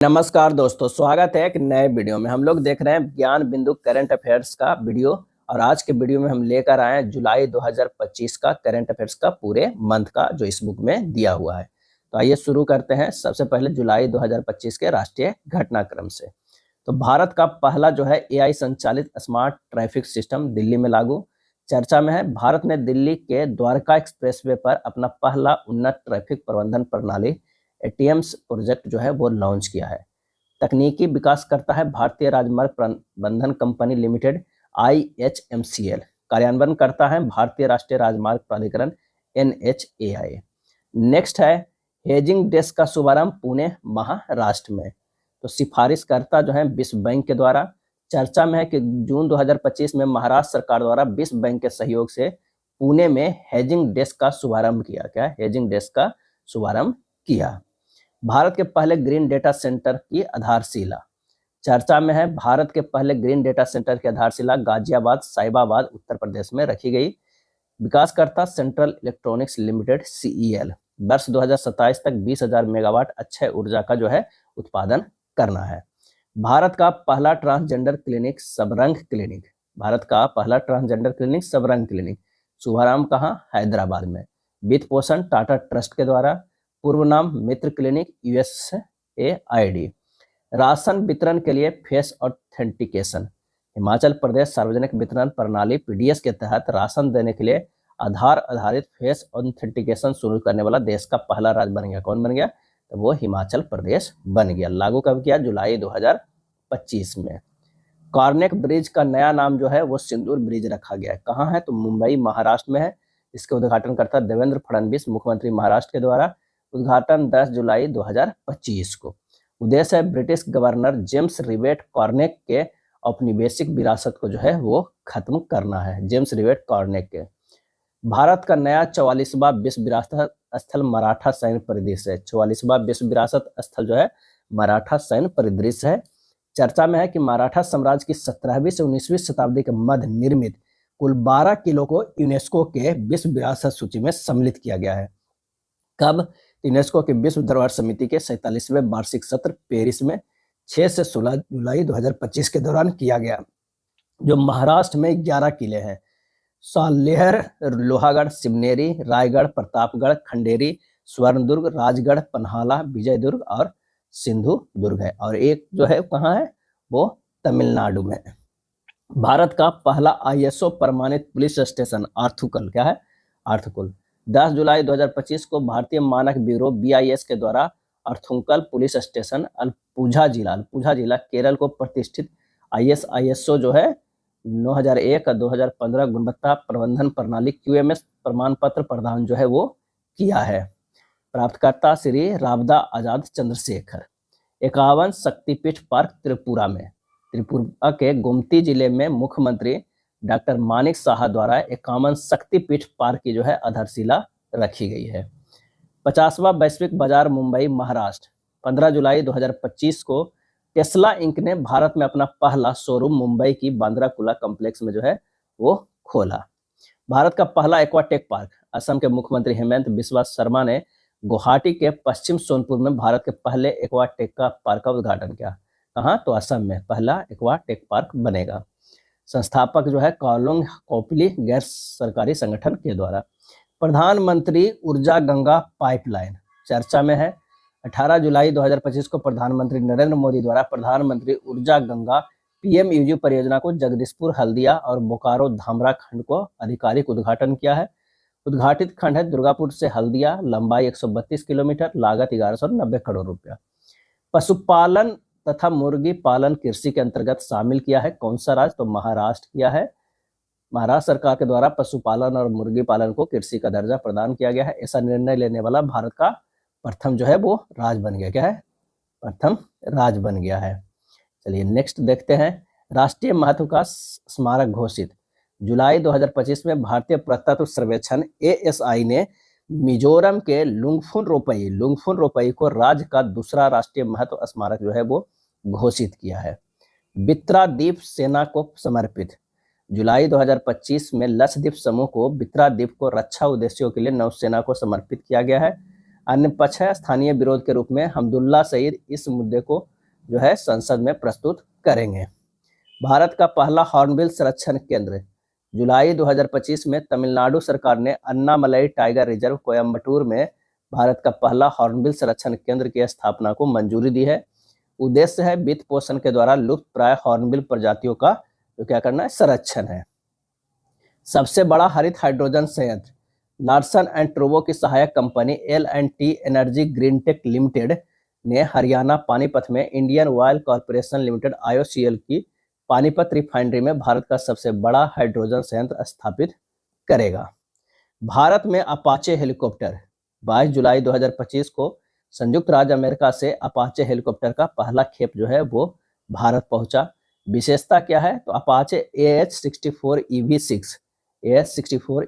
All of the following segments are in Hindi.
नमस्कार दोस्तों, स्वागत है एक नए वीडियो में। हम लोग देख रहे हैं ज्ञान बिंदु करंट अफेयर्स का वीडियो और आज के वीडियो में हम लेकर आए हैं जुलाई 2025 का करंट अफेयर्स का पूरे मंथ का जो इस बुक में दिया हुआ है। तो आइए शुरू करते हैं। सबसे पहले जुलाई 2025 के राष्ट्रीय घटनाक्रम से। तो भारत का पहला जो है एआई संचालित स्मार्ट ट्रैफिक सिस्टम दिल्ली में लागू। चर्चा में है, भारत ने दिल्ली के द्वारका एक्सप्रेसवे पर अपना पहला उन्नत ट्रैफिक प्रबंधन प्रणाली एटीएम्स प्रोजेक्ट जो है वो लॉन्च किया है। तकनीकी विकास करता है भारतीय राजमार्ग प्रबंधन कंपनी लिमिटेड IHMCL। कार्यान्वयन करता है भारतीय राष्ट्रीय राजमार्ग प्राधिकरण NHAI। नेक्स्ट है हेजिंग डेस्क का शुभारंभ पुणे महाराष्ट्र में। तो सिफारिश करता जो है विश्व बैंक के द्वारा। चर्चा में है कि जून 2025 में महाराष्ट्र सरकार द्वारा विश्व बैंक के सहयोग से पुणे में हेजिंग डेस्क का शुभारंभ किया। क्या हेजिंग डेस्क का शुभारंभ किया। भारत के पहले ग्रीन डेटा सेंटर की आधारशिला। चर्चा में है, भारत के पहले ग्रीन डेटा सेंटर की आधारशिला गाजियाबाद साहिबाबाद उत्तर प्रदेश में रखी गई। विकासकर्ता सेंट्रल इलेक्ट्रॉनिक्स लिमिटेड CEL। वर्ष 2027 तक 20,000 मेगावाट अक्षय ऊर्जा का जो है उत्पादन करना है। भारत का पहला transgender clinic Sabrang clinic. Bharat का पहला ट्रांसजेंडर क्लिनिक सबरंग क्लिनिक शुभारंभ कहाँ? हैदराबाद में। वित्त पोषण टाटा ट्रस्ट के द्वारा। पूर्व नाम मित्र क्लिनिक USAID। राशन वितरण के लिए फेस ऑथेंटिकेशन। हिमाचल प्रदेश सार्वजनिक वितरण प्रणाली PDS के तहत राशन देने के लिए आधार आधारित फेस ऑथेंटिकेशन शुरू करने वाला देश का पहला राज्य बन गया। कौन बन गया? तो वो हिमाचल प्रदेश बन गया। लागू कब किया? जुलाई 2025 में। कॉर्नेक ब्रिज का नया नाम जो है वो सिंदूर ब्रिज रखा गया है। कहाँ है? तो मुंबई महाराष्ट्र में है। इसके उद्घाटन करता देवेंद्र फडणवीस मुख्यमंत्री महाराष्ट्र के द्वारा। उद्घाटन 10 जुलाई 2025 को। उद्देश्य है ब्रिटिश गवर्नर जेम्स रिवेट कॉर्नेक के औपनिवेशिक विरासत को जो है वो खत्म करना है। जेम्स रिवेट कॉर्नेक के। भारत का नया 44वां विश्व विरासत स्थल मराठा सैन्य परिदृश्य है। 44वां विश्व विरासत स्थल जो है मराठा सैन्य परिदृश्य है। चर्चा में है कि मराठा साम्राज्य की 17वीं से 19वीं शताब्दी के मध्य निर्मित कुल 12 किलों को यूनेस्को के विश्व विरासत सूची में सम्मिलित किया गया है। कब? यूनेस्को के विश्व धरोहर समिति के 47वें वार्षिक सत्र पेरिस में 6 से 16 जुलाई 2025 के दौरान किया गया। जो महाराष्ट्र में 11 किले हैं। सालेहर, लोहागढ़, सिमनेरी, रायगढ़, प्रतापगढ़, खंडेरी, स्वर्णदुर्ग, राजगढ़, पन्हाला, विजयदुर्ग और सिंधुदुर्ग है। और एक जो है कहाँ है? वो तमिलनाडु में। भारत का पहला ISO प्रमाणित पुलिस स्टेशन आर्थुकल। क्या है? आर्थुकल। 10 जुलाई 2025 को भारतीय मानक ब्यूरो BIS के द्वारा अर्थुकल पुलिस स्टेशन अल्पुझा जिला केरल को प्रतिष्ठित ISO जो है 9001 2015 गुणवत्ता प्रबंधन प्रणाली QMS प्रमाण पत्र प्रदान जो है वो किया है। प्राप्तकर्ता श्री राबदा आजाद चंद्रशेखर। 51 शक्तिपीठ पार्क त्रिपुरा में। त्रिपुरा के गोमती जिले में मुख्यमंत्री डॉक्टर मानिक साहा द्वारा 51 शक्तिपीठ पार्क की जो है आधारशिला रखी गई है। 50वां वैश्विक बाजार मुंबई महाराष्ट्र। 15 जुलाई 2025 को टेस्ला इंक ने भारत में अपना पहला शोरूम मुंबई की बांद्राकुला कॉम्प्लेक्स में जो है वो खोला। भारत का पहला एक्वाटेक पार्क। असम के मुख्यमंत्री हेमंत बिस्वा शर्मा ने गुवाहाटी के पश्चिम सोनपुर में भारत के पहले एक्वाटेक का पार्क का उद्घाटन किया। कहाँ? तो असम में पहला एक्वाटेक पार्क बनेगा। संस्थापक जो है कॉलोंग कोपली गैर सरकारी संगठन के द्वारा। प्रधानमंत्री ऊर्जा गंगा पाइपलाइन चर्चा में है। 18 जुलाई 2025 को प्रधानमंत्री नरेंद्र मोदी द्वारा प्रधानमंत्री ऊर्जा गंगा PMUG परियोजना को जगदीशपुर, हल्दिया और बोकारो धामरा खंड को आधिकारिक उद्घाटन किया है। उद्घाटित खंड है दुर्गापुर से हल्दिया, लंबाई 132 किलोमीटर, लागत 1190 करोड़ रुपया। पशुपालन तथा मुर्गी पालन कृषि के अंतर्गत शामिल किया है। कौन सा राज्य? तो महाराष्ट्र किया है। महाराष्ट्र सरकार के द्वारा पशुपालन और मुर्गी पालन को कृषि का दर्जा प्रदान किया गया है। ऐसा निर्णय लेने वाला भारत का प्रथम जो है वो राज्य बन गया। क्या है? प्रथम राज्य बन गया है। चलिए नेक्स्ट देखते हैं। राष्ट्रीय महत्व का स्मारक घोषित। जुलाई 2025 में भारतीय पुरातत्व सर्वेक्षण ASI ने मिजोरम के लुंगफुन रोपई को राज्य का दूसरा राष्ट्रीय महत्व स्मारक जो है वो घोषित किया है। बित्रा द्वीप सेना को समर्पित। जुलाई 2025 में लक्षद्वीप समूह को बित्रा द्वीप को रक्षा उद्देश्यों के लिए नौसेना को समर्पित किया गया है। अन्य पक्ष है स्थानीय विरोध के रूप में हमदुल्ला सईद इस मुद्दे को जो है संसद में प्रस्तुत करेंगे। भारत का पहला हॉर्नबिल संरक्षण केंद्र। जुलाई 2025 में तमिलनाडु सरकार ने अन्नामलई टाइगर रिजर्व कोयम्बटूर में भारत का पहला हॉर्नबिल संरक्षण केंद्र की स्थापना को मंजूरी दी है। उद्देश्य है वित्त पोषण के द्वारा लुप्त प्राय हॉर्नबिल प्रजातियों का जो क्या करना है, संरक्षण है। सबसे बड़ा हरित हाइड्रोजन संयंत्र। लार्सन एंड टोब्रो की सहायक company L&T energy Greentech limited ने हरियाणा पानीपत में Indian oil corporation limited IOCL की पानीपत रिफाइनरी में भारत का सबसे बड़ा हाइड्रोजन संयंत्र स्थापित करेगा। भारत में अपाचे हेलीकॉप्टर। 22 जुलाई 2025 को संयुक्त राज्य अमेरिका से अपाचे हेलीकॉप्टर का पहला खेप जो है वो भारत पहुंचा। विशेषता क्या है, तो अपाचे AH-64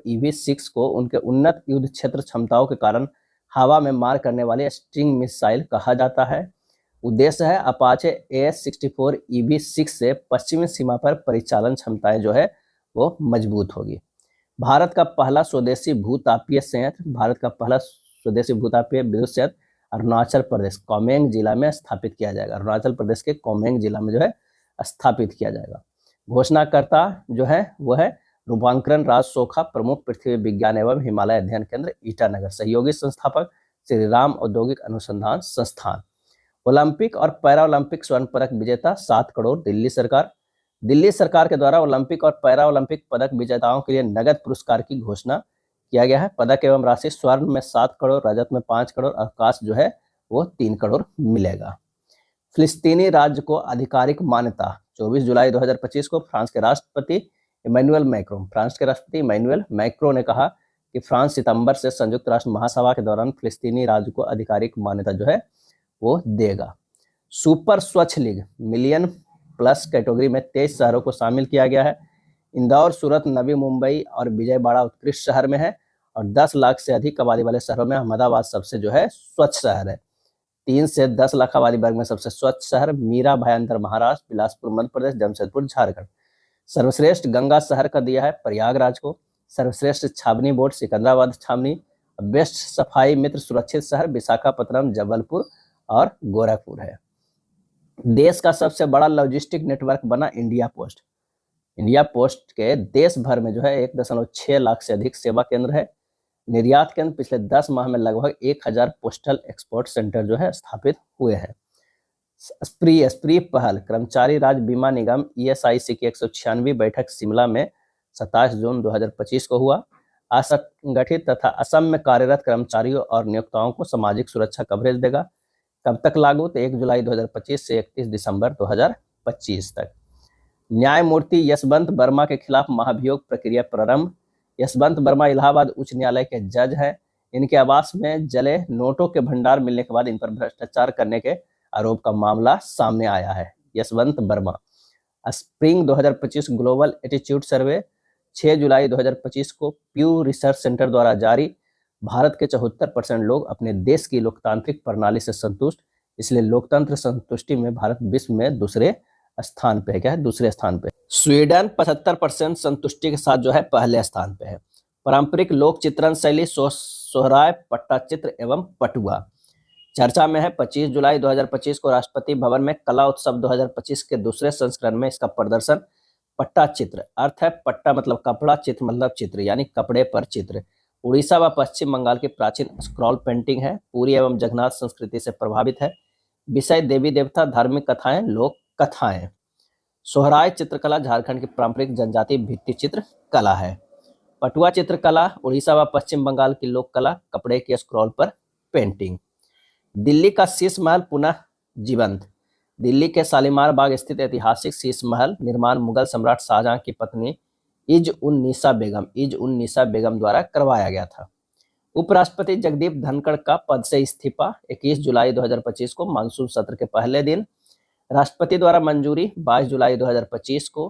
EV6 को उनके उन्नत युद्ध क्षेत्र क्षमताओं के कारण हवा में मार करने वाले स्टिंग मिसाइल कहा जाता है। उद्देश्य है अपाचे AH-64 EV6 से पश्चिमी सीमा पर परिचालन क्षमताएं जो है वो मजबूत होगी। भारत का पहला स्वदेशी भूतापीय संयंत्र। भारत का पहला स्वदेशी भूतापीय विद्युत संयंत्र अरुणाचल प्रदेश कोमेंग जिला में स्थापित किया जाएगा। अरुणाचल प्रदेश के कोमेंग जिला में जो है स्थापित किया जाएगा। घोषणाकर्ता जो है वो है रूपांतरण राजसोखा प्रमुख पृथ्वी विज्ञान एवं हिमालय अध्ययन केंद्र ईटानगर। सहयोगी संस्थापक श्री राम औद्योगिक अनुसंधान संस्थान। ओलंपिक और पैरा ओलंपिक स्वर्ण पदक विजेता 7 करोड़। दिल्ली सरकार। दिल्ली सरकार के द्वारा ओलंपिक और पैरा ओलंपिक पदक विजेताओं के लिए नगद पुरस्कार की घोषणा किया गया है। पदक एवं राशि स्वर्ण में 7 करोड़, रजत में 5 करोड़, अवकाश जो है वो 3 करोड़ मिलेगा। फिलिस्तीनी राज्य को आधिकारिक मान्यता। 24 जुलाई 2025 को फ्रांस के राष्ट्रपति इमैनुअल मैक्रों ने कहा कि फ्रांस सितंबर से संयुक्त राष्ट्र महासभा के दौरान फिलिस्तीनी राज्य को आधिकारिक मान्यता जो है वो देगा। सुपर स्वच्छ लीग मिलियन प्लस कैटेगरी में 23 शहरों को शामिल किया गया है। इंदौर, सूरत, नवी मुंबई और विजयवाड़ा उत्कृष्ट शहर में है और 10 लाख से अधिक आबादी वाले शहरों में अहमदाबाद सबसे जो है स्वच्छ शहर है। 3 से 10 लाख आबादी वर्ग में सबसे स्वच्छ शहर मीरा भाईंदर महाराष्ट्र, बिलासपुर मध्य प्रदेश, जमशेदपुर झारखंड। सर्वश्रेष्ठ गंगा शहर का दिया है प्रयागराज को। सर्वश्रेष्ठ छावनी बोर्ड सिकंदराबाद छावनी। बेस्ट सफाई मित्र सुरक्षित शहर विशाखापत्तनम, जबलपुर और गोरखपुर है। देश का सबसे बड़ा लॉजिस्टिक नेटवर्क बना इंडिया पोस्ट। इंडिया पोस्ट के देश भर में जो है 1.6 लाख से अधिक सेवा केंद्र है। निर्यात केंद्र पिछले 10 माह में लगभग 1000 पोस्टल एक्सपोर्ट सेंटर जो है स्थापित हुए हैं। स्प्री पहल कर्मचारी राज्य बीमा निगम ESIC की 196वीं बैठक शिमला में 27 जून 2025 को हुआ। असंगठित तथा असम में कार्यरत कर्मचारियों और नियोक्ताओं को सामाजिक सुरक्षा कवरेज देगा। कब तक लागू, तो 1 जुलाई 2025 से 31 दिसंबर 2025 तक। न्यायमूर्ति यशवंत वर्मा के खिलाफ महाभियोग प्रक्रिया प्रारंभ। यशवंत वर्मा इलाहाबाद उच्च न्यायालय के जज हैं। इनके आवास में जले नोटों के भंडार मिलने के बाद इन पर भ्रष्टाचार करने के आरोप का मामला सामने आया है। Yashwant Verma. Spring 2025 global attitude survey 6 जुलाई 2025 को प्यू रिसर्च सेंटर द्वारा जारी। भारत के 74% लोग अपने देश की लोकतांत्रिक प्रणाली से संतुष्ट, इसलिए लोकतंत्र संतुष्टि में भारत विश्व में दूसरे स्थान पे है। क्या है? दूसरे स्थान पे। स्वीडन 75% संतुष्टि के साथ जो है पहले स्थान पे है। पारंपरिक लोक चित्रण शैली सोहराय, पट्टाचित्र एवं पटुआ चर्चा में है। 25 जुलाई 2025 को राष्ट्रपति भवन में कला उत्सव 2025 के दूसरे संस्करण में इसका प्रदर्शन। पट्टाचित्र अर्थ है पट्टा मतलब कपड़ा, चित्र मतलब चित्र यानी कपड़े पर चित्र। उड़ीसा व पश्चिम बंगाल की प्राचीन स्क्रॉल पेंटिंग है। पुरी एवं जगन्नाथ संस्कृति से प्रभावित है। विषय देवी देवता, धार्मिक कथाएं, लोक कथाएं। सोहराय चित्रकला झारखंड की पारंपरिक जनजाति भित्ति चित्र कला है। पटुआ चित्रकला उड़ीसा व पश्चिम बंगाल की लोक कला, कपड़े के स्क्रॉल पर पेंटिंग। दिल्ली का शीश महल पुनः जीवंत। दिल्ली के शालीमार बाग स्थित ऐतिहासिक शीश महल निर्माण मुगल सम्राट शाहजहां की पत्नी इज-उन-निसा बेगम द्वारा करवाया गया था। उपराष्ट्रपति जगदीप धनखड़ का पद से इस्तीफा 21 जुलाई 2025 को मानसून सत्र के पहले दिन। राष्ट्रपति द्वारा मंजूरी 22 जुलाई 2025 को।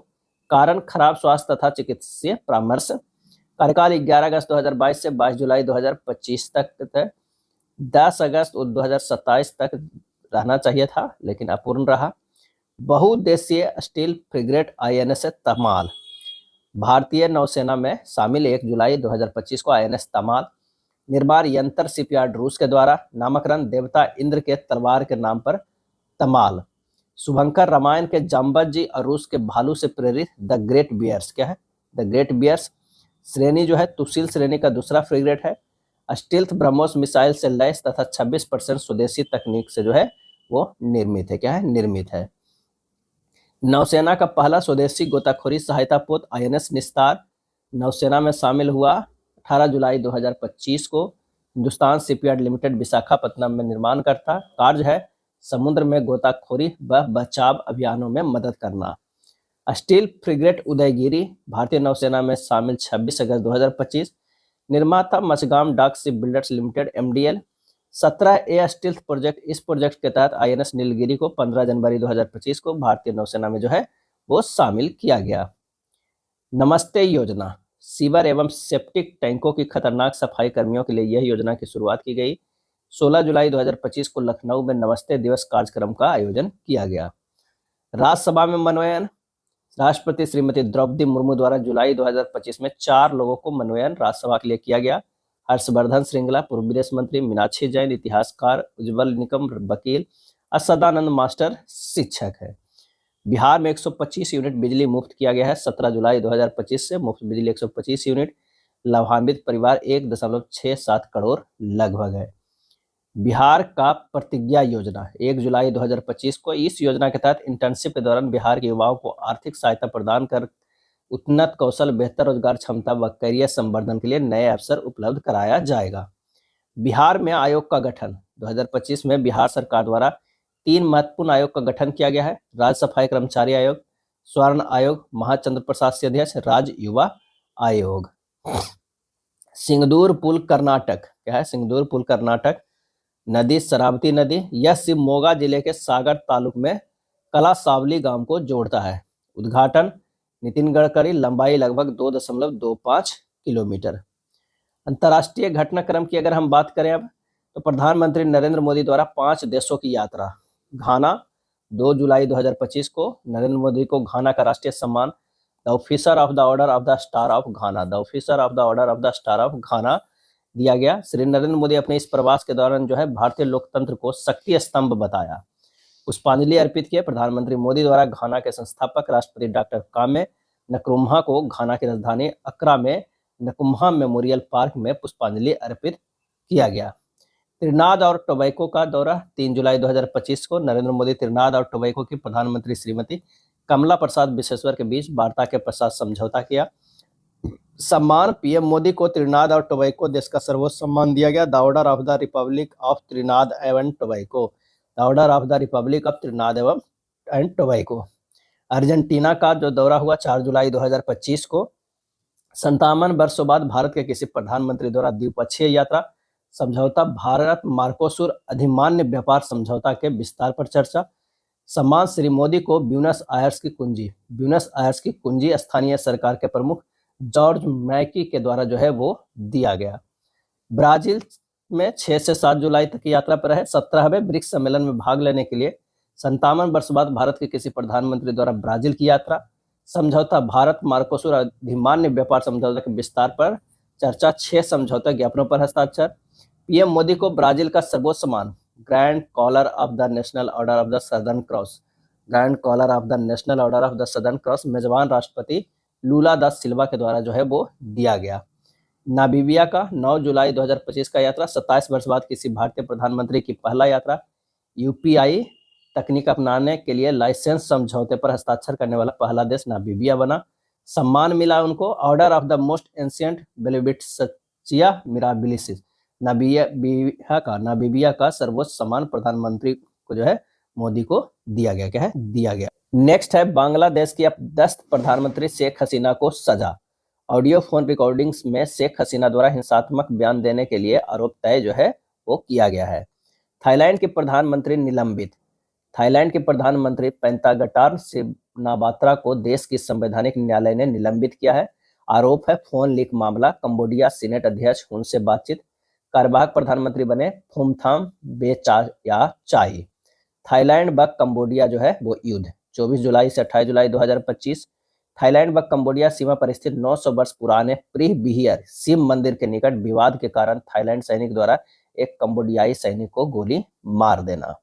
कारण खराब स्वास्थ्य तथा चिकित्सीय परामर्श। कार्यकाल 11 अगस्त 2022 से 22 जुलाई 2025 तक 10 अगस्त 2027 तक रहना चाहिए था लेकिन अपूर्ण रहा। बहुउद्देशीय स्टील फ्रिगेट INS तमाल भारतीय नौसेना में शामिल। 1 जुलाई 2025 को INS तमाल। निर्माण यंत्र शिपयार्ड रूस के द्वारा। नामकरण देवता इंद्र के तलवार के नाम पर तमाल। शुभंकर रामायण के जाम्बत जी और रूस के भालू से प्रेरित द ग्रेट बियर्स। क्या है? The great bears. श्रेणी जो है तुशील श्रेणी का दूसरा फ्रिगेट है। स्टील्थ ब्रह्मोस मिसाइल से लैस तथा 26% स्वदेशी तकनीक से जो है वो निर्मित है। क्या है? निर्मित है। नौसेना का पहला स्वदेशी गोताखोरी सहायता पोत INS निस्तार नौसेना में शामिल हुआ 18 जुलाई 2025 को। हिंदुस्तान शिपयार्ड लिमिटेड विशाखापत्तनम में निर्माण करता। कार्य है समुद्र में गोताखोरी व बचाव अभियानों में मदद करना। स्टील फ्रिगेट उदयगिरी भारतीय नौसेना में शामिल 26 अगस्त 2025। निर्माता मचगाम डाक ship builders limited MDL। 17A stealth project. इस प्रोजेक्ट के तहत INS नीलगिरी को 15 जनवरी 2025 को भारतीय नौसेना में जो है वो शामिल किया गया। नमस्ते योजना सीवर एवं सेप्टिक टैंकों की खतरनाक सफाई कर्मियों के लिए यह योजना की शुरुआत की गई। 16 जुलाई 2025 को लखनऊ में नमस्ते दिवस कार्यक्रम का आयोजन किया गया। राज्यसभा में मनोनयन। राष्ट्रपति श्रीमती द्रौपदी मुर्मू द्वारा जुलाई 2025 में 4 लोगों को मनोनयन राज्यसभा के लिए किया गया। हर्षवर्धन श्रृंगला पूर्व विदेश मंत्री, मीनाक्षी जैन इतिहासकार, उज्ज्वल निकम वकील और सदानंद मास्टर शिक्षक है। बिहार में 125 यूनिट बिजली मुफ्त किया गया है। 17 जुलाई 2025 से मुफ्त बिजली 125 यूनिट। लाभान्वित परिवार 1.67 करोड़ लगभग है। बिहार का प्रतिज्ञा योजना 1 जुलाई 2025 को। इस योजना के तहत इंटर्नशिप के दौरान बिहार के युवाओं को आर्थिक सहायता प्रदान कर उन्नत कौशल, बेहतर रोजगार क्षमता व करियर संवर्धन के लिए नए अवसर उपलब्ध कराया जाएगा। बिहार में आयोग का गठन 2025 में बिहार सरकार द्वारा 3 महत्वपूर्ण आयोग का गठन किया गया है। राज्य सफाई कर्मचारी आयोग, स्वर्ण आयोग, महाचंद्र प्रसाद से अध्यक्ष, राज्य युवा आयोग। सिंगदूर पुल कर्नाटक। क्या है? सिंगदूर पुल कर्नाटक। नदी शरावती नदी। यह शिवमोगा जिले के सागर तालुक में कलासावली गांव को जोड़ता है। उद्घाटन नितिन गडकरी। लंबाई लगभग 2.25 किलोमीटर। अंतर्राष्ट्रीय घटनाक्रम की अगर हम बात करें अब तो प्रधानमंत्री नरेंद्र मोदी द्वारा 5 देशों की यात्रा। घाना 2 जुलाई 2025 को नरेंद्र मोदी को घाना का राष्ट्रीय सम्मान the officer of the order of the star of Ghana, the officer of the order of the star of घाना दिया गया। श्री नरेंद्र मोदी अपने इस प्रवास के दौरान जो है भारतीय लोकतंत्र को शक्ति स्तंभ बताया। पुष्पांजलि अर्पित किए। प्रधानमंत्री मोदी द्वारा घाना के संस्थापक राष्ट्रपति डॉक्टर कामे नक्रुम्हा को घाना की राजधानी अक्रा में नक्रुम्हा मेमोरियल पार्क में पुष्पांजलि अर्पित किया गया। त्रिनाद और टोबैको का दौरा 3 जुलाई 2025 को नरेंद्र मोदी त्रिनाद और टोबैको की प्रधानमंत्री श्रीमती कमला प्रसाद विश्वेश्वर के बीच वार्ता के पश्चात समझौता किया। सम्मान PM मोदी को त्रिनाद और टोबैको देश का सर्वोच्च सम्मान दिया गया। The order of the republic of Trinidad एवं Tobago, the order of the republic of Trinidad एवं टोबैको। अर्जेंटीना का जो दौरा हुआ 4 जुलाई 2025 को। 57 वर्षों बाद भारत के किसी प्रधानमंत्री द्वारा द्विपक्षीय यात्रा। समझौता भारत मार्कोसुर अधिमान्य व्यापार समझौता के विस्तार पर चर्चा। सम्मान श्री मोदी को ब्यूनस आयर्स की कुंजी, ब्यूनस आयर्स की कुंजी स्थानीय सरकार के प्रमुख जॉर्ज मैकी के द्वारा जो है वो दिया गया। ब्राजील में 6 से 7 जुलाई तक की यात्रा पर है। 17वें ब्रिक्स सम्मेलन में भाग लेने के लिए 57 वर्ष बाद भारत के किसी प्रधानमंत्री द्वारा ब्राजील की यात्रा। समझौता भारत मार्कोसुर अधिमान्य व्यापार समझौता के विस्तार पर चर्चा। 6 समझौता ज्ञापनों पर हस्ताक्षर। PM मोदी को ब्राजील का सर्वोच्च सम्मान grand collar of the national order of the southern cross, grand collar of the national order of the southern cross मेजबान राष्ट्रपति लूला दा सिल्वा के द्वारा जो है वो दिया गया। नामीबिया का 9 जुलाई 2025 का यात्रा। 27 वर्ष बाद किसी भारतीय प्रधानमंत्री की पहला यात्रा। UPI तकनीक अपनाने के लिए लाइसेंस समझौते पर हस्ताक्षर करने वाला पहला देश नामीबिया बना। सम्मान मिला उनको order of the most ancient बेलिबिटसिया मिराबिलिस। नामीबिया का सर्वोच्च सम्मान प्रधानमंत्री को जो है मोदी को दिया गया। क्या है? दिया गया। नेक्स्ट है बांग्लादेश की अपदस्थ प्रधानमंत्री शेख हसीना को सजा। ऑडियो फोन रिकॉर्डिंग्स में शेख हसीना द्वारा हिंसात्मक बयान देने के लिए आरोप तय जो है वो किया गया है। थाईलैंड के प्रधानमंत्री निलंबित। थाईलैंड के प्रधानमंत्री पेंटागटार सिनावात्रा को देश की संवैधानिक न्यायालय ने निलंबित किया है। आरोप है फोन लीक मामला। कंबोडिया सीनेट अध्यक्ष उनसे बातचीत। कार्यवाहक प्रधानमंत्री बने फुमथाम बेचायाचाई। थाईलैंड व कंबोडिया जो है वो युद्ध 24 जुलाई से 28 जुलाई 2025। थाईलैंड व कंबोडिया सीमा पर स्थित 900 वर्ष पुराने प्रीह शिव मंदिर के निकट विवाद के कारण थाईलैंड सैनिक द्वारा एक कंबोडियाई सैनिक को गोली मार देना।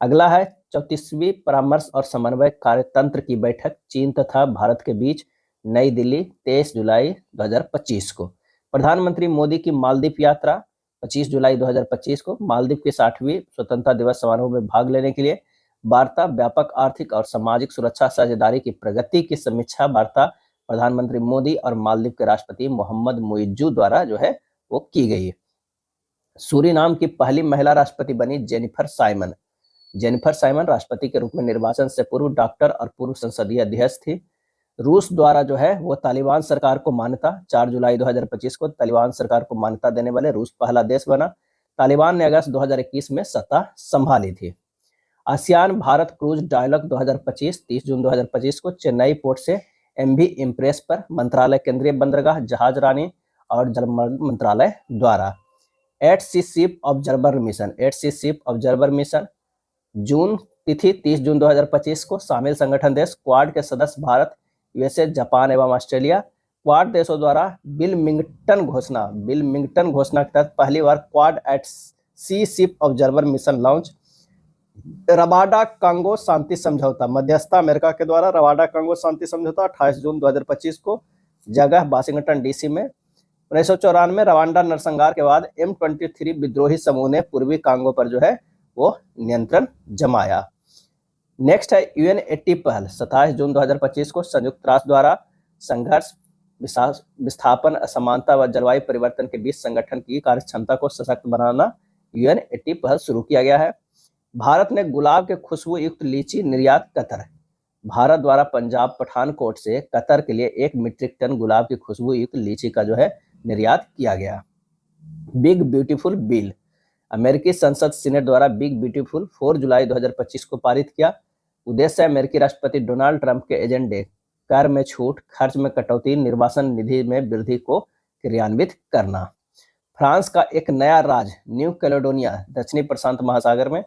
अगला है 34वीं परामर्श और समन्वय कार्यतंत्र की बैठक चीन तथा भारत के बीच, नई दिल्ली 23 जुलाई 2025 को। प्रधानमंत्री मोदी की मालदीव यात्रा 25 जुलाई 2025 को। मालदीव के 60वीं स्वतंत्रता दिवस समारोह में भाग लेने के लिए वार्ता व्यापक आर्थिक और सामाजिक सुरक्षा साझेदारी की प्रगति की समीक्षा वार्ता प्रधानमंत्री मोदी और मालदीव के राष्ट्रपति मोहम्मद मुइज्जू द्वारा जो है वो की गई। सूरीनाम की पहली महिला राष्ट्रपति बनी जेनिफर साइमन। जेनिफर साइमन राष्ट्रपति के रूप में निर्वाचन से पूर्व डॉक्टर और पूर्व संसदीय अध्यक्ष थी। रूस द्वारा जो है वो तालिबान सरकार को मान्यता, 4 जुलाई 2025 को तालिबान सरकार को मान्यता देने वाले रूस पहला देश बना। तालिबान ने अगस्त 2021 में सत्ता संभाली थी। आसियान भारत क्रूज डायलॉग 2025 30 जून 2025 को चेन्नई पोर्ट से MV इम्प्रेस पर मंत्रालय, केंद्रीय बंदरगाह, जहाज रानी और जलमार्ग मंत्रालय द्वारा। Eight sea ship observer mission जून तिथि 30 जून 2025 को। शामिल संगठन देश क्वाड के सदस्य भारत, USA, जापान एवं ऑस्ट्रेलिया। क्वाड देशों द्वारा विल्मिंगटन घोषणा के तहत पहली बार Quad at sea ship observer mission launch. Rwanda Congo शांति समझौता, मध्यस्थता अमेरिका के द्वारा रवांडा कांगो शांति समझौता 28 जून 2025 को। जगह वाशिंगटन DC में। 1994 में रवांडा नरसंहार के बाद M23 विद्रोही समूह ने पूर्वी कांगो पर जो है वो नियंत्रण जमाया। नेक्स्ट है UN80 पहल 27 जून 2025 को। संयुक्त राष्ट्र द्वारा संघर्ष, विस्थापन, असमानता व जलवायु परिवर्तन के बीच संगठन की कार्यक्षमता को सशक्त बनाना UN80 पहल शुरू किया गया है। भारत ने गुलाब के खुशबू युक्त लीची निर्यात कतर। भारत द्वारा पंजाब पठानकोट से कतर के लिए 1 मीट्रिक टन गुलाब की खुशबू युक्त लीची का जो है निर्यात किया गया। बिग ब्यूटीफुल बिल, अमेरिकी संसद सीनेट द्वारा बिग ब्यूटीफुल 4 जुलाई 2025 को पारित किया। उद्देश्य है अमेरिकी राष्ट्रपति डोनाल्ड ट्रंप के एजेंडे, कर में छूट, खर्च में कटौती, निर्वासन निधि में वृद्धि को क्रियान्वित करना। फ्रांस का एक नया राज्य न्यू कैलेडोनिया दक्षिणी प्रशांत महासागर में।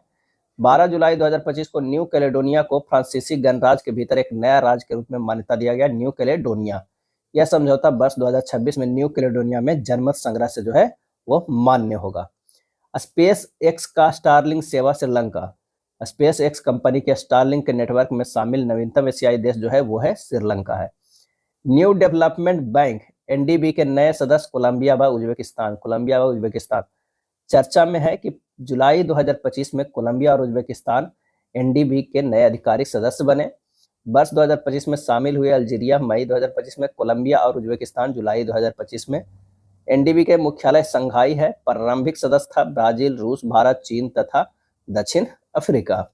12 जुलाई 2025 को न्यू कैलेडोनिया को फ्रांसीसी गणराज्य के भीतर एक नया राज्य के रूप में मान्यता दिया गया, न्यू कैलेडोनिया। यह समझौता वर्ष 2026 में न्यू कैलेडोनिया में जनमत संग्रह से जो है वो मान्य होगा। स्पेस एक्स का स्टारलिंक सेवा श्रीलंका। स्पेस एक्स कंपनी के स्टारलिंक के नेटवर्क में शामिल नवीनतम एशियाई देश जो है वो है श्रीलंका है। न्यू डेवलपमेंट बैंक NDB के नए सदस्य कोलंबिया व उज्बेकिस्तान। चर्चा में है कि जुलाई 2025 में कोलंबिया और उज्बेकिस्तान NDB के नए आधिकारिक सदस्य बने। वर्ष 2025 में शामिल हुए अल्जीरिया मई 2025 में, कोलंबिया और उज्बेकिस्तान जुलाई 2025 में। NDB के मुख्यालय संघाई है। प्रारंभिक सदस्य था ब्राजील, रूस, भारत, चीन तथा दक्षिण अफ्रीका।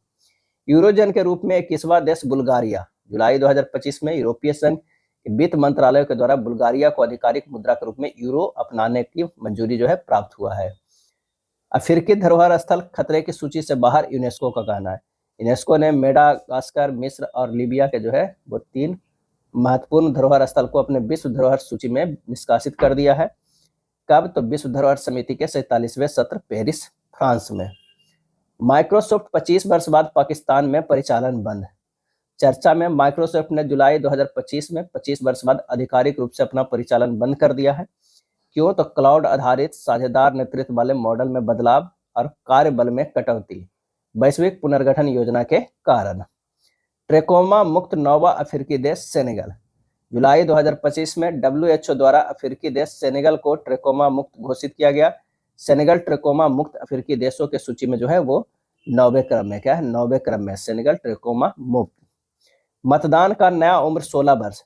यूरोजन के रूप में 21वां देश बुल्गारिया। जुलाई 2025 में यूरोपीय संघ के वित्त मंत्रालय के द्वारा बुल्गारिया को आधिकारिक मुद्रा के रूप में यूरो अपनाने की मंजूरी जो है प्राप्त हुआ है। अफ्रीकी धरोहर स्थल खतरे की सूची से बाहर, यूनेस्को का कहना है। यूनेस्को ने मेडागास्कर, मिस्र और लीबिया के जो है वो 3 महत्वपूर्ण धरोहर स्थल को अपने विश्व धरोहर सूची में निष्कासित कर दिया है। कब? तो विश्व धरोहर समिति के 47वें सत्र पेरिस, फ्रांस में। माइक्रोसॉफ्ट 25 वर्ष बाद पाकिस्तान में परिचालन बंद। चर्चा में माइक्रोसॉफ्ट ने जुलाई 2025 में 25 वर्ष बाद आधिकारिक रूप से अपना परिचालन बंद कर दिया है। क्यों? तो क्लाउड आधारित साझेदार नेतृत्व वाले मॉडल में बदलाव और कार्यबल में कटौती, वैश्विक पुनर्गठन योजना के कारण। ट्रेकोमा मुक्त 9वां अफ्रीकी देश सेनेगल। जुलाई 2025 में WHO द्वारा अफ्रीकी देश सेनेगल को ट्रेकोमा मुक्त घोषित किया गया। सेनेगल ट्रेकोमा मुक्त अफ्रीकी देशों के सूची में जो है वो 9वें क्रम में, क्या है 9वें क्रम में सेनेगल ट्रेकोमा मुक्त। मतदान का नया उम्र 16 वर्ष।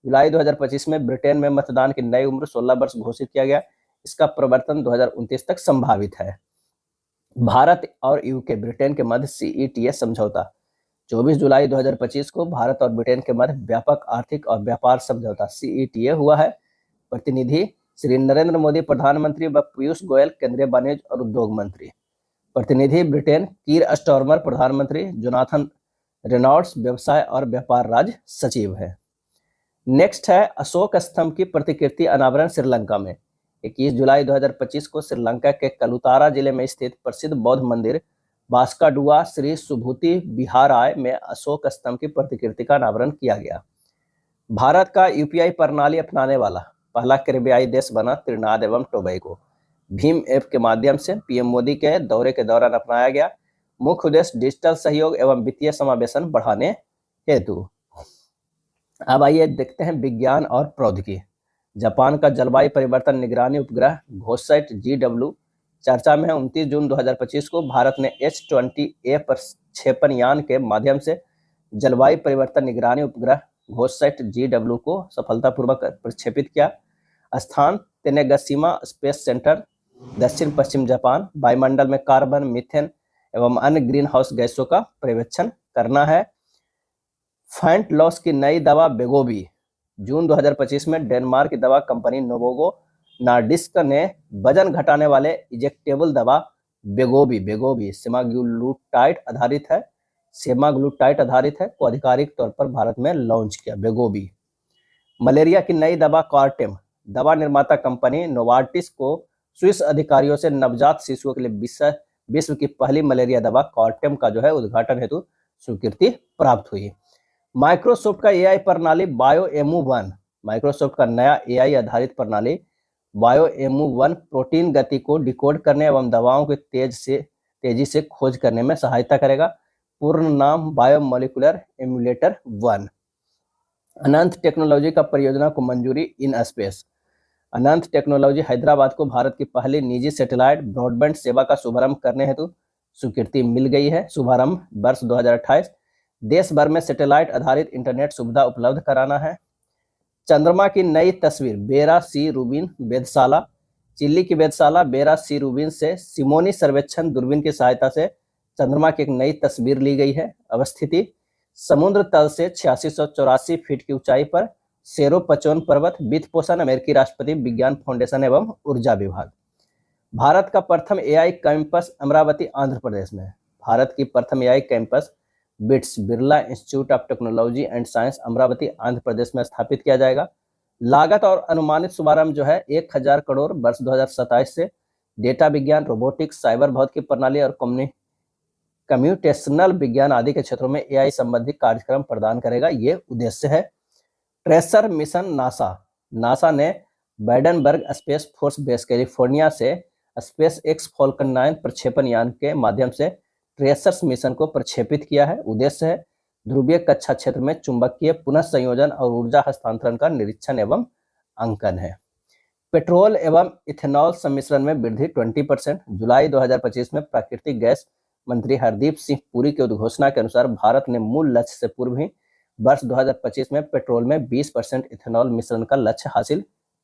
जुलाई 2025 में ब्रिटेन में मतदान की नई उम्र 16 वर्ष घोषित किया गया। इसका प्रवर्तन 2029 तक संभावित है। भारत और यूके ब्रिटेन के मध्य CETA समझौता। 24 जुलाई 2025 को भारत और ब्रिटेन के मध्य व्यापक आर्थिक और व्यापार समझौता CETA हुआ है। प्रतिनिधि श्री नरेंद्र मोदी प्रधानमंत्री व पीयूष गोयल केंद्रीय वाणिज्य और उद्योग मंत्री। प्रतिनिधि ब्रिटेन कीर स्टारमर प्रधानमंत्री, जोनाथन रेनॉल्ड्स व्यवसाय और व्यापार राज्य सचिव है। नेक्स्ट है अशोक स्तंभ की प्रतिकृति अनावरण श्रीलंका में। 21 जुलाई 2025 को श्रीलंका के कलुतारा जिले में स्थित प्रसिद्ध बौद्ध मंदिर बास्काडुआ श्री सुभूति विहाराय में अशोक स्तंभ की प्रतिकृति का अनावरण किया गया। भारत का यूपीआई प्रणाली अपनाने वाला पहला कैरिबियाई देश बना त्रिनाद एवं टोबैगो। भीम ऐप के माध्यम से पीएम मोदी के दौरे के दौरान अपनाया गया। मुख्य उद्देश्य डिजिटल सहयोग एवं वित्तीय समावेशन बढ़ाने हेतु। अब आइए देखते हैं विज्ञान और प्रौद्योगिकी। जापान का जलवायु परिवर्तन निगरानी उपग्रह घोसैट GW चर्चा में है। 29 जून 2025 को भारत ने H-20A प्रक्षेपण यान के माध्यम से जलवायु परिवर्तन निगरानी उपग्रह घोसैट GW को सफलतापूर्वक प्रक्षेपित किया। स्थान तेनेगशीमा स्पेस सेंटर, दक्षिण पश्चिम जापान। वायुमंडल में कार्बन, मीथेन एवं अन्य ग्रीन हाउस गैसों का पर्यवेक्षण करना है। फैंट लॉस की नई दवा वेगोवी। जून 2025 में डेनमार्क की दवा कंपनी नोवोगो नॉर्डिस्क ने वजन घटाने वाले इंजेक्टेबल दवा वेगोवी सेमाग्लूटाइड आधारित है को आधिकारिक तौर पर भारत में लॉन्च किया। वेगोवी। मलेरिया की नई दवा कॉर्टेम। दवा निर्माता कंपनी नोवार्टिस को स्विस अधिकारियों से नवजात शिशुओं के लिए विश्व की पहली मलेरिया दवा कॉर्टेम का जो है उद्घाटन हेतु स्वीकृति प्राप्त हुई। माइक्रोसॉफ्ट का एआई प्रणाली बायोएमू-1। माइक्रोसॉफ्ट का नया एआई आधारित प्रणाली बायोएमू-1 प्रोटीन गति को डिकोड करने एवं दवाओं के तेजी से खोज करने में सहायता करेगा। पूर्ण नाम बायोमोलिकुलर एमुलेटर 1। अनंत टेक्नोलॉजी का परियोजना को मंजूरी in space. Anant technology Hyderabad को भारत की पहली निजी सैटेलाइट ब्रॉडबैंड सेवा का शुभारंभ करने हेतु स्वीकृति मिल गई है। शुभारंभ वर्ष 2028। देश भर में सैटेलाइट आधारित इंटरनेट सुविधा उपलब्ध कराना है। चंद्रमा की नई तस्वीर बेरा सी रूबिन वेधशाला। चिली की वेधशाला बेरा सी रूबिन से सिमोनी सर्वेक्षण दूरबीन की सहायता से चंद्रमा की एक नई तस्वीर ली गई है। अवस्थिति समुद्र तल से 8684 फीट की ऊंचाई पर। सेरो पचोन पर्वत। वित्त पोषण अमेरिकी राष्ट्रपति विज्ञान फाउंडेशन एवं ऊर्जा विभाग। भारत का प्रथम एआई कैंपस अमरावती आंध्र प्रदेश में। भारत की प्रथम AI campus BITS Birla institute of technology and science Amaravati Andhra Pradesh में स्थापित किया जाएगा। लागत और अनुमानित शुभारंभ जो है 1000 करोड़ वर्ष 2027 से। डेटा विज्ञान, रोबोटिक्स, साइबर भौतिकी प्रणाली और कम्प्यूटेशनल विज्ञान आदि के क्षेत्रों में एआई संबंधी कार्यक्रम प्रदान करेगा। ये उद्देश्य है। ट्रेसर मिशन नासा ने बैडनबर्ग स्पेस फोर्स बेस कैलिफोर्निया से स्पेस एक्स फॉल्कन 9 प्रक्षेपण यान के माध्यम से ट्रेसर्स मिशन को प्रक्षेपित किया है। उद्देश्य है ध्रुवीय कक्षा क्षेत्र में चुंबकीय पुनः संयोजन और ऊर्जा हस्तांतरण का निरीक्षण एवं अंकन है। पेट्रोल एवं इथेनॉल सम्मिश्रण में वृद्धि 20%। जुलाई 2025 में प्राकृतिक गैस मंत्री हरदीप सिंह पुरी की उद्घोषणा के अनुसार भारत ने मूल लक्ष्य से पूर्व ही वर्ष 2025 में पेट्रोल में 20% इथेनॉल मिश्रण का लक्ष्य हासिल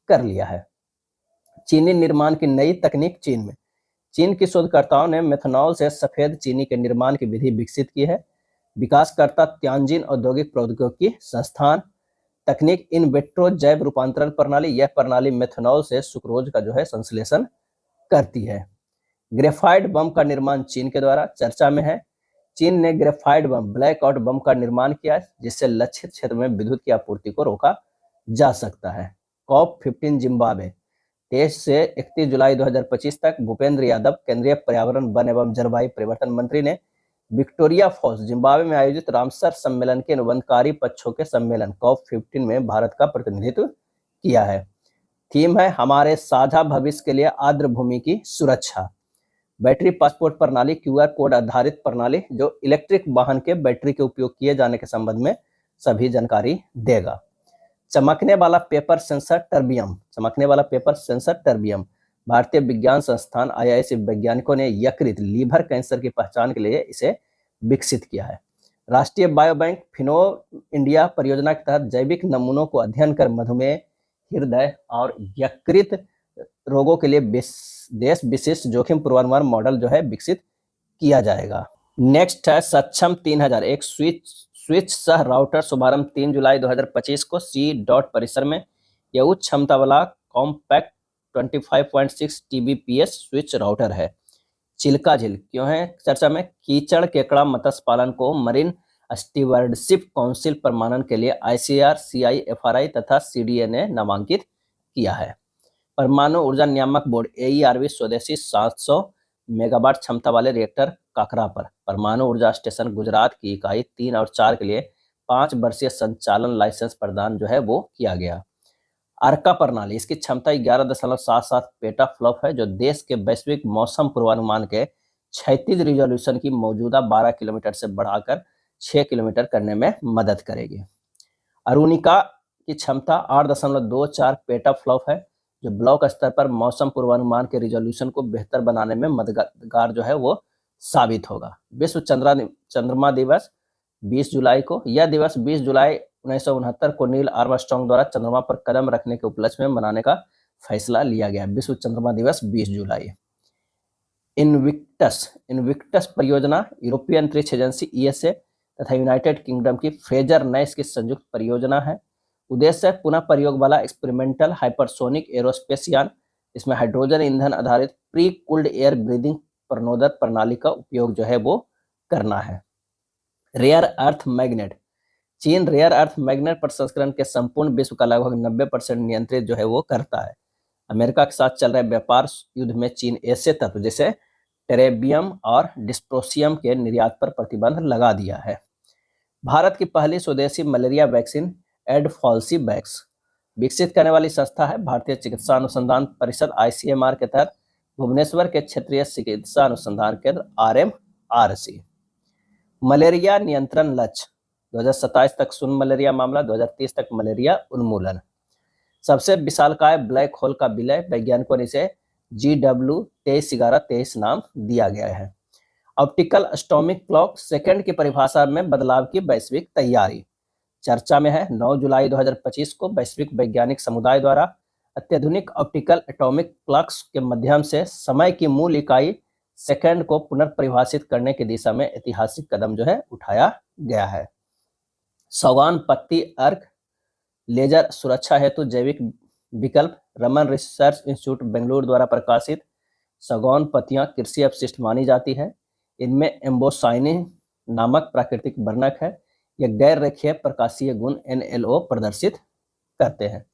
कर लिया है। चीनी निर्माण की नई तकनीक चीन में। चीन के शोधकर्ताओं ने मेथनॉल से सफेद चीनी के निर्माण की विधि विकसित की है। विकासकर्ता त्यानजिन औद्योगिक प्रौद्योगिकी संस्थान। तकनीक इन विट्रो जैव रूपांतरण प्रणाली। यह प्रणाली मेथनॉल से सुक्रोज का जो है संश्लेषण करती है। ग्रेफाइट बम का निर्माण चीन के द्वारा चर्चा में है। चीन ने ग्रेफाइट बम ब्लैकआउट बम का निर्माण किया जिससे लक्षित क्षेत्र में विद्युत की आपूर्ति को रोका जा सकता है। COP15 Zimbabwe. 23 से 31 जुलाई 2025 तक भूपेंद्र यादव केंद्रीय पर्यावरण, वन एवं जलवायु परिवर्तन मंत्री ने विक्टोरिया फॉल्स जिम्बाब्वे में आयोजित रामसर सम्मेलन के अनुबंधकारी पक्षों के सम्मेलन COP15 में भारत का प्रतिनिधित्व किया है। थीम है हमारे साझा भविष्य के लिए आर्द्र भूमि की सुरक्षा। बैटरी पासपोर्ट प्रणाली QR कोड आधारित प्रणाली जो इलेक्ट्रिक वाहन के बैटरी के उपयोग किए जाने के संबंध में सभी जानकारी देगा। चमकने वाला पेपर सेंसर टर्बियम। भारतीय विज्ञान संस्थान IISc वैज्ञानिकों ने यकृत लीवर कैंसर की पहचान के लिए इसे विकसित किया है। राष्ट्रीय बायोबैंक फिनो इंडिया परियोजना के तहत जैविक नमूनों को अध्ययन कर मधुमेह, हृदय और यकृत रोगों के लिए देश विशिष्ट जोखिम पूर्वानुमान मॉडल जो है विकसित किया जाएगा। नेक्स्ट है सक्षम 3000 एक स्विच सह राउटर। शुभारंभ 3 जुलाई 2025 को C. परिसर में। यह उच्च क्षमता वाला कॉम्पैक्ट 25.6 Tbps स्विच राउटर है। चिल्का झील क्यों है चर्चा में? कीचड़ केकड़ा मत्स्य पालन को मरीन स्टीवर्डशिप काउंसिल प्रमाणन के लिए ICAR, CIFRI तथा CDA ने नामांकित किया है। परमाणु ऊर्जा नियामक बोर्ड AERB स्वदेशी 700 मेगावाट क्षमता वाले रिएक्टर काकरा पर परमाणु ऊर्जा स्टेशन गुजरात की इकाई 3 और 4 के लिए 5 वर्षीय संचालन लाइसेंस प्रदान जो है वो किया गया। अर्का प्रणाली, इसकी क्षमता 11.77 पेटाफ्लॉप है, जो देश के वैश्विक मौसम पूर्वानुमान के क्षैतिज रिजोल्यूशन की मौजूदा 12 किलोमीटर से बढ़ाकर 6 किलोमीटर करने में मदद करेगी। अरुणिका की क्षमता 8.24 पेटाफ्लॉप है, जो ब्लॉक स्तर पर मौसम पूर्वानुमान के रिजोल्यूशन को बेहतर बनाने में मददगार जो है वो साबित होगा। विश्व चंद्रमा दिवस 20 जुलाई को, यह दिवस 20 जुलाई 1969 को नील आर्मस्ट्रांग द्वारा चंद्रमा पर कदम रखने के उपलक्ष्य में मनाने का फैसला लिया गया। विश्व चंद्रमा दिवस 20 जुलाई। इनविक्टस परियोजना यूरोपीय अंतरिक्ष एजेंसी ईएसए तथा यूनाइटेड किंगडम की फ्रेजर नाइस की संयुक्त परियोजना है। उद्देश्य है पुनः प्रयोग वाला एक्सपेरिमेंटल हाइपरसोनिक एरोस्पेस यान। इसमें हाइड्रोजन ईंधन आधारित प्री कूल्ड एयर ब्रीदिंग प्रणोदक प्रणाली का उपयोग जो है वो करना है। रेयर अर्थ मैग्नेट, चीन रेयर अर्थ मैग्नेट प्रसंस्करण के संपूर्ण विश्व का लगभग 90% नियंत्रित जो है वो करता है। अमेरिका के साथ चल रहे व्यापार युद्ध में चीन ऐसे तत्व जैसे टेरेबियम और डिस्प्रोसियम के निर्यात पर प्रतिबंध लगा दिया है। भारत की पहली स्वदेशी मलेरिया वैक्सीन एडफॉल्सीवैक्स विकसित करने वाली संस्था है भारतीय चिकित्सा अनुसंधान परिषद ICMR के तहत भुवनेश्वर के क्षेत्रीय चिकित्सा अनुसंधान केंद्र RMRC। मलेरिया नियंत्रण लक्ष्य 2027 तक शून्य मलेरिया मामला, 2030 तक मलेरिया उन्मूलन। सबसे विशालकाय ब्लैक होल का विलय, वैज्ञानिकों ने इसे GW231123 नाम दिया गया है। ऑप्टिकल एटॉमिक क्लॉक सेकंड की परिभाषा में बदलाव की वैश्विक तैयारी चर्चा में है। 9 जुलाई 2025 को वैश्विक वैज्ञानिक समुदाय द्वारा अत्याधुनिक ऑप्टिकल एटॉमिक क्लॉक्स के माध्यम से समय की मूल इकाई सेकंड को पुनर्परिभाषित करने की दिशा में ऐतिहासिक कदम जो है उठाया गया है। सौगान पत्ती अर्क लेजर सुरक्षा हेतु जैविक विकल्प, रमन रिसर्च इंस्टीट्यूट बेंगलुरु द्वारा प्रकाशित सौगान पत्तियां कृषि अपशिष्ट मानी जाती है। इनमें एम्बोसाइनिन नामक प्राकृतिक वर्णक है। यह गैर रेखीय प्रकाशीय गुण NLO प्रदर्शित करते हैं।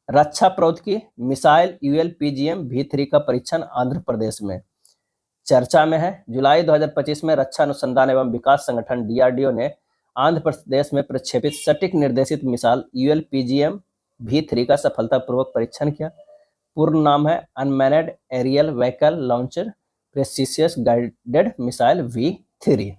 रक्षा प्रौद्योगिकी मिसाइल ULPGM V3 का परीक्षण आंध्र प्रदेश में चर्चा में है। जुलाई 2025 में रक्षा अनुसंधान एवं विकास संगठन DRDO ने आंध्र प्रदेश में प्रक्षेपित सटीक निर्देशित मिसाइल ULPGM V3 का सफलतापूर्वक परीक्षण किया। पूर्ण नाम है unmanned aerial vehicle launcher precision guided missile V3।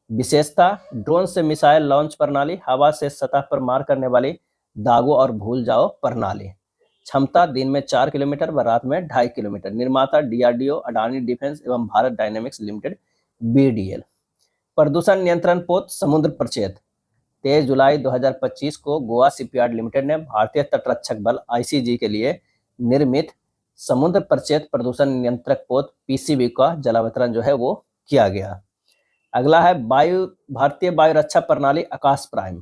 विशेषता, ड्रोन से मिसाइल लॉन्च प्रणाली, हवा से सतह पर मार करने वाली दागों और भूल जाओ प्रणाली। क्षमता दिन में 4 किलोमीटर व रात में 2.5 किलोमीटर। निर्माता DRDO, अडानी डिफेंस एवं भारत डायनेमिक्स लिमिटेड BDL। प्रदूषण नियंत्रण पोत समुद्र प्रक्षेत्र 23 जुलाई 2025 को गोवा शिपयार्ड लिमिटेड ने भारतीय तटरक्षक बल ICG के लिए निर्मित समुद्र प्रक्षेत्र प्रदूषण नियंत्रक पोत PCB का जलावतरण जो है वो किया गया। अगला है भारतीय वायु रक्षा प्रणाली आकाश प्राइम।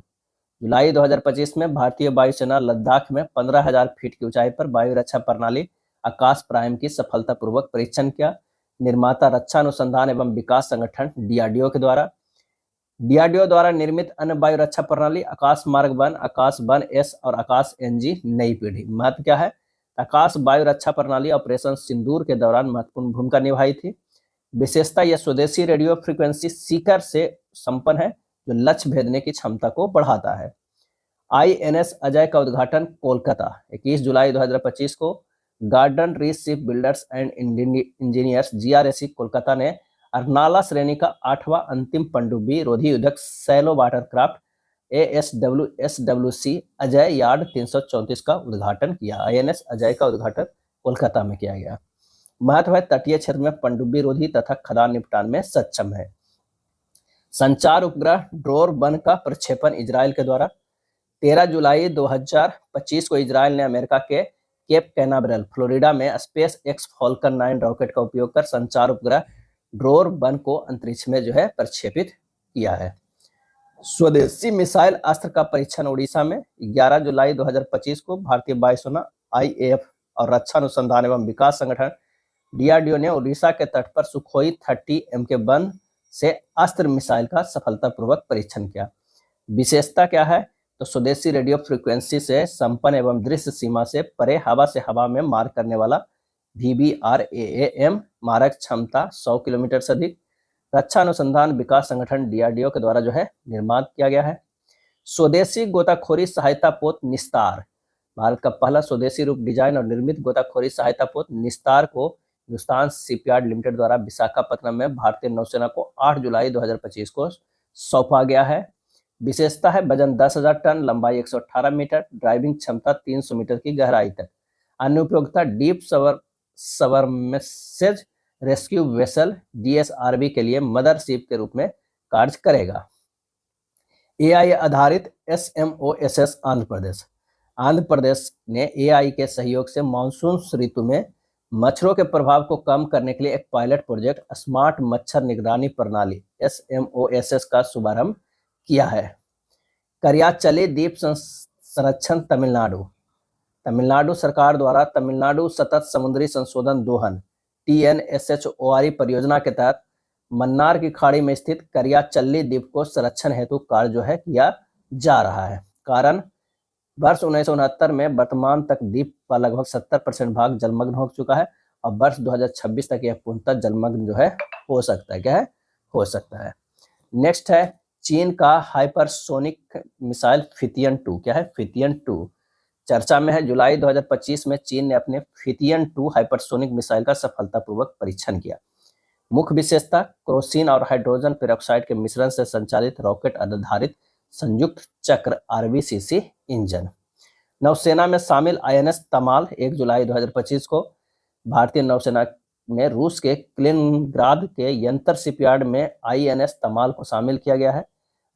जुलाई 2025 में भारतीय वायुसेना लद्दाख में 15,000 फीट की ऊंचाई पर वायु रक्षा प्रणाली आकाश प्राइम की सफलतापूर्वक परीक्षण किया। निर्माता रक्षा अनुसंधान एवं विकास संगठन DRDO के द्वारा DRDO द्वारा निर्मित अन्य वायु रक्षा प्रणाली आकाश मार्ग 1, आकाश वन S और आकाश NG नई पीढ़ी। महत्व क्या है? आकाश वायु रक्षा प्रणाली ऑपरेशन सिंदूर के दौरान महत्वपूर्ण भूमिका निभाई थी। विशेषता, यह स्वदेशी रेडियो फ्रीक्वेंसी सीकर से संपन्न है, जो लक्ष्य भेदने की क्षमता को बढ़ाता है। INS अजय का उद्घाटन कोलकाता 21 जुलाई 2025 को garden reach ship builders and engineers GRSE Kolkata ने अर्नाला श्रेणी का 8वां अंतिम पनडुब्बी रोधी युद्धक shallow watercraft ASWSWC Ajay yard 334 का उद्घाटन किया। INS अजय का उद्घाटन कोलकाता में किया गया। महत्व है, तटीय क्षेत्र में पनडुब्बी रोधी तथा खदान निपटान में सक्षम है। संचार उपग्रह ड्रोर 1 का प्रक्षेपण इजराइल के द्वारा 13 जुलाई 2025 को इजराइल ने अमेरिका के केप कैनावरल फ्लोरिडा में SpaceX Falcon 9 रॉकेट का उपयोग कर संचार उपग्रह ड्रोर 1 को अंतरिक्ष में जो है प्रक्षेपित किया है। स्वदेशी मिसाइल अस्त्र का परीक्षण उड़ीसा में 11 जुलाई 2025 को भारतीय वायुसेना IAF और रक्षा अनुसंधान एवं विकास संगठन DRDO ने उड़ीसा के तट पर सुखोई 30 MK1 से अस्त्र मिसाइल का सफलतापूर्वक परीक्षण किया। विशेषता क्या है? तो स्वदेशी रेडियो फ्रीक्वेंसी से संपन्न एवं दृश्य सीमा से परे हवा से हवा में मार करने वाला VBRAAM मारक क्षमता 100 किलोमीटर से अधिक। रक्षा अनुसंधान विकास संगठन DRDO के द्वारा जो है निर्माण किया गया है। स्वदेशी गोताखोरी सहायता पोत निस्तार। भारत का पहला स्वदेशी रूप डिजाइन और निर्मित गोताखोरी सहायता पोत निस्तार को हिंदुस्तान शिपयार्ड लिमिटेड द्वारा विशाखापत्तनम में भारतीय नौसेना को 8 जुलाई 2025 को सौंपा गया है। विशेषता है वजन 10,000 टन, लंबाई 118 मीटर, ड्राइविंग क्षमता 300 मीटर की गहराई तक। अन्य उपयोगिता deep submersible rescue vessel DSRV के लिए मदरशिप के रूप में कार्य करेगा। AI आधारित SMOSS आंध्र प्रदेश। आंध्र प्रदेश ने AI के सहयोग से मानसून ऋतु में मच्छरों के प्रभाव को कम करने के लिए एक पायलट प्रोजेक्ट स्मार्ट मच्छर निगरानी प्रणाली SMOSS का शुभारंभ किया है। करियाचली द्वीप संरक्षण तमिलनाडु। तमिलनाडु सरकार द्वारा तमिलनाडु सतत समुद्री संशोधन दोहन TNSHORE परियोजना के तहत मन्नार की खाड़ी में स्थित करियाचल्ली द्वीप को संरक्षण हेतु कार्य जो है किया जा रहा है। कारण वर्ष 1969 में वर्तमान तक द्वीप का लगभग 70% भाग जलमग्न हो चुका है और वर्ष 2026 तक यह पूर्णतः जलमग्न जो है हो सकता है। क्या है? हो सकता है। नेक्स्ट है चीन का हाइपरसोनिक मिसाइल फितियन 2। क्या है? फितियन 2 चर्चा में है। जुलाई 2025 में चीन ने अपने फितियन 2 हाइपरसोनिक मिसाइल का सफलतापूर्वक परीक्षण किया। मुख्य विशेषता क्रोसिन और हाइड्रोजन पेरोक्साइड के मिश्रण से संचालित रॉकेट आधारित संयुक्त चक्र RBCC इंजन। नौसेना में शामिल INS तमाल 1 जुलाई 2025 को भारतीय नौसेना में रूस के क्लिनग्राद के यंत्र शिपयार्ड में INS तमाल को शामिल किया गया है।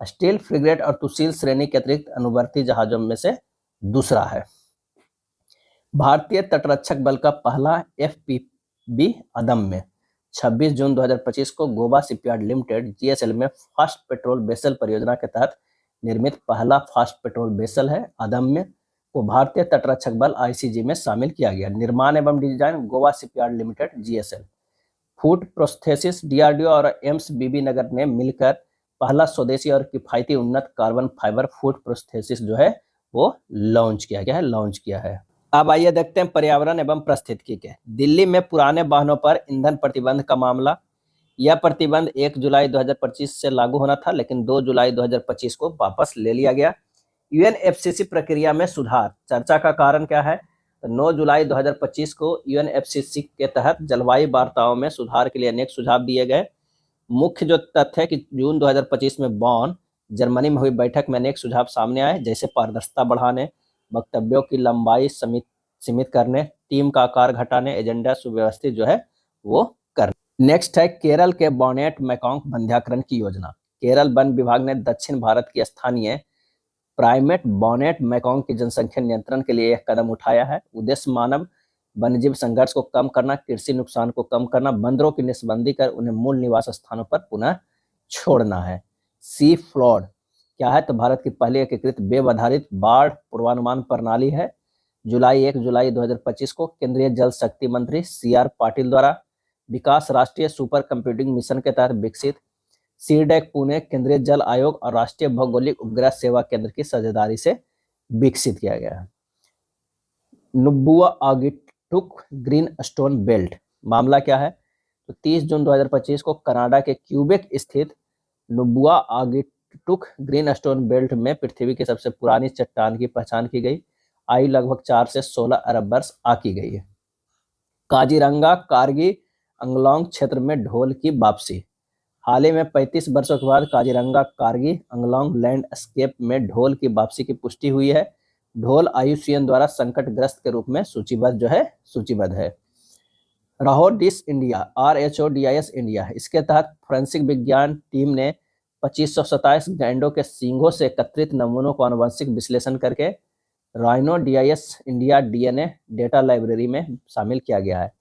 स्टील फ्रिगेट और तुसील श्रेणी के अतिरिक्त अनुवर्ती जहाजों में से दूसरा है। भारतीय तटरक्षक बल का पहला FPV अदम्य 26 जून 2025 को गोवा शिपयार्ड लिमिटेड GSL में फास्ट पेट्रोल वेसल परियोजना के तहत निर्मित पहला फास्ट पेट्रोल वेसल है। अदम्य को भारतीय तटरक्षक बल ICG में शामिल किया गया। निर्माण एवं design Goa shipyard limited GSL। Food prosthesis DRDO और एम्स बीबीनगर ने मिलकर पहला स्वदेशी और किफायती उन्नत कार्बन फाइबर फूड प्रोस्थेसिस जो है वो लॉन्च किया गया है। लॉन्च किया है। अब आइए देखते हैं पर्यावरण एवं पारिस्थितिकी के। दिल्ली में पुराने वाहनों पर ईंधन प्रतिबंध का मामला। यह प्रतिबंध 1 जुलाई 2025 से लागू होना था, लेकिन 2 जुलाई 2025 को वापस ले लिया गया। UNFCCC प्रक्रिया में सुधार। चर्चा का कारण क्या है? तो 9 जुलाई 2025 को UNFCCC के तहत जलवायु वार्ताओं में सुधार के लिए अनेक सुझाव दिए गए। मुख्य जो तथ्य है कि जून 2025 में बॉन जर्मनी में हुई बैठक में अनेक सुझाव सामने आए, जैसे पारदर्शिता बढ़ाने, वक्तव्यों की लंबाई सीमित करने, टीम का आकार घटाने, एजेंडा सुव्यवस्थित जो है वो करने। नेक्स्ट है केरल के बॉनेट मैकॉन्ग वंध्याकरण की योजना। केरल वन विभाग ने दक्षिण भारत की स्थानीय प्राइमेट बॉनेट मैकॉन्ग की जनसंख्या नियंत्रण के लिए यह कदम उठाया है। उद्देश्य मानव वन्यजीव संघर्ष को कम करना, कृषि नुकसान को कम करना, बंदरों की नसबंदी कर उन्हें मूल निवास स्थानों पर पुनः छोड़ना है। सी फ्लॉड क्या है? तो भारत की पहली एकीकृत वेब आधारित बाढ़ पूर्वानुमान प्रणाली है। 1 जुलाई 2025 को केंद्रीय जल शक्ति मंत्री CR पाटिल द्वारा विकास राष्ट्रीय सुपर कंप्यूटिंग मिशन के तहत विकसित सीडैक पुणे केंद्रीय जल आयोग और राष्ट्रीय भौगोलिक उपग्रह सेवा केंद्र की साझेदारी से विकसित किया गया है। नुब्बुआ आगिटुक ग्रीन स्टोन बेल्ट मामला क्या है? तो 30 जून 2025 को कनाडा के क्यूबेक स्थित नुब्बुआ आगिटुक ग्रीन स्टोन बेल्ट में पृथ्वी की सबसे पुरानी चट्टान की पहचान की गई। आयु लगभग 4 से 16 अरब वर्ष आकी गई है। काजीरंगा कारगी अंगलोंग क्षेत्र में ढोल की वापसी। हाल ही में 35 वर्षों के बाद काजीरंगा कारगी अंगलोंग लैंडस्केप में ढोल की वापसी की पुष्टि हुई है। ढोल IUCN द्वारा संकटग्रस्त के रूप में सूचीबद्ध है। RHODIS इंडिया RHODIS इंडिया, इसके तहत फोरेंसिक विज्ञान टीम ने 2527 गैंडों के सींगों से एकत्रित नमूनों को आनुवंशिक विश्लेषण करके RHODIS India DNA data library में शामिल किया गया है।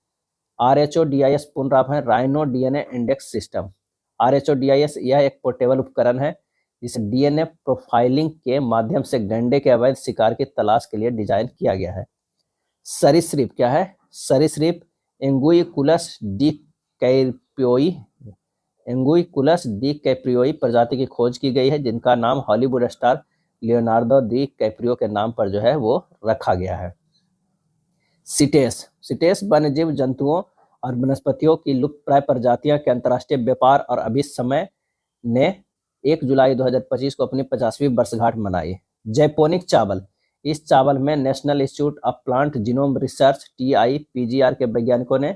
RHODIS पूर्ण रूप है rhino DNA index system. RHODIS यह एक पोर्टेबल उपकरण है जिसे DNA प्रोफाइलिंग के माध्यम से गैंडे के अवैध शिकार की तलाश के लिए डिजाइन किया गया है। सरीसृप क्या है? सरीसृप एंगुइकुलस डिकैप्रियोई प्रजाति की खोज की गई है, जिनका नाम Hollywood star Leonardo D Caprio के नाम पर जो है वो रखा गया है। सिटेस वन्यजीव जंतुओं और वनस्पतियों की लुप्तप्राय प्रजातियों के अंतर्राष्ट्रीय व्यापार और अभी समय ने 1 जुलाई 2025 को अपनी 50वीं वर्षगांठ मनाई। जैपोनिक चावल, इस चावल में national institute of plant genome research TIPGR के वैज्ञानिकों ने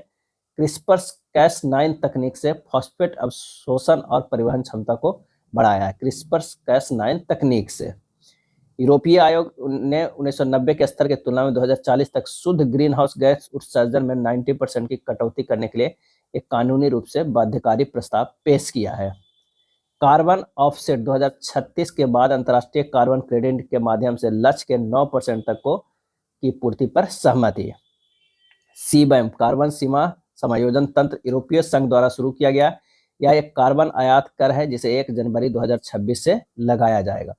CRISPR-Cas9 तकनीक से फॉस्फेट अवशोषण और परिवहन क्षमता को बढ़ाया है। CRISPR-Cas9 तकनीक से यूरोपीय आयोग ने 1990 के स्तर की तुलना में 2040 तक शुद्ध ग्रीन हाउस गैस उत्सर्जन में 90% की कटौती करने के लिए एक कानूनी रूप से बाध्यकारी प्रस्ताव पेश किया है। कार्बन ऑफसेट 2036 के बाद अंतर्राष्ट्रीय कार्बन क्रेडिट के माध्यम से लक्ष्य के 9% तक की पूर्ति पर सहमति। CBAM कार्बन सीमा समायोजन तंत्र यूरोपीय संघ द्वारा शुरू किया गया। यह एक कार्बन आयात कर है जिसे 1 जनवरी 2026 से लगाया जाएगा।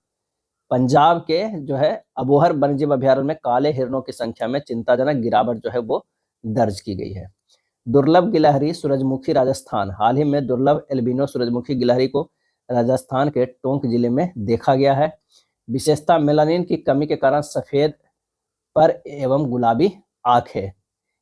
पंजाब के जो है अबोहर वन्यजीव अभ्यारण्य में काले हिरणों की संख्या में चिंताजनक गिरावट जो है वो दर्ज की गई है। दुर्लभ गिलहरी सूरजमुखी राजस्थान, हाल ही में दुर्लभ एल्बिनो सूरजमुखी गिलहरी को राजस्थान के टोंक जिले में देखा गया है। विशेषता मेलानिन की कमी के कारण सफेद पर एवं गुलाबी आंखें।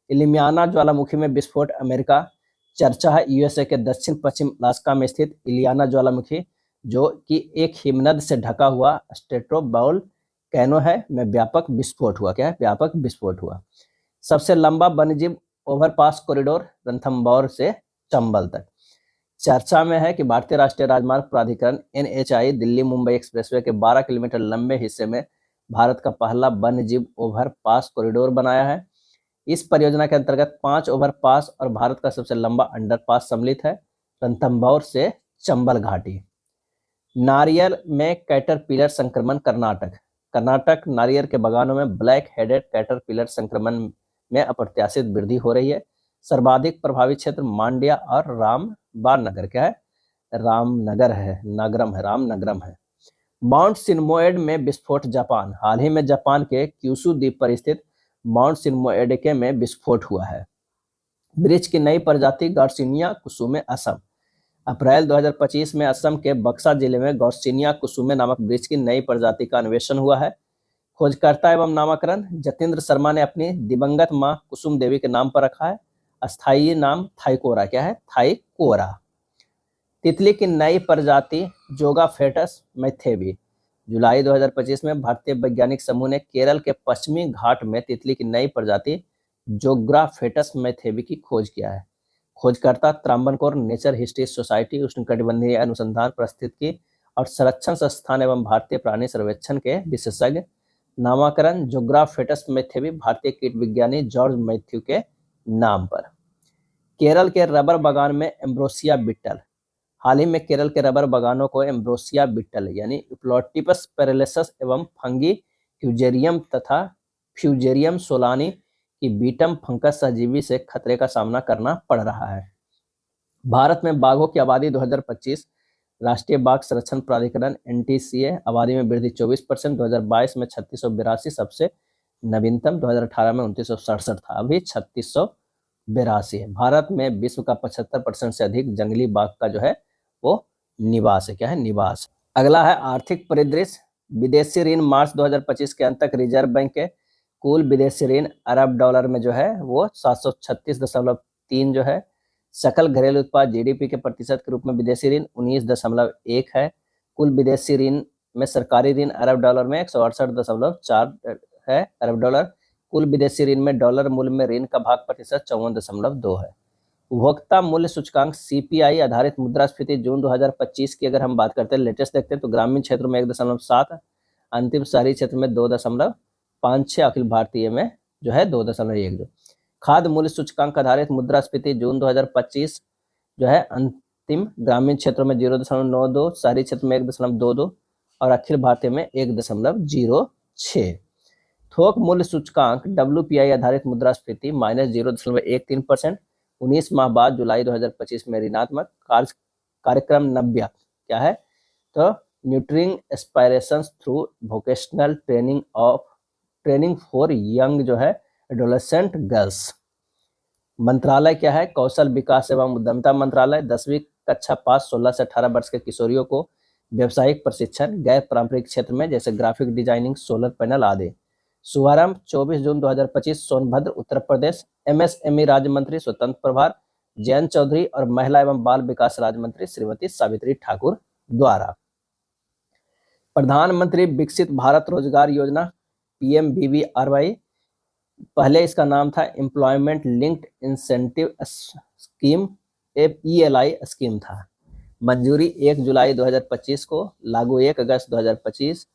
इलियाना ज्वालामुखी में विस्फोट अमेरिका, चर्चा है USA के दक्षिण पश्चिम अलास्का में स्थित इलियाना ज्वालामुखी जो कि एक हिमनद से ढका हुआ स्ट्रेटोवोल्केनो है में व्यापक विस्फोट हुआ। क्या है? व्यापक विस्फोट हुआ। सबसे लंबा वन्यजीव ओवरपास कॉरिडोर रणथंभौर से चंबल तक। चर्चा में है कि भारतीय राष्ट्रीय राजमार्ग प्राधिकरण NHAI दिल्ली मुंबई एक्सप्रेसवे के 12 किलोमीटर लंबे हिस्से में भारत का पहला वन्यजीव ओवरपास कॉरिडोर बनाया है। इस परियोजना के अंतर्गत 5 ओवरपास और भारत का सबसे लंबा अंडरपास सम्मिलित है। रणथंभौर से चंबल घाटी। नारियल में कैटरपिलर संक्रमण कर्नाटक नारियल के बागानों में ब्लैक हेडेड कैटरपिलर संक्रमण में अप्रत्याशित वृद्धि हो रही है। सर्वाधिक प्रभावित क्षेत्र मांड्या और रामनगर है। माउंट सिनमोएड में विस्फोट जापान, हाल ही में जापान के क्यूशू द्वीप पर स्थित माउंट सिनमोएड में विस्फोट हुआ है। वृक्ष की नई प्रजाति गार्सिनिया कुसुमे असम, अप्रैल 2025 में असम के बक्सा जिले में गौर्सिनिया कुसुमे नामक वृक्ष की नई प्रजाति का अन्वेषण हुआ है। खोजकर्ता एवं नामकरण जतेंद्र शर्मा ने अपनी दिवंगत मां कुसुम देवी के नाम पर रखा है। अस्थायी नाम थाईकोरा। क्या है? थाईकोरा। तितली की नई प्रजाति जोगाफेटस मैथेबी, जुलाई 2025 में भारतीय वैज्ञानिक समूह ने केरल के पश्चिमी घाट में तितली की नई प्रजाति जोग्राफेटस मैथेबी की खोज किया है। खोजकर्ता त्रावणकोर नेचर हिस्ट्री सोसाइटी उष्णकटिबंधीय अनुसंधान पारिस्थितिकी और संरक्षण संस्थान एवं भारतीय प्राणी सर्वेक्षण के विशेषज्ञ। नामकरण जोग्राफेटस मैथेबी भारतीय कीट विज्ञानी जॉर्ज मैथ्यू के नाम पर। केरल के रबर बागान में एम्ब्रोसिया बिट्टल, हाल ही में केरल के रबर बागानों को एम्ब्रोसिया बिट्टल यानी इप्लोटिपस पैरेलेसस एवं फंगी फ्यूजेरियम तथा फ्यूजेरियम सोलानी की बीटम फंगस सहजीवी से खतरे का सामना करना पड़ रहा है। भारत में बाघों की आबादी 2025, राष्ट्रीय बाघ संरक्षण प्राधिकरण NTCA, आबादी में वृद्धि 24%, 2022 में 3682, सबसे नवीनतम 2018 में 2967 था, अभी 3682 है। भारत में विश्व का 75% से अधिक जंगली बाघ का जो है वो निवास है। क्या है? निवास। अगला है आर्थिक परिदृश्य। विदेशी ऋण मार्च 2025 के अंत तक रिजर्व बैंक के कुल विदेशी ऋण अरब डॉलर में जो है वो 736.3 जो है। सकल घरेलू उत्पाद GDP के प्रतिशत के रूप में विदेशी ऋण 19.1 है। कुल विदेशी ऋण में सरकारी ऋण अरब डॉलर में 168.4 है अरब डॉलर। कुल विदेशी ऋण में डॉलर मूल्य में ऋण का भाग प्रतिशत 54.2 है। उपभोक्ता मूल्य सूचकांक CPI आधारित मुद्रास्फीति जून 2025 की अगर हम बात करते हैं, लेटेस्ट देखते हैं तो ग्रामीण क्षेत्र में 1.7, अंतिम शहरी क्षेत्र में 2.56, अखिल भारतीय में जो है 2.12। खाद्य मूल्य सूचकांक आधारित मुद्रास्फीति जून 2025 जो है अंतिम ग्रामीण क्षेत्रों में 0.92, शहरी क्षेत्र में 1.22 और अखिल भारतीय में 1.06। थोक मूल्य सूचकांक WPI आधारित मुद्रास्फीति -0.13%, 19 माह बाद जुलाई 2025 में ऋणात्मक। कार्यक्रम नव्या क्या है? तो nurturing aspirations through vocational training for young जो है एडोलेसेंट गर्ल्स। मंत्रालय क्या है? कौशल विकास एवं उद्यमिता मंत्रालय। 10वीं कक्षा पास 16 से 18 वर्ष के किशोरियों को व्यावसायिक प्रशिक्षण गैर पारंपरिक क्षेत्र में जैसे ग्राफिक डिजाइनिंग, सोलर पैनल आदि। शुभारंभ 24 जून 2025 सोनभद्र उत्तर प्रदेश। MSME राज्य मंत्री स्वतंत्र प्रभार जयंत चौधरी और महिला एवं बाल विकास राज्य मंत्री श्रीमती सावित्री ठाकुर द्वारा। प्रधानमंत्री विकसित भारत रोजगार योजना PMBVRY, पहले इसका नाम था employment linked incentive scheme, ELI scheme था। मंजूरी 1 जुलाई 2025 को, लागू 1 अगस्त 2025।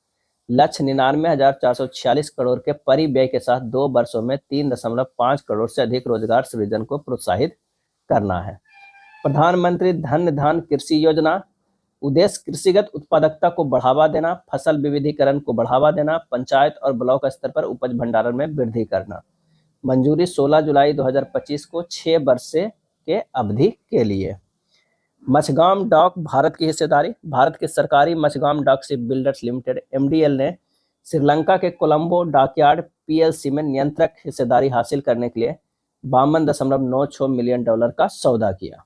लक्ष्य 99,446 करोड़ के परिव्यय के साथ 2 वर्षों में 3.5 करोड़ से अधिक रोजगार सृजन को प्रोत्साहित करना है। प्रधानमंत्री धन धान कृषि योजना, उद्देश्य कृषिगत उत्पादकता को बढ़ावा देना, फसल विविधीकरण को बढ़ावा देना, पंचायत और ब्लॉक स्तर पर उपज भंडारण में वृद्धि करना। मंजूरी 16 जुलाई 2025 को 6 वर्ष के अवधि के लिए। मझगांव डॉक भारत की हिस्सेदारी, भारत के सरकारी Mazagon dock ship builders limited MDL ने श्रीलंका के कोलंबो डॉकयार्ड PLC में नियंत्रक हिस्सेदारी हासिल करने के लिए $52.96 मिलियन का सौदा किया।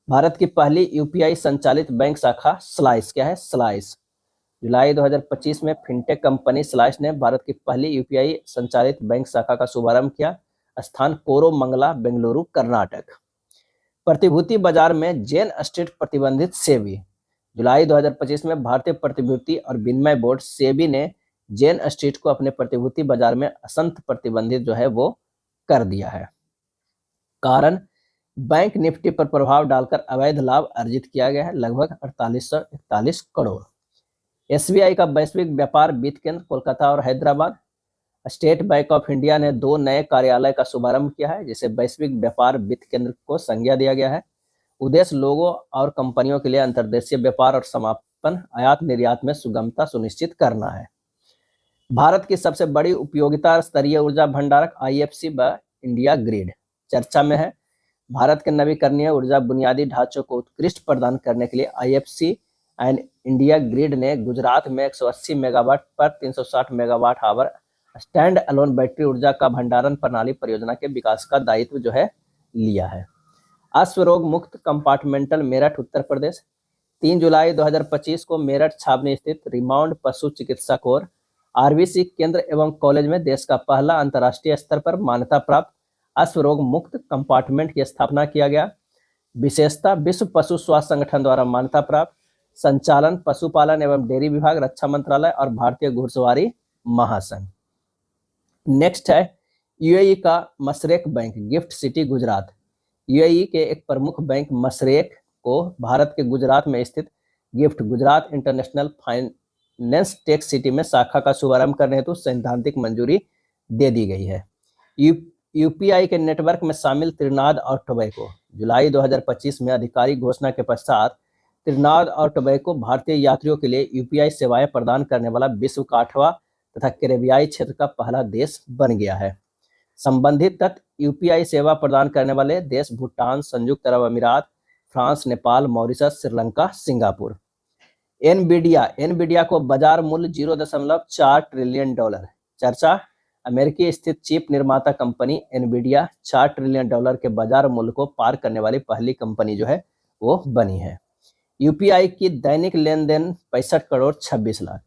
भारत की पहली UPI संचालित बैंक शाखा स्लाइस, क्या है स्लाइस, जुलाई 2025 में फिनटेक कंपनी स्लाइस ने भारत की पहली UPI संचालित बैंक शाखा का शुभारंभ किया। स्थान कोरोमंगला, बेंगलुरु, कर्नाटक। प्रतिभूति बाजार में जेन स्ट्रीट प्रतिबंधित सेबी, जुलाई 2025 में भारतीय प्रतिभूति और विनिमय बोर्ड सेबी ने जेन स्ट्रीट को अपने प्रतिभूति बाजार में असंत प्रतिबंधित जो है वो कर दिया है। कारण, बैंक निफ्टी पर प्रभाव डालकर अवैध लाभ अर्जित किया गया है, लगभग 4841 करोड़। SBI का वैश्विक व्यापार वित्त केंद्र कोलकाता और Hyderabad. State bank of India ने 2 नए कार्यालय का शुभारंभ किया है, जिसे वैश्विक व्यापार वित्त केंद्र को संज्ञा दिया गया है। उद्देश्य लोगों और कंपनियों के लिए अंतर्देशीय व्यापार और समापन आयात निर्यात में सुगमता सुनिश्चित करना है। भारत की सबसे बड़ी उपयोगिता स्तरीय ऊर्जा भंडारक IFC व इंडिया ग्रिड चर्चा में है। भारत के नवीकरणीय ऊर्जा बुनियादी ढांचों को उत्कृष्ट प्रदान करने के लिए IFC एंड इंडिया ग्रिड ने गुजरात में 180 मेगावाट पर 360 megawatt hour stand alone battery ऊर्जा का भंडारण प्रणाली परियोजना के विकास का दायित्व जो है लिया है। अश्वरोग मुक्त कंपार्टमेंटल मेरठ, उत्तर प्रदेश। 3 जुलाई 2025 को मेरठ छावनी स्थित रिमाउंड पशु चिकित्सा कोर RBC केंद्र एवं कॉलेज में देश का पहला अंतर्राष्ट्रीय स्तर पर मान्यता प्राप्त अश्वरोग मुक्त कंपार्टमेंट की स्थापना किया गया। विशेषता, विश्व पशु स्वास्थ्य संगठन द्वारा मान्यता प्राप्त। संचालन, पशुपालन एवं डेयरी विभाग, रक्षा मंत्रालय और भारतीय घुड़सवारी महासंघ। नेक्स्ट है UAE का Mashreq bank, gift city Gujarat. UAE के एक प्रमुख बैंक मशरेक को भारत के गुजरात में स्थित gift Gujarat international finance tech city में शाखा का शुभारंभ करने हेतु सैद्धांतिक मंजूरी दे दी गई है। UPI के नेटवर्क में शामिल त्रिनाद और टोबैको, जुलाई 2025 में आधिकारिक घोषणा के पश्चात त्रिनाद और टोबैको भारतीय यात्रियों के लिए UPI सेवाएं प्रदान करने वाला विश्व का 8वां तथा कैरेबियाई क्षेत्र का पहला देश बन गया है। संबंधित तथ्य, UPI सेवा प्रदान करने वाले देश भूटान, संयुक्त अरब अमीरात, France, Nepal, Mauritius, Sri Lanka, Singapore. Nvidia को बाजार मूल्य $0.4 ट्रिलियन। चर्चा, अमेरिकी स्थित चिप निर्माता कंपनी एनवीडिया $4 ट्रिलियन के बाजार मूल्य को पार करने वाली पहली कंपनी जो है वो बनी है। UPI की दैनिक लेन देन 65 करोड़ 26 लाख।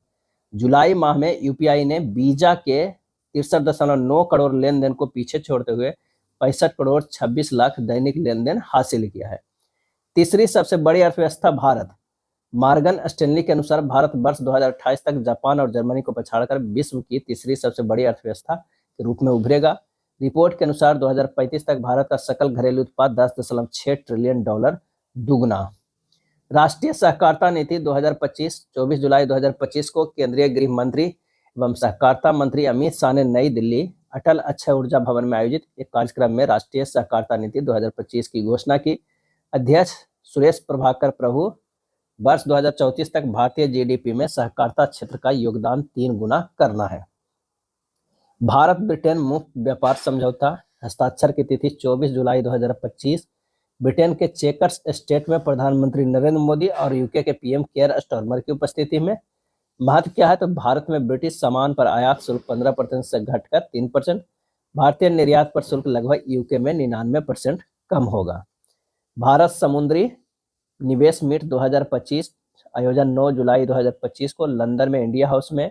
जुलाई माह में UPI ने वीजा के 63.9 करोड़ लेन देन को पीछे छोड़ते हुए 65 करोड़ 26 लाख दैनिक लेन देन हासिल किया है। तीसरी सबसे बड़ी अर्थव्यवस्था भारत। मॉर्गन स्टैनली के अनुसार भारत वर्ष 2028 तक जापान और जर्मनी को पछाड़कर विश्व की तीसरी सबसे बड़ी अर्थव्यवस्था के रूप में उभरेगा। रिपोर्ट के अनुसार 2035 तक भारत का सकल घरेलू उत्पाद $10.6 ट्रिलियन दुगना। राष्ट्रीय सहकारिता नीति 2025, 24 जुलाई 2025 को केंद्रीय गृह मंत्री एवं सहकारिता मंत्री अमित शाह ने नई दिल्ली अटल अक्षय ऊर्जा भवन में आयोजित एक कार्यक्रम में राष्ट्रीय सहकारिता नीति 2025 की घोषणा की। अध्यक्ष सुरेश प्रभाकर प्रभु, वर्ष 2034 तक भारतीय GDP में सहकारिता क्षेत्र का योगदान 3 गुना करना है। भारत ब्रिटेन मुक्त व्यापार समझौता, हस्ताक्षर की तिथि 24 जुलाई 2025। ब्रिटेन के चेकर्स स्टेट में प्रधानमंत्री नरेंद्र मोदी और UK के PM केयर स्टारमर की उपस्थिति में। महत्व क्या है तो भारत में ब्रिटिश सामान पर आयात शुल्क 15% से घटकर 3%, भारतीय निर्यात पर शुल्क लगभग UK में 99% कम होगा। भारत समुद्री निवेश मीट 2025 आयोजन 9 जुलाई 2025 को लंदन में इंडिया हाउस में।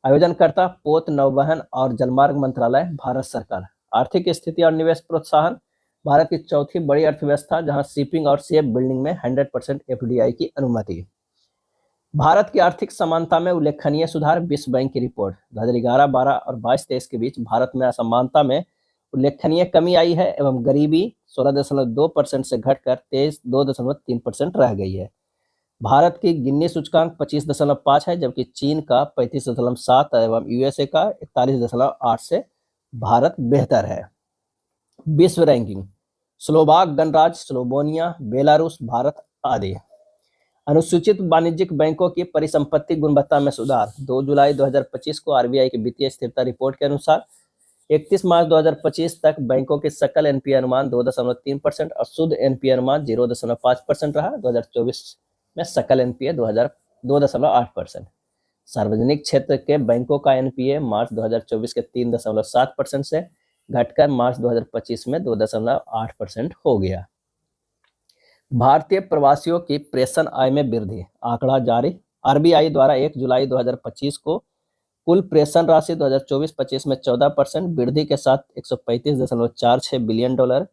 आयोजनकर्ता पोत नौवहन और जलमार्ग मंत्रालय, भारत सरकार। आर्थिक स्थिति और निवेश प्रोत्साहन, भारत की चौथी बड़ी अर्थव्यवस्था जहां शिपिंग और शेप बिल्डिंग में 100% FDI की अनुमति। भारत की आर्थिक समानता में उल्लेखनीय सुधार, विश्व बैंक की रिपोर्ट। 2011-12 और 22-23 के बीच भारत में असमानता में उल्लेखनीय कमी आई है एवं गरीबी 16.2% से घटकर 2.3% रह गई है। भारत की गिन्नी सूचकांक 25.5 है, जबकि चीन का 35.7 एवं यूएसए का 41.8 से भारत बेहतर है। विश्व रैंकिंग, स्लोवाक गणराज्य, स्लोवेनिया, बेलारूस, भारत आदि। अनुसूचित वाणिज्यिक बैंकों की परिसंपत्ति गुणवत्ता में सुधार। 2 जुलाई 2025 को आरबीआई की वित्तीय स्थिरता रिपोर्ट के अनुसार 31 मार्च 2025 तक बैंकों के सकल एनपीए अनुमान 2.3% और शुद्ध एनपीए अनुमान 0.5% रहा। 2024 में सकल एनपीए 2.8%। सार्वजनिक क्षेत्र के बैंकों का एनपीए मार्च 2024 के 3.7% से घटकर मार्च 2025 में 2.8% हो गया। भारतीय प्रवासियों की प्रेषण आय में वृद्धि, आंकड़ा जारी। आरबीआई द्वारा 1 जुलाई 2025 को कुल प्रेषण राशि 2024-25 में 14% वृद्धि के साथ $135.46 बिलियन।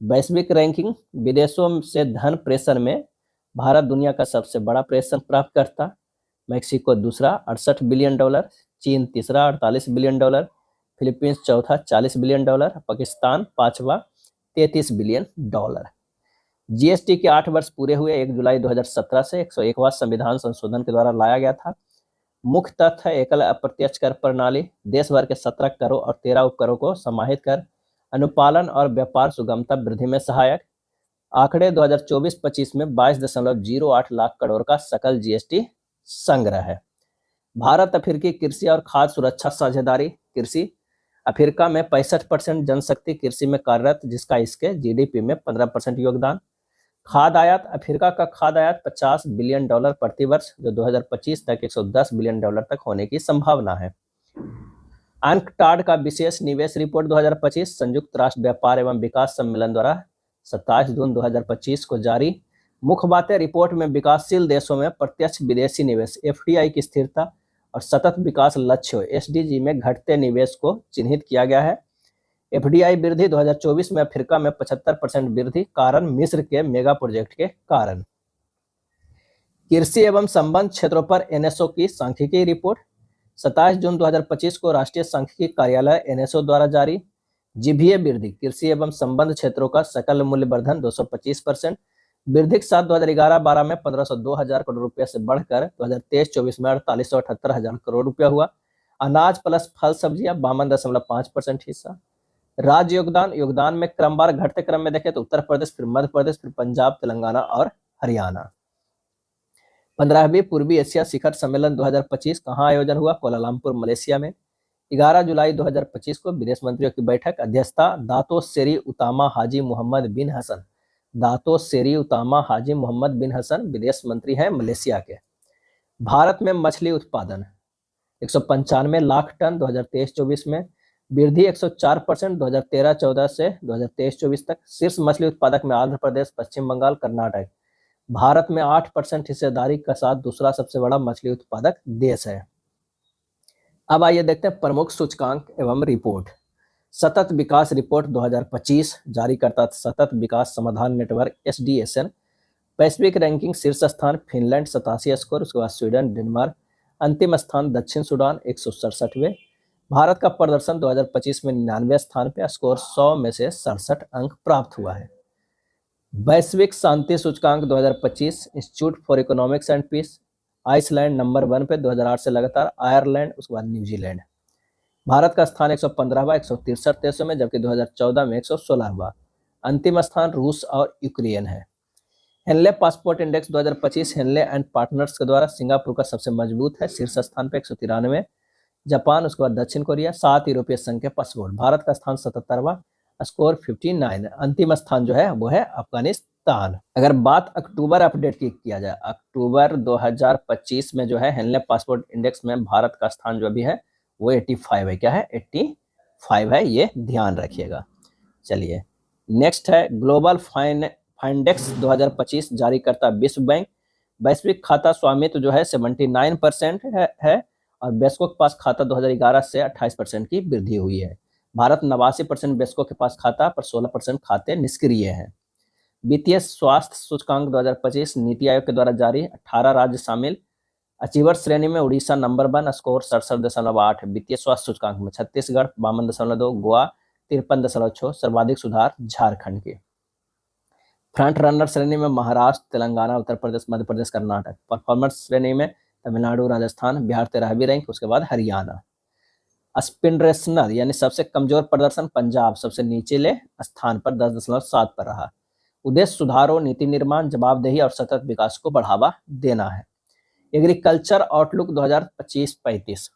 वैश्विक रैंकिंग, विदेशों से धन प्रेषण में भारत दुनिया का सबसे बड़ा प्रेषण प्राप्तकर्ता, मैक्सिको दूसरा $68 बिलियन, चीन तीसरा $48 बिलियन, फिलीपींस चौथा $40 बिलियन, पाकिस्तान पांचवा $33 बिलियन। जीएसटी के 8 वर्ष पूरे हुए। 1 जुलाई 2017 से 101वां संविधान संशोधन के द्वारा लाया गया था। मुख्य तथ्य है एकल अप्रत्यक्ष कर प्रणाली देश भर के 17 करों और 13 उपकरों को समाहित कर अनुपालन और व्यापार सुगमता वृद्धि में सहायक। आंकड़े 2024-25 में 22.08 लाख करोड़ का सकल जीएसटी संग्रह है। भारत अफ्रीकी कृषि और खाद्य सुरक्षा साझेदारी। कृषि, अफ्रीका में 65% जनशक्ति कृषि में कार्यरत, जिसका इसके जीडीपी में 15% योगदान। खाद्य आयात, अफ्रीका का खाद्य आयात $50 बिलियन प्रति वर्ष, जो 2025 तक $110 बिलियन तक होने की संभावना है। अंकटाड का विशेष निवेश रिपोर्ट 2025 संयुक्त राष्ट्र व्यापार एवं विकास सम्मेलन द्वारा 27 जून 2025 को जारी। मुख्य बातें रिपोर्ट में विकासशील देशों में प्रत्यक्ष विदेशी निवेश एफडीआई की स्थिरता और सतत विकास लक्ष्यों एसडीजी में घटते निवेश को चिन्हित किया गया है। एफडीआई वृद्धि 2024 में अफ्रीका में 75% वृद्धि, कारण मिस्र के मेगा प्रोजेक्ट के कारण। कृषि एवं संबंध क्षेत्रों पर एनएसओ की सांख्यिकी रिपोर्ट 27 जून 2025 को राष्ट्रीय सांख्यिकी कार्यालय एनएसओ द्वारा जारी। जीबीए वृद्धि, कृषि एवं संबंध क्षेत्रों का सकल मूल्य वर्धन 225% वृद्धि के साथ 2011-12 में 1502 हजार करोड़ रुपये से बढ़कर 2023-24 में 4878 हजार करोड़ रुपया हुआ। अनाज प्लस फल सब्जियां 52.5% हिस्सा। राज्य योगदान में क्रमवार घटते क्रम में देखें तो उत्तर प्रदेश, फिर मध्य प्रदेश, फिर पंजाब, तेलंगाना और हरियाणा। 15वीं पूर्वी एशिया शिखर सम्मेलन 2025 कहाँ आयोजन हुआ? कोलालमपुर, मलेशिया में। 11 जुलाई 2025 को विदेश मंत्रियों की बैठक, अध्यक्षता दातो सेरी उतामा हाजी मोहम्मद बिन हसन। दातो सेरी उतामा हाजी मोहम्मद बिन हसन विदेश मंत्री हैं मलेशिया के। भारत में मछली उत्पादन 195 लाख टन 2023-24 में, वृद्धि 104% 2013-14 से 2023-24 तक। शीर्ष मछली उत्पादक में आंध्र प्रदेश, पश्चिम बंगाल, कर्नाटक। भारत में 8% हिस्सेदारी के साथ दूसरा सबसे बड़ा मछली उत्पादक देश है। अब आइए देखते हैं प्रमुख सूचकांक एवं रिपोर्ट। सतत विकास रिपोर्ट 2025 जारी करता सतत विकास समाधान नेटवर्क एसडीएसएन। वैश्विक रैंकिंग शीर्ष स्थान फिनलैंड 87 स्कोर, उसके बाद स्वीडन, डेनमार्क। अंतिम स्थान दक्षिण सूडान 167वें। भारत का प्रदर्शन 2025 में 99 स्थान पे, स्कोर 100 में से 67 अंक प्राप्त हुआ है। वैश्विक शांति सूचकांक 2025 institute for economics and peace, Iceland number 1 पे 2008 से लगातार, आयरलैंड, उसके बाद न्यूजीलैंड। भारत का स्थान 115वां 163 देशों में, जबकि 2014 में 116वां। अंतिम स्थान रूस और यूक्रेन है। Henley passport index 2025 Henley and partners के द्वारा सिंगापुर का सबसे मजबूत है, शीर्ष स्थान पे 193। जापान, उसके बाद दक्षिण कोरिया, 7 यूरोपीय संघ के पासपोर्ट। भारत का स्थान 77वां, स्कोर 59। अंतिम स्थान जो है वो है अफगानिस्तान। अगर बात अक्टूबर अपडेट की किया जाए, अक्टूबर 2025 में जो है हेनले पासपोर्ट इंडेक्स में भारत का स्थान जो भी है वो 85 है। क्या है? 85 है, ये ध्यान रखिएगा। चलिए नेक्स्ट है ग्लोबल फाइंडेक्स 2025 जारी करता विश्व बैंक। वैश्विक खाता स्वामित्व जो है 79% है और बेस्को के पास खाता 2011 से 28% की वृद्धि हुई है। भारत 89% बेस्को के पास खाता पर 16% खाते निष्क्रिय हैं। वित्तीय स्वास्थ्य सूचकांक 2025 नीति आयोग के द्वारा जारी, 18 राज्य शामिल, अचीवर श्रेणी में उड़ीसा नंबर 1, स्कोर 67.8। वित्तीय स्वास्थ्य सूचकांक में छत्तीसगढ़ 52.2, गोवा 53.6, सर्वाधिक सुधार झारखंड के। फ्रंट रनर श्रेणी में महाराष्ट्र, तेलंगाना, उत्तर प्रदेश, मध्य प्रदेश, कर्नाटक। परफॉर्मेंस श्रेणी में तमिलनाडु, राजस्थान, बिहार 13वीं रैंक, उसके बाद हरियाणा। एस्पिरेशनल यानी सबसे कमजोर प्रदर्शन पंजाब सबसे निचले स्थान पर 10.7 पर रहा। उद्देश्य सुधारों, नीति निर्माण, जवाबदेही और सतत विकास को बढ़ावा देना है। एग्रीकल्चर आउटलुक 2025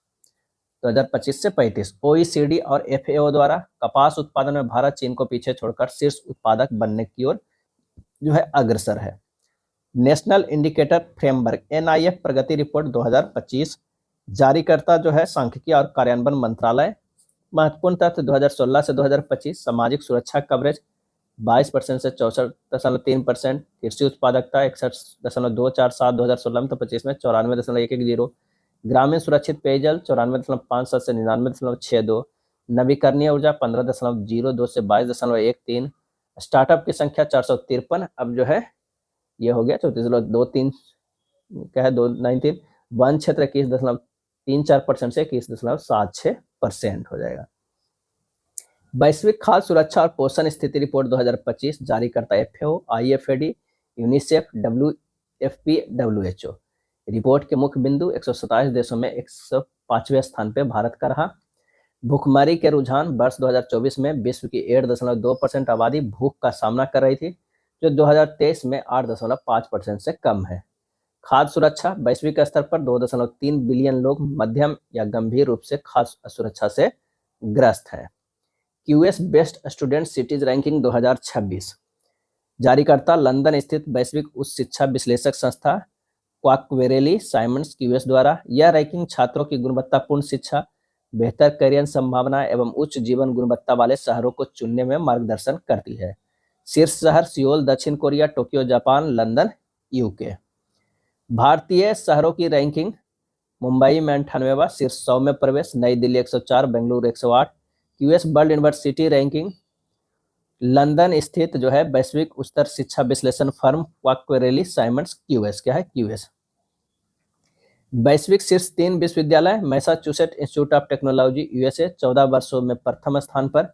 से 35। ओईसीडी और एफएओ द्वारा कपास उत्पादन में भारत चीन को पीछे छोड़कर शीर्ष उत्पादक बनने की ओर जो है अग्रसर है। नेशनल इंडिकेटर फ्रेमवर्क एनआईएफ प्रगति रिपोर्ट 2025 जारीकर्ता जो है सांख्यिकी और कार्यान्वयन मंत्रालय। महत्वपूर्ण तथ्य 2016 से 2025 सामाजिक सुरक्षा कवरेज 22% से 64.3%। कृषि उत्पादकता 61.247 2016 में, तो 25 में 94.110। ग्रामीण सुरक्षित पेयजल 94.57 से 99.62। नवीकरणीय ऊर्जा 15.02 से 22.13। स्टार्टअप की संख्या 453, अब जो है ये हो गया 34.23 क्या है 293। वन क्षेत्र 21.34% से 21.76% हो जाएगा। वैश्विक खाद्य सुरक्षा और पोषण स्थिति रिपोर्ट 2025 जारी करता है FAO, IFAD, UNICEF, WFP, WHO. Report के मुख्य बिंदु 127 देशों में 105वें स्थान पर भारत का रहा। भूखमरी के रुझान वर्ष 2024 में विश्व की 8.2% आबादी भूख का सामना कर रही थी, जो 2023 में 8.5% से कम है। खाद्य सुरक्षा वैश्विक स्तर पर 2.3 बिलियन लोग मध्यम या गंभीर रूप से खाद्य असुरक्षा से ग्रस्त हैं। QS best student cities ranking 2026 जारीकर्ता लंदन स्थित वैश्विक उच्च शिक्षा विश्लेषक संस्था क्वाकवेरेली साइमंड्स क्यूएस द्वारा। यह रैंकिंग छात्रों की गुणवत्तापूर्ण शिक्षा, बेहतर करियर संभावना एवं उच्च जीवन गुणवत्ता वाले शहरों को चुनने में मार्गदर्शन करती है। शीर्ष शहर सियोल दक्षिण Korea, Tokyo Japan, London UK. भारतीय शहरों की रैंकिंग मुंबई में 98वां, शीर्ष 100 में प्रवेश। नई Delhi 104, Bengaluru 108। QS world university ranking London स्थित जो है वैश्विक उच्चतर शिक्षा विश्लेषण फर्म क्वाकवेरेली साइमंड्स क्यूएस क्या है क्यूएस। वैश्विक शीर्ष 3 विश्वविद्यालय Massachusetts institute of technology USA 14 वर्षों में प्रथम स्थान पर।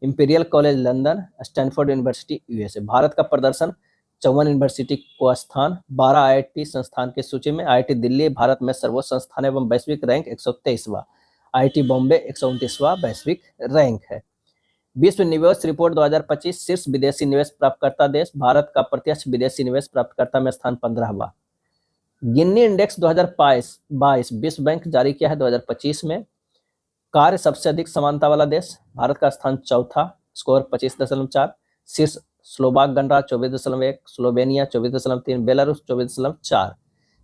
Imperial college London, Stanford university USA. Bharat का प्रदर्शन 54 यूनिवर्सिटी को स्थान, 12 आईआईटी संस्थान की सूची में। आईआईटी दिल्ली भारत में सर्वोच्च संस्थान एवं वैश्विक रैंक 123वां। आईआईटी बॉम्बे 129वां वैश्विक रैंक है। विश्व निवेश रिपोर्ट 2025 शीर्ष विदेशी निवेश प्राप्तकर्ता देश। भारत का प्रत्यक्ष विदेशी निवेश प्राप्तकर्ता में स्थान 15वां। गिन्नी इंडेक्स 2022 विश्व बैंक जारी किया है 2025 में। कार्य सबसे अधिक समानता वाला देश, भारत का स्थान 4था, स्कोर 25.4। शीर्ष स्लोवाक गणराज्य 24.1, स्लोवेनिया 24.3, बेलारूस 24.4।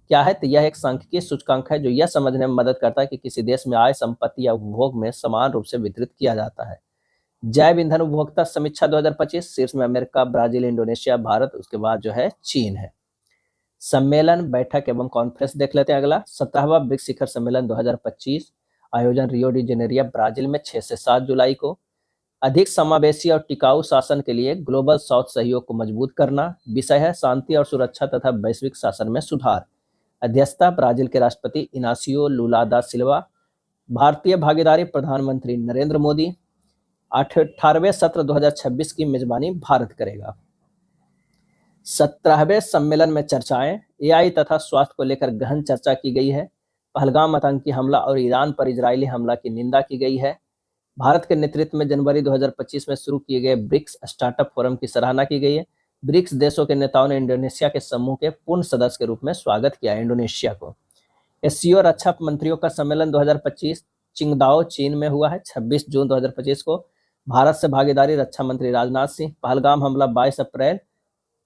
क्या है तो यह एक सांख्यिकीय सूचकांक है जो यह समझने में मदद करता है कि किसी देश में आय, संपत्ति या उपभोग में समान रूप से वितरित किया जाता है। जैव ईंधन उपभोक्ता समीक्षा 2025 शीर्ष में अमेरिका, ब्राजील, इंडोनेशिया, भारत, उसके बाद जो है चीन है। सम्मेलन, बैठक एवं कॉन्फ्रेंस देख लेते हैं अगला। 17वां ब्रिक्स शिखर सम्मेलन 2025 आयोजन रियो डी जेनेरिया ब्राजील में 6 से 7 जुलाई को। अधिक समावेशी और टिकाऊ शासन के लिए ग्लोबल साउथ सहयोग को मजबूत करना विषय है। शांति और सुरक्षा तथा वैश्विक शासन में सुधार। अध्यक्षता ब्राजील के राष्ट्रपति इनासियो लुला दा सिल्वा। भारतीय भागीदारी प्रधानमंत्री नरेंद्र मोदी। 18वें सत्र 2026 की मेजबानी भारत करेगा। 17वें सम्मेलन में चर्चाएं एआई तथा स्वास्थ्य को लेकर गहन चर्चा की गई है। पहलगाम आतंकी हमला और ईरान पर इजरायली हमला की निंदा की गई है। भारत के नेतृत्व में जनवरी 2025 में शुरू किए गए ब्रिक्स स्टार्टअप फोरम की सराहना की गई है। ब्रिक्स देशों के नेताओं ने इंडोनेशिया के समूह के पूर्ण सदस्य के रूप में स्वागत किया है इंडोनेशिया को। एससीओ रक्षा मंत्रियों का सम्मेलन 2025 चिंगदाओ चीन में हुआ है 26 जून 2025 को। भारत से भागीदारी रक्षा मंत्री राजनाथ सिंह। पहलगाम हमला 22 अप्रैल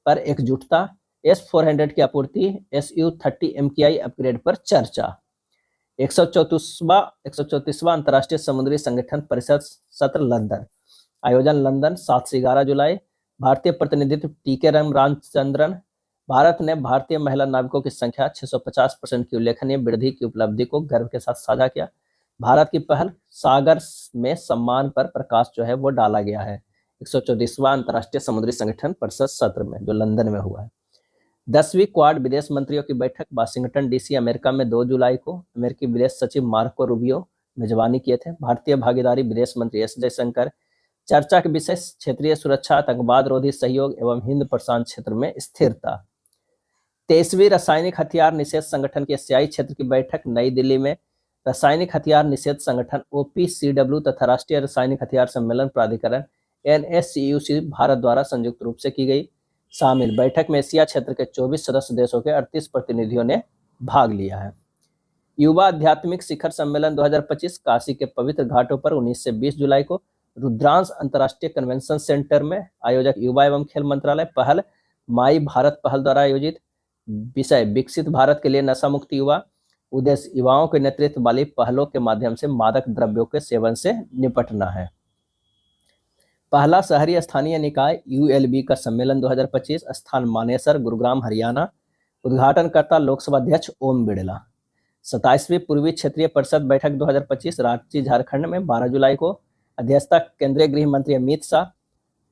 पर एकजुटता। S-400 की आपूर्ति। SU-30 MKI अपग्रेड पर चर्चा। 134वां अंतर्राष्ट्रीय समुद्री संगठन परिषद सत्र लंदन। आयोजन लंदन 7 से 11 जुलाई। भारतीय प्रतिनिधित्व टीके रामचंद्रन। भारत ने भारतीय महिला नाविकों की संख्या 650% की उल्लेखनीय वृद्धि की उपलब्धि को गर्व के साथ साझा किया। भारत की पहल सागर में सम्मान पर प्रकाश जो है वो डाला गया है 134वां अंतर्राष्ट्रीय समुद्री संगठन परिषद सत्र में जो लंदन में हुआ है। 10वीं क्वाड विदेश मंत्रियों की बैठक वाशिंगटन डीसी अमेरिका में 2 जुलाई को अमेरिकी विदेश सचिव मार्को रूबियो मेजबानी किए थे। भारतीय भागीदारी विदेश मंत्री एस जयशंकर। चर्चा के विषय क्षेत्रीय सुरक्षा, आतंकवाद रोधी सहयोग एवं हिंद प्रशांत क्षेत्र में स्थिरता। 23वीं रासायनिक हथियार निषेध संगठन के एशियाई क्षेत्र की बैठक नई दिल्ली में रासायनिक हथियार निषेध संगठन OPCW तथा राष्ट्रीय रासायनिक हथियार सम्मेलन प्राधिकरण NSCUC भारत द्वारा संयुक्त रूप से की गई। शामिल बैठक में एशिया क्षेत्र के 24 सदस्य देशों के 38 प्रतिनिधियों ने भाग लिया है। युवा आध्यात्मिक शिखर सम्मेलन 2025 काशी के पवित्र घाटों पर 19 से 20 जुलाई को रुद्रांश अंतर्राष्ट्रीय कन्वेंशन सेंटर में। आयोजक युवा एवं खेल मंत्रालय। पहल माई भारत पहल द्वारा आयोजित। विषय विकसित भारत के लिए नशा मुक्त युवा। उद्देश्य युवाओं के नेतृत्व वाली पहलों के माध्यम से मादक द्रव्यों के सेवन से निपटना है। पहला शहरी स्थानीय निकाय ULB का सम्मेलन 2025 स्थान मानेसर, गुरुग्राम, हरियाणा। उद्घाटनकर्ता लोकसभा अध्यक्ष ओम बिरला। 27वीं पूर्वी क्षेत्रीय परिषद बैठक 2025 रांची, झारखंड में 12 जुलाई को। अध्यक्षता केंद्रीय गृह मंत्री अमित शाह।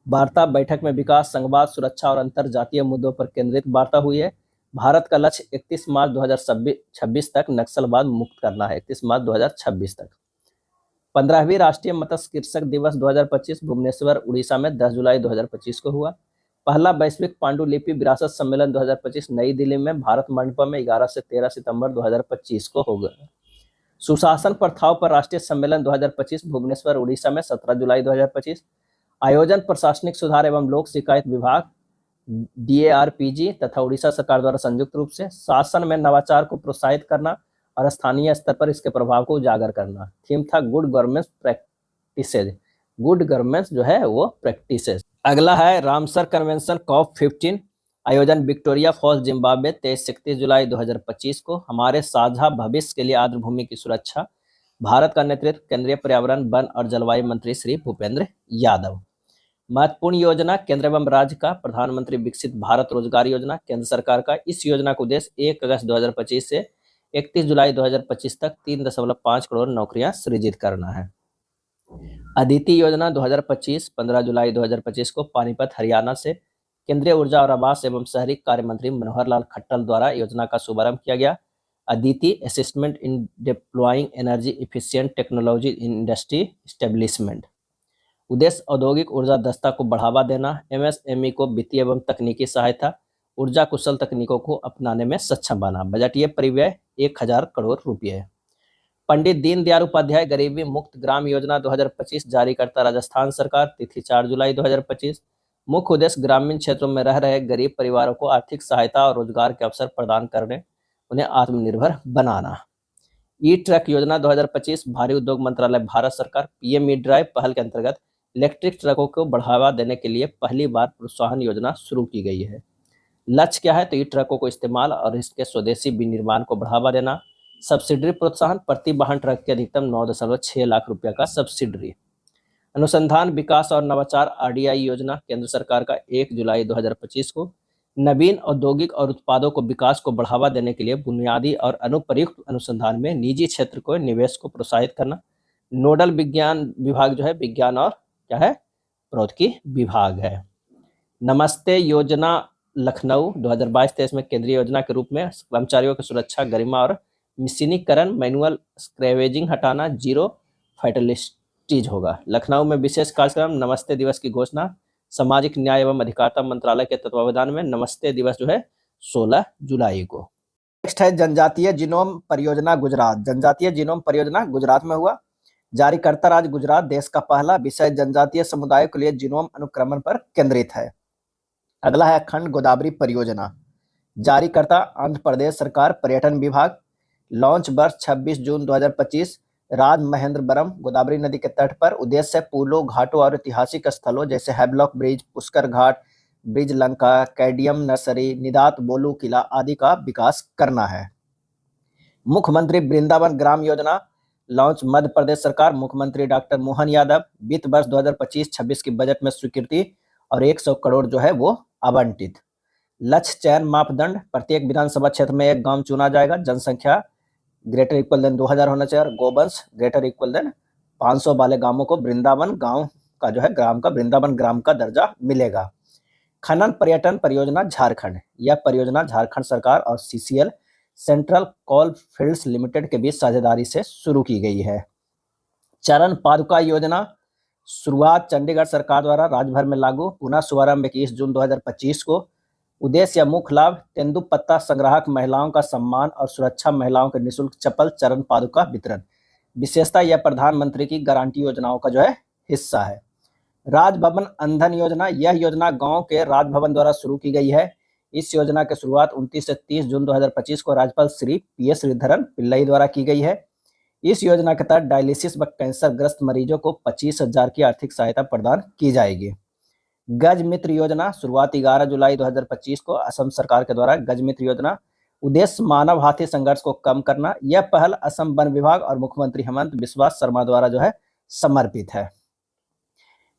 वार्ता बैठक में विकास, संघवाद, सुरक्षा और अंतर जातीय मुद्दों पर केंद्रित वार्ता हुई है। भारत का लक्ष्य 31 मार्च 2026 तक नक्सलवाद मुक्त करना है। 31 मार्च 2026 तक। 15वीं राष्ट्रीय मत्स्य कृषक दिवस 2025 भुवनेश्वर, उड़ीसा में 10 जुलाई 2025 को हुआ। पहला वैश्विक पांडुलिपि विरासत सम्मेलन 2025 नई दिल्ली में भारत मंडपम में 11 से 13 सितंबर 2025 को होगा। सुशासन प्रथाओं पर राष्ट्रीय सम्मेलन 2025 भुवनेश्वर, उड़ीसा में 17 जुलाई 2025। आयोजन प्रशासनिक सुधार एवं लोक शिकायत विभाग DARPG तथा उड़ीसा सरकार द्वारा संयुक्त रूप से। शासन में नवाचार को प्रोत्साहित करना और स्थानीय स्तर पर इसके प्रभाव को उजागर करना। थीम था good governance practices. Good governance जो है वो प्रैक्टिसेज। अगला है रामसर कन्वेंशन COP15। आयोजन विक्टोरिया फॉल्स, जिम्बाब्वे, 23 से 31 जुलाई 2025 को। हमारे साझा भविष्य के लिए आर्द्र भूमि की सुरक्षा। भारत का नेतृत्व केंद्रीय पर्यावरण, वन और जलवायु मंत्री श्री भूपेंद्र यादव। महत्वपूर्ण योजना केंद्र एवं राज्य का। प्रधानमंत्री विकसित भारत रोजगार योजना केंद्र सरकार का। इस योजना का उद्देश्य 1 अगस्त 2025 से 31 जुलाई 2025 तक 3.5 करोड़ नौकरियां सृजित करना है। अदिति योजना 2025 15 जुलाई 2025 को पानीपत, हरियाणा से केंद्रीय ऊर्जा और आवास एवं शहरी कार्य मंत्री मनोहर लाल खट्टर द्वारा योजना का शुभारंभ किया गया। अदिति असिस्टमेंट इन deploying energy efficient technology in industry establishment. उद्देश्य औद्योगिक ऊर्जा दक्षता को बढ़ावा देना। MSME को वित्तीय एवं तकनीकी सहायता। ऊर्जा कुशल तकनीकों को अपनाने में सक्षम बना। बजटीय परिव्यय 1000 करोड़ रुपये। पंडित दीनदयाल उपाध्याय गरीबी मुक्त ग्राम योजना 2025 जारी करता राजस्थान सरकार। तिथि 4 जुलाई 2025। मुख्य उद्देश्य ग्रामीण क्षेत्रों में रह रहे गरीब परिवारों को आर्थिक सहायता और रोजगार के अवसर प्रदान करने, उन्हें आत्मनिर्भर बनाना। ई-ट्रक योजना 2025 भारी उद्योग मंत्रालय, भारत सरकार। PM ई-ड्राइव पहल के अंतर्गत इलेक्ट्रिक ट्रकों को बढ़ावा देने के लिए पहली बार प्रोत्साहन योजना शुरू की गई है। लक्ष्य क्या है? तो ई-ट्रकों को इस्तेमाल और इसके स्वदेशी विनिर्माण को बढ़ावा देना। सब्सिडरी प्रोत्साहन, प्रति वाहन ट्रक के अधिकतम 9.6 लाख रुपये का सब्सिडरी। अनुसंधान, विकास और नवाचार RDI योजना केंद्र सरकार का 1 जुलाई 2025 को। नवीन औद्योगिक और उत्पादों को विकास को बढ़ावा देने के लिए बुनियादी और अनुप्रयुक्त अनुसंधान में निजी क्षेत्र को निवेश को प्रोत्साहित करना। नोडल विज्ञान विभाग जो है विज्ञान और क्या है प्रौद्योगिकी विभाग है। नमस्ते योजना लखनऊ 2022-23 में केंद्रीय योजना के रूप में कर्मचारियों की सुरक्षा, गरिमा और मिशनीकरण, मैनुअल स्क्रैवेजिंग हटाना, जीरो फैटलिटीज होगा। लखनऊ में विशेष कार्यक्रम नमस्ते दिवस की घोषणा। सामाजिक न्याय एवं अधिकारिता मंत्रालय के तत्वावधान में नमस्ते दिवस जो है 16 जुलाई को। नेक्स्ट है जनजातीय जीनोम परियोजना गुजरात। जनजातीय जीनोम परियोजना गुजरात में हुआ। जारीकर्ता राज्य गुजरात। देश का पहला विषय जनजातीय समुदाय के लिए जीनोम अनुक्रमण पर केंद्रित है। अगला है अखंड गोदावरी परियोजना। जारीकर्ता आंध्र प्रदेश सरकार, पर्यटन विभाग। लॉन्च वर्ष 26 जून 2025। राजमहेंद्रवरम गोदावरी नदी के तट पर। उद्देश्य पुलों, घाटों और ऐतिहासिक स्थलों जैसे हैवलॉक ब्रिज, पुष्कर घाट, ब्रिज लंका, कैडियम नर्सरी, निदात बोलू किला आदि का विकास करना है। मुख्यमंत्री वृंदावन ग्राम योजना। लॉन्च मध्य प्रदेश सरकार, मुख्यमंत्री डॉक्टर मोहन यादव। वित्त वर्ष 2025-26 की बजट में स्वीकृति और 100 करोड़ जो है वो आवंटित। लक्ष्य चयन मापदंड, प्रत्येक विधानसभा क्षेत्र में एक गांव चुना जाएगा। जनसंख्या ग्रेटर इक्वल देन 2000 होना चाहिए और गोवंश ग्रेटर इक्वल देन 500 वाले गांवों को वृंदावन गांव का जो है ग्राम का वृंदावन ग्राम का दर्जा मिलेगा। खनन पर्यटन परियोजना झारखंड, यह परियोजना झारखंड सरकार और CCL central coal fields limited के बीच साझेदारी से शुरू की गई है। चरण पादुका योजना शुरुआत चंडीगढ़ सरकार द्वारा राज्य भर में लागू, पुनः शुभारंभ 21 जून 2025 को। उद्देश्य या मुख्य लाभ तेंदुपत्ता संग्राहक महिलाओं का सम्मान और सुरक्षा, महिलाओं के निःशुल्क चप्पल, चरण पादुका वितरण। विशेषता यह प्रधानमंत्री की गारंटी योजनाओं का जो है हिस्सा है। राजभवन अंधन योजना, यह योजना गांव के राजभवन द्वारा शुरू की गई है। इस योजना की शुरुआत 29 से 30 जून 2025 को राज्यपाल श्री PS श्रीधरन पिल्लई द्वारा की गई है। इस योजना के तहत डायलिसिस व कैंसर ग्रस्त मरीजों को 25,000 की आर्थिक सहायता प्रदान की जाएगी। गज मित्र योजना शुरुआत 11 जुलाई 2025 को असम सरकार के द्वारा गज मित्र योजना। उद्देश्य मानव हाथी संघर्ष को कम करना। यह पहल असम वन विभाग और मुख्यमंत्री हेमंत बिस्वा शर्मा द्वारा जो है समर्पित है।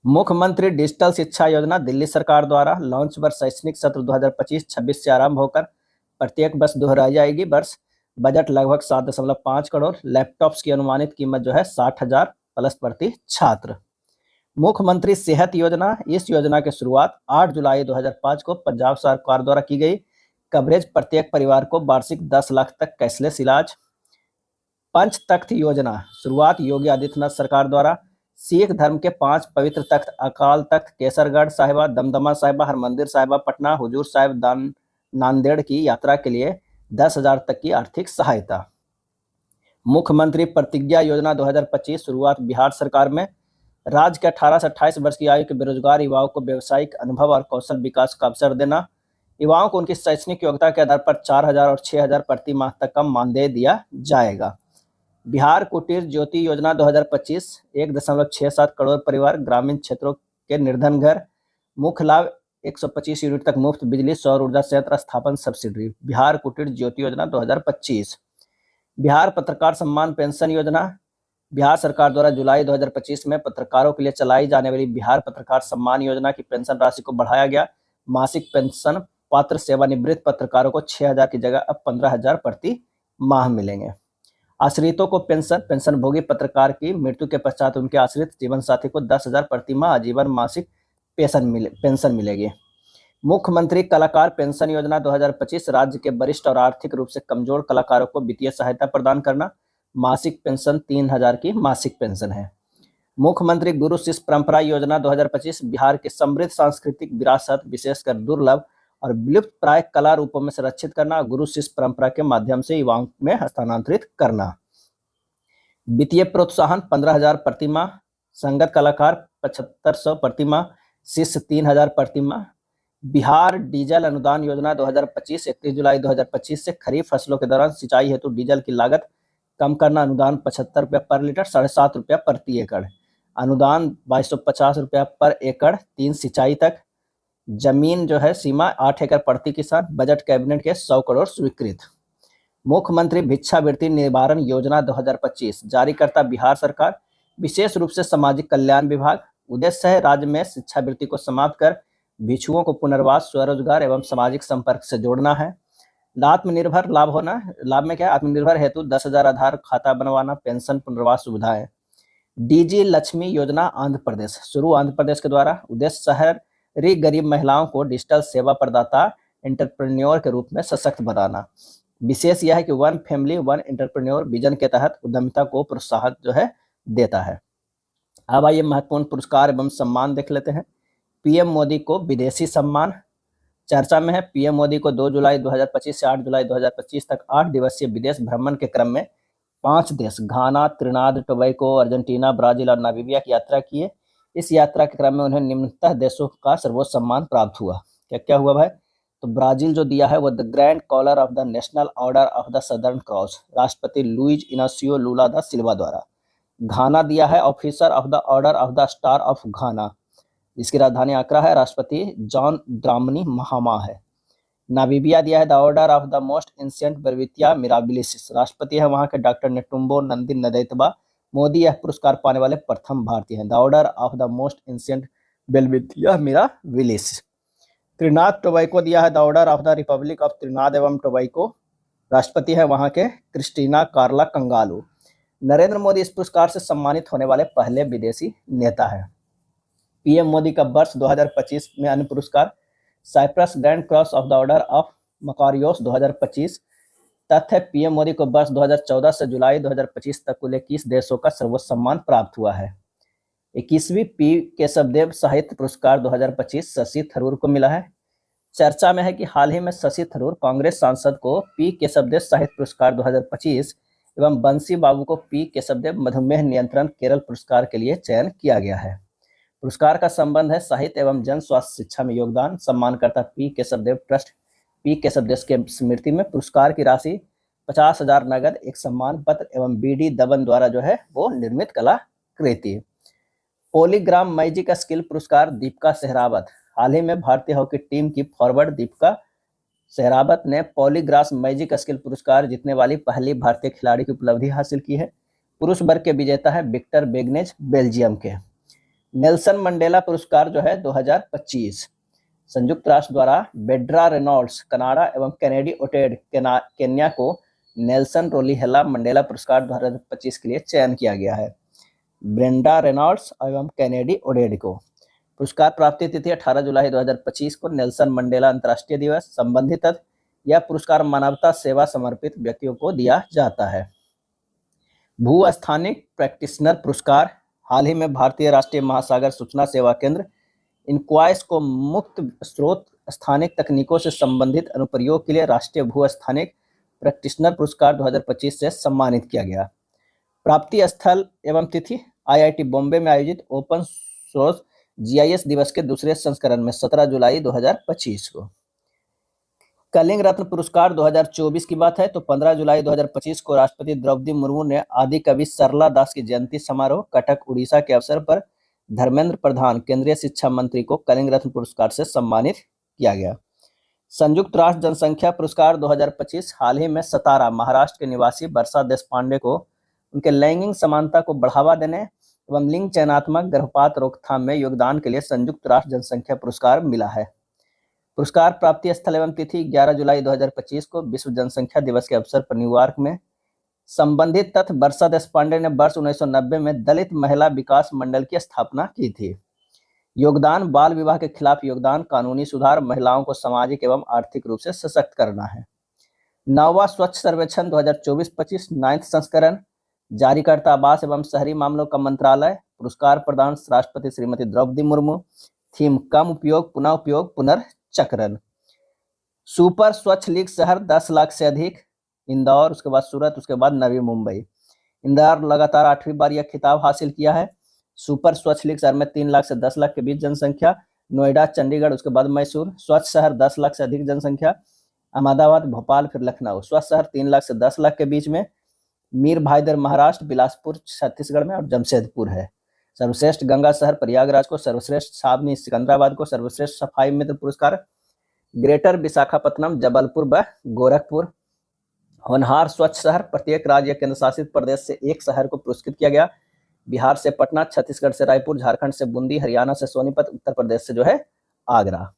मुख्यमंत्री डिजिटल शिक्षा योजना दिल्ली सरकार द्वारा लॉन्च वर्ष शैक्षणिक सत्र 2025-26 से आरंभ होकर प्रत्येक वर्ष दोहराई जाएगी। वर्ष बजट लगभग 7.5 करोड़। लैपटॉप्स की अनुमानित कीमत जो है 60,000 प्लस प्रति छात्र। मुख्यमंत्री सेहत योजना, इस योजना की शुरुआत 8 जुलाई 2005 को पंजाब सरकार द्वारा की गई। कवरेज प्रत्येक परिवार को वार्षिक 10 लाख तक कैशलेस इलाज। पंच तख्त योजना शुरुआत योगी आदित्यनाथ सरकार द्वारा। सिख धर्म के 5 पवित्र तख्त अकाल तख्त, केसरगढ़ साहिबा, दमदमा साहिबा, हरमंदिर साहिबा पटना, हुजूर साहिब नांदेड़ की यात्रा के लिए 10,000 तक की आर्थिक सहायता। मुख्यमंत्री प्रतिज्ञा योजना 2025 शुरुआत बिहार सरकार में। राज्य के 18 से 28 वर्ष की आयु के बेरोजगार युवाओं को व्यावसायिक अनुभव और कौशल विकास का अवसर देना। युवाओं को उनकी शैक्षणिक योग्यता के आधार पर 4,000 और 6,000 प्रति माह तक का मानदेय दिया जाएगा। बिहार कुटीर ज्योति योजना 2025 1.67 करोड़ परिवार ग्रामीण क्षेत्रों के निर्धन घर। मुख्य लाभ 125 यूनिट तक मुफ्त बिजली, सौर ऊर्जा संयंत्र स्थापन सब्सिडी। बिहार कुटीर ज्योति योजना 2025। बिहार पत्रकार सम्मान पेंशन योजना बिहार सरकार द्वारा जुलाई 2025 में पत्रकारों के लिए चलाई जाने वाली बिहार पत्रकार सम्मान योजना की पेंशन राशि को बढ़ाया गया। मासिक पेंशन पात्र सेवानिवृत्त पत्रकारों को 6,000 की जगह अब 15,000 प्रति माह मिलेंगे। आश्रितों को पेंशन भोगी पत्रकार की मृत्यु के पश्चात उनके आश्रित जीवन साथी को 10,000 प्रति माह आजीवन मासिक पेंशन मिलेगी। मुख्यमंत्री कलाकार पेंशन योजना 2025 राज्य के वरिष्ठ और आर्थिक रूप से कमजोर कलाकारों को वित्तीय सहायता प्रदान करना। मासिक पेंशन 3,000 की मासिक पेंशन है। मुख्यमंत्री गुरु शिष्य परंपरा योजना 2025 बिहार के समृद्ध सांस्कृतिक विरासत, विशेषकर दुर्लभ और विलुप्त प्राय कला रूपों में संरक्षित करना, गुरु शिष्य परंपरा के माध्यम से युवाओं में हस्तांतरित करना। वित्तीय प्रोत्साहन 15,000 प्रति माह, संगत कलाकार 7,500 प्रति माह, शिष्य 3,000 प्रति माह। बिहार डीजल अनुदान योजना 2025 31 जुलाई 2025 से खरीफ फसलों के दौरान सिंचाई हेतु डीजल की लागत कम करना। अनुदान 75 रुपया पर लीटर, 7.5 रुपया प्रति एकड़। अनुदान 2250 रुपया पर एकड़ 3 सिंचाई तक। जमीन जो है सीमा 8 एकड़ प्रति किसान। बजट कैबिनेट के 100 करोड़ स्वीकृत। मुख्यमंत्री भिक्षावृत्ति निवारण योजना 2025 जारीकर्ता बिहार सरकार, विशेष रूप से सामाजिक कल्याण विभाग। उद्देश्य है राज्य में शिक्षावृत्ति को समाप्त कर भिक्षुओं को पुनर्वास, स्वरोजगार एवं सामाजिक संपर्क से जोड़ना है। आत्मनिर्भर लाभ होना, लाभ में क्या है, आत्मनिर्भर हेतु 10,000 आधार खाता बनवाना, पेंशन पुनर्वास सुविधाएं। डीजी लक्ष्मी योजना आंध्र प्रदेश शुरू आंध्र प्रदेश के द्वारा। उद्देश्य शहरी गरीब महिलाओं को डिजिटल सेवा प्रदाता एंटरप्रेन्योर के रूप में सशक्त बनाना। विशेष यह है कि one family one entrepreneur vision के तहत उद्यमिता को प्रोत्साहन जो है देता है। अब आइए महत्वपूर्ण पुरस्कार एवं सम्मान देख लेते हैं। पीएम मोदी को विदेशी सम्मान चर्चा में है। पीएम मोदी को 2 जुलाई 2025 से 8 जुलाई 2025 तक 8 दिवसीय विदेश भ्रमण के क्रम में 5 देश घाना, त्रिनाद टोबैगो, अर्जेंटीना, ब्राजील और नामीबिया की यात्रा की है। इस यात्रा के क्रम में उन्हें निम्नतः देशों का सर्वोच्च सम्मान प्राप्त हुआ। क्या क्या हुआ भाई? तो ब्राजील जो दिया है वो the grand collar of the national order of the southern cross, राष्ट्रपति लुइज इनासियो लूला दा सिल्वा द्वारा। घाना दिया है officer of the order of the star of घाना, जिसकी राजधानी आकरा है, राष्ट्रपति जॉन द्रामनी महामा है। नामीबिया दिया है the order of the most ancient बर्विथिया मिराबिलिस, राष्ट्रपति है वहां के doctor Netumbo Nandi Ndaitwah. Modi यह पुरस्कार पाने वाले प्रथम भारतीय हैं। The order of the most ancient बेल्विथिया मिराबिलिस। त्रिनाद टोबैको दिया है the order of the republic of Trinidad एवं टोबैको, राष्ट्रपति है वहां के Christine Carla Kangaloo. Narendra Modi इस पुरस्कार से सम्मानित होने वाले पहले विदेशी नेता हैं। पीएम मोदी का वर्ष 2025 में अन्य पुरस्कार Cyprus grand cross of the order of Makarios 2025। तथ्य पीएम मोदी को वर्ष 2014 से जुलाई 2025 तक कुल 21 देशों का सर्वोच्च सम्मान प्राप्त हुआ है। 21वीं पी केशवदेव साहित्य पुरस्कार 2025 शशि थरूर को मिला है। चर्चा में है कि हाल ही में शशि थरूर कांग्रेस सांसद को पी केशवदेव साहित्य पुरस्कार 2025 एवं बंसी बाबू को पी केशवदेव मधुमेह नियंत्रण केरल पुरस्कार के लिए चयन किया गया है। पुरस्कार का संबंध है साहित्य एवं जन स्वास्थ्य शिक्षा में योगदान। सम्मानकर्ता P Kesavadev trust P Kesavadev के स्मृति में पुरस्कार की राशि 50,000 नगद, एक सम्मान पत्र एवं बीडी दबन द्वारा जो है वो निर्मित कलाकृति। पॉलीग्राम मैजिक स्किल पुरस्कार दीपिका सहरावत। हाल ही में भारतीय हॉकी टीम की फॉरवर्ड दीपिका सहरावत ने पॉलीग्राफ मैजिक स्किल पुरस्कार जीतने वाली पहली भारतीय खिलाड़ी की उपलब्धि हासिल की है। पुरुष वर्ग के विजेता है विक्टर बेगनेज बेल्जियम के। नेल्सन मंडेला पुरस्कार जो है 2025 संयुक्त राष्ट्र द्वारा बेड्रा रेनॉल्ड्स कनाडा एवं कैनेडी ओटेड केन्या को नेल्सन रोलीहेला मंडेला पुरस्कार 2025 के लिए चयन किया गया है। ब्रेंडा रेनॉल्ड्स एवं कैनेडी ओडेड को पुरस्कार प्राप्ति तिथि 18 जुलाई 2025 को नेल्सन मंडेला अंतर्राष्ट्रीय दिवस। संबंधित यह पुरस्कार मानवता सेवा समर्पित व्यक्तियों को दिया जाता है। भूस्थानिक प्रैक्टिशनर पुरस्कार। हाल ही में भारतीय राष्ट्रीय महासागर सूचना सेवा केंद्र इनक्वाइस को मुक्त स्रोत स्थानिक तकनीकों से संबंधित अनुप्रयोग के लिए राष्ट्रीय भूस्थानिक प्रैक्टिशनर पुरस्कार 2025 से सम्मानित किया गया। प्राप्ति स्थल एवं तिथि आईआईटी बॉम्बे में आयोजित ओपन सोर्स जीआईएस दिवस के दूसरे संस्करण में 17 जुलाई 2025 को। कलिंग रत्न पुरस्कार 2024 की बात है तो 15 जुलाई 2025 को राष्ट्रपति द्रौपदी मुर्मू ने आदि कवि सरला दास की जयंती समारोह कटक उड़ीसा के अवसर पर धर्मेंद्र प्रधान केंद्रीय शिक्षा मंत्री को कलिंग रत्न पुरस्कार से सम्मानित किया गया। संयुक्त राष्ट्र जनसंख्या पुरस्कार 2025। हाल ही में सतारा महाराष्ट्र के निवासी वर्षा देशपांडे को उनके लैंगिक समानता को बढ़ावा देने एवं लिंग चयनात्मक गर्भपात रोकथाम में योगदान के लिए संयुक्त राष्ट्र जनसंख्या पुरस्कार मिला है। पुरस्कार प्राप्ति स्थल एवं तिथि 11 जुलाई 2025 को विश्व जनसंख्या दिवस के अवसर पर न्यूयॉर्क में। संबंधित तथ्य वर्षा देशपांडे ने वर्ष 1990 में दलित महिला विकास मंडल की स्थापना की थी। योगदान बाल विवाह के खिलाफ योगदान, कानूनी सुधार, महिलाओं को सामाजिक एवं आर्थिक रूप से सशक्त करना है। 9वां स्वच्छ सर्वेक्षण 2024-25 9th संस्करण। जारीकर्ता आवास एवं शहरी मामलों का मंत्रालय। पुरस्कार प्रदान राष्ट्रपति श्रीमती द्रौपदी मुर्मू। थीम कम उपयोग पुनः उपयोग पुनर्चक्रण। सुपर स्वच्छ लीग शहर 10 लाख से अधिक इंदौर, उसके बाद सूरत, उसके बाद नवी मुंबई। इंदौर लगातार 8वीं बार यह खिताब हासिल किया है। सुपर स्वच्छ लीग शहर में 3 लाख से 10 लाख के बीच जनसंख्या। नोएडा, चंडीगढ़, उसके बाद मैसूर। स्वच्छ शहर 10 लाख से अधिक जनसंख्या। अहमदाबाद, भोपाल, फिर लखनऊ। स्वच्छ शहर 3 लाख से 10 लाख के बीच में मीर भाईदर महाराष्ट्र, बिलासपुर छत्तीसगढ़ में और जमशेदपुर है। सर्वश्रेष्ठ गंगा शहर प्रयागराज को, सर्वश्रेष्ठ छावनी सिकंदराबाद को, सर्वश्रेष्ठ सफाई मित्र पुरस्कार ग्रेटर विशाखापत्तनम, जबलपुर व गोरखपुर। होनहार स्वच्छ शहर प्रत्येक राज्य केंद्र शासित प्रदेश से एक शहर को पुरस्कृत किया गया। बिहार से पटना, छत्तीसगढ़ से रायपुर, झारखंड से बूंदी, हरियाणा से सोनीपत, उत्तर प्रदेश से जो है आगरा।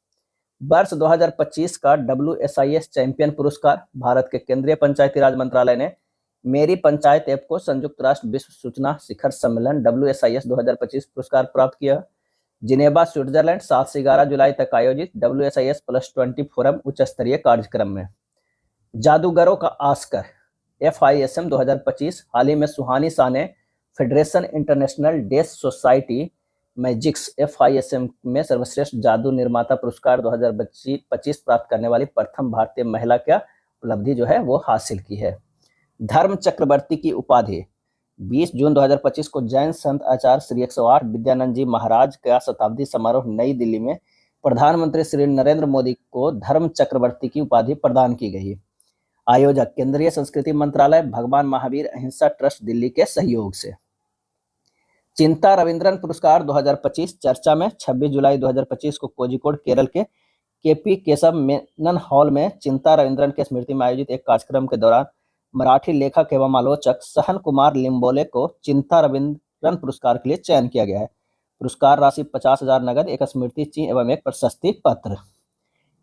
वर्ष 2025 का WSIS चैंपियन पुरस्कार। भारत के केंद्रीय पंचायती राज मंत्रालय ने मेरी पंचायत ऐप को संयुक्त राष्ट्र विश्व सूचना शिखर सम्मेलन WSIS 2025 पुरस्कार प्राप्त किया। जिनेवा, स्विट्जरलैंड 7 से 11 जुलाई तक आयोजित WSIS+20 फोरम उच्च स्तरीय कार्यक्रम में। जादूगरों का ऑस्कर FISM 2025। हाल ही में सुहानी शाह ने फेडरेशन इंटरनेशनल डेस सोसाइटी मैजिक्स FISM में सर्वश्रेष्ठ जादू निर्माता पुरस्कार 2025 प्राप्त करने वाली प्रथम भारतीय महिला का उपलब्धि जो है वो हासिल की है। धर्म चक्रवर्ती की उपाधि। 20 जून 2025 को जैन संत आचार्य श्री 108 विद्यानंद जी महाराज का शताब्दी समारोह नई दिल्ली में प्रधानमंत्री श्री नरेंद्र मोदी को धर्म चक्रवर्ती की उपाधि प्रदान की गई। आयोजक केंद्रीय संस्कृति मंत्रालय, भगवान महावीर अहिंसा ट्रस्ट दिल्ली के सहयोग से। चिंता रविंद्रन पुरस्कार 2025 चर्चा में 26 जुलाई 2025 को कोझिकोड केरल के KP केशव मेनन हॉल में चिंता रविंद्रन के स्मृति में आयोजित एक कार्यक्रम के दौरान मराठी लेखक एवं आलोचक सहन कुमार लिम्बोले को चिंता रविंद्रन पुरस्कार के लिए चयन किया गया है। पुरस्कार राशि 50,000 नगद, एक स्मृति चिन्ह एवं एक प्रशस्ति पत्र।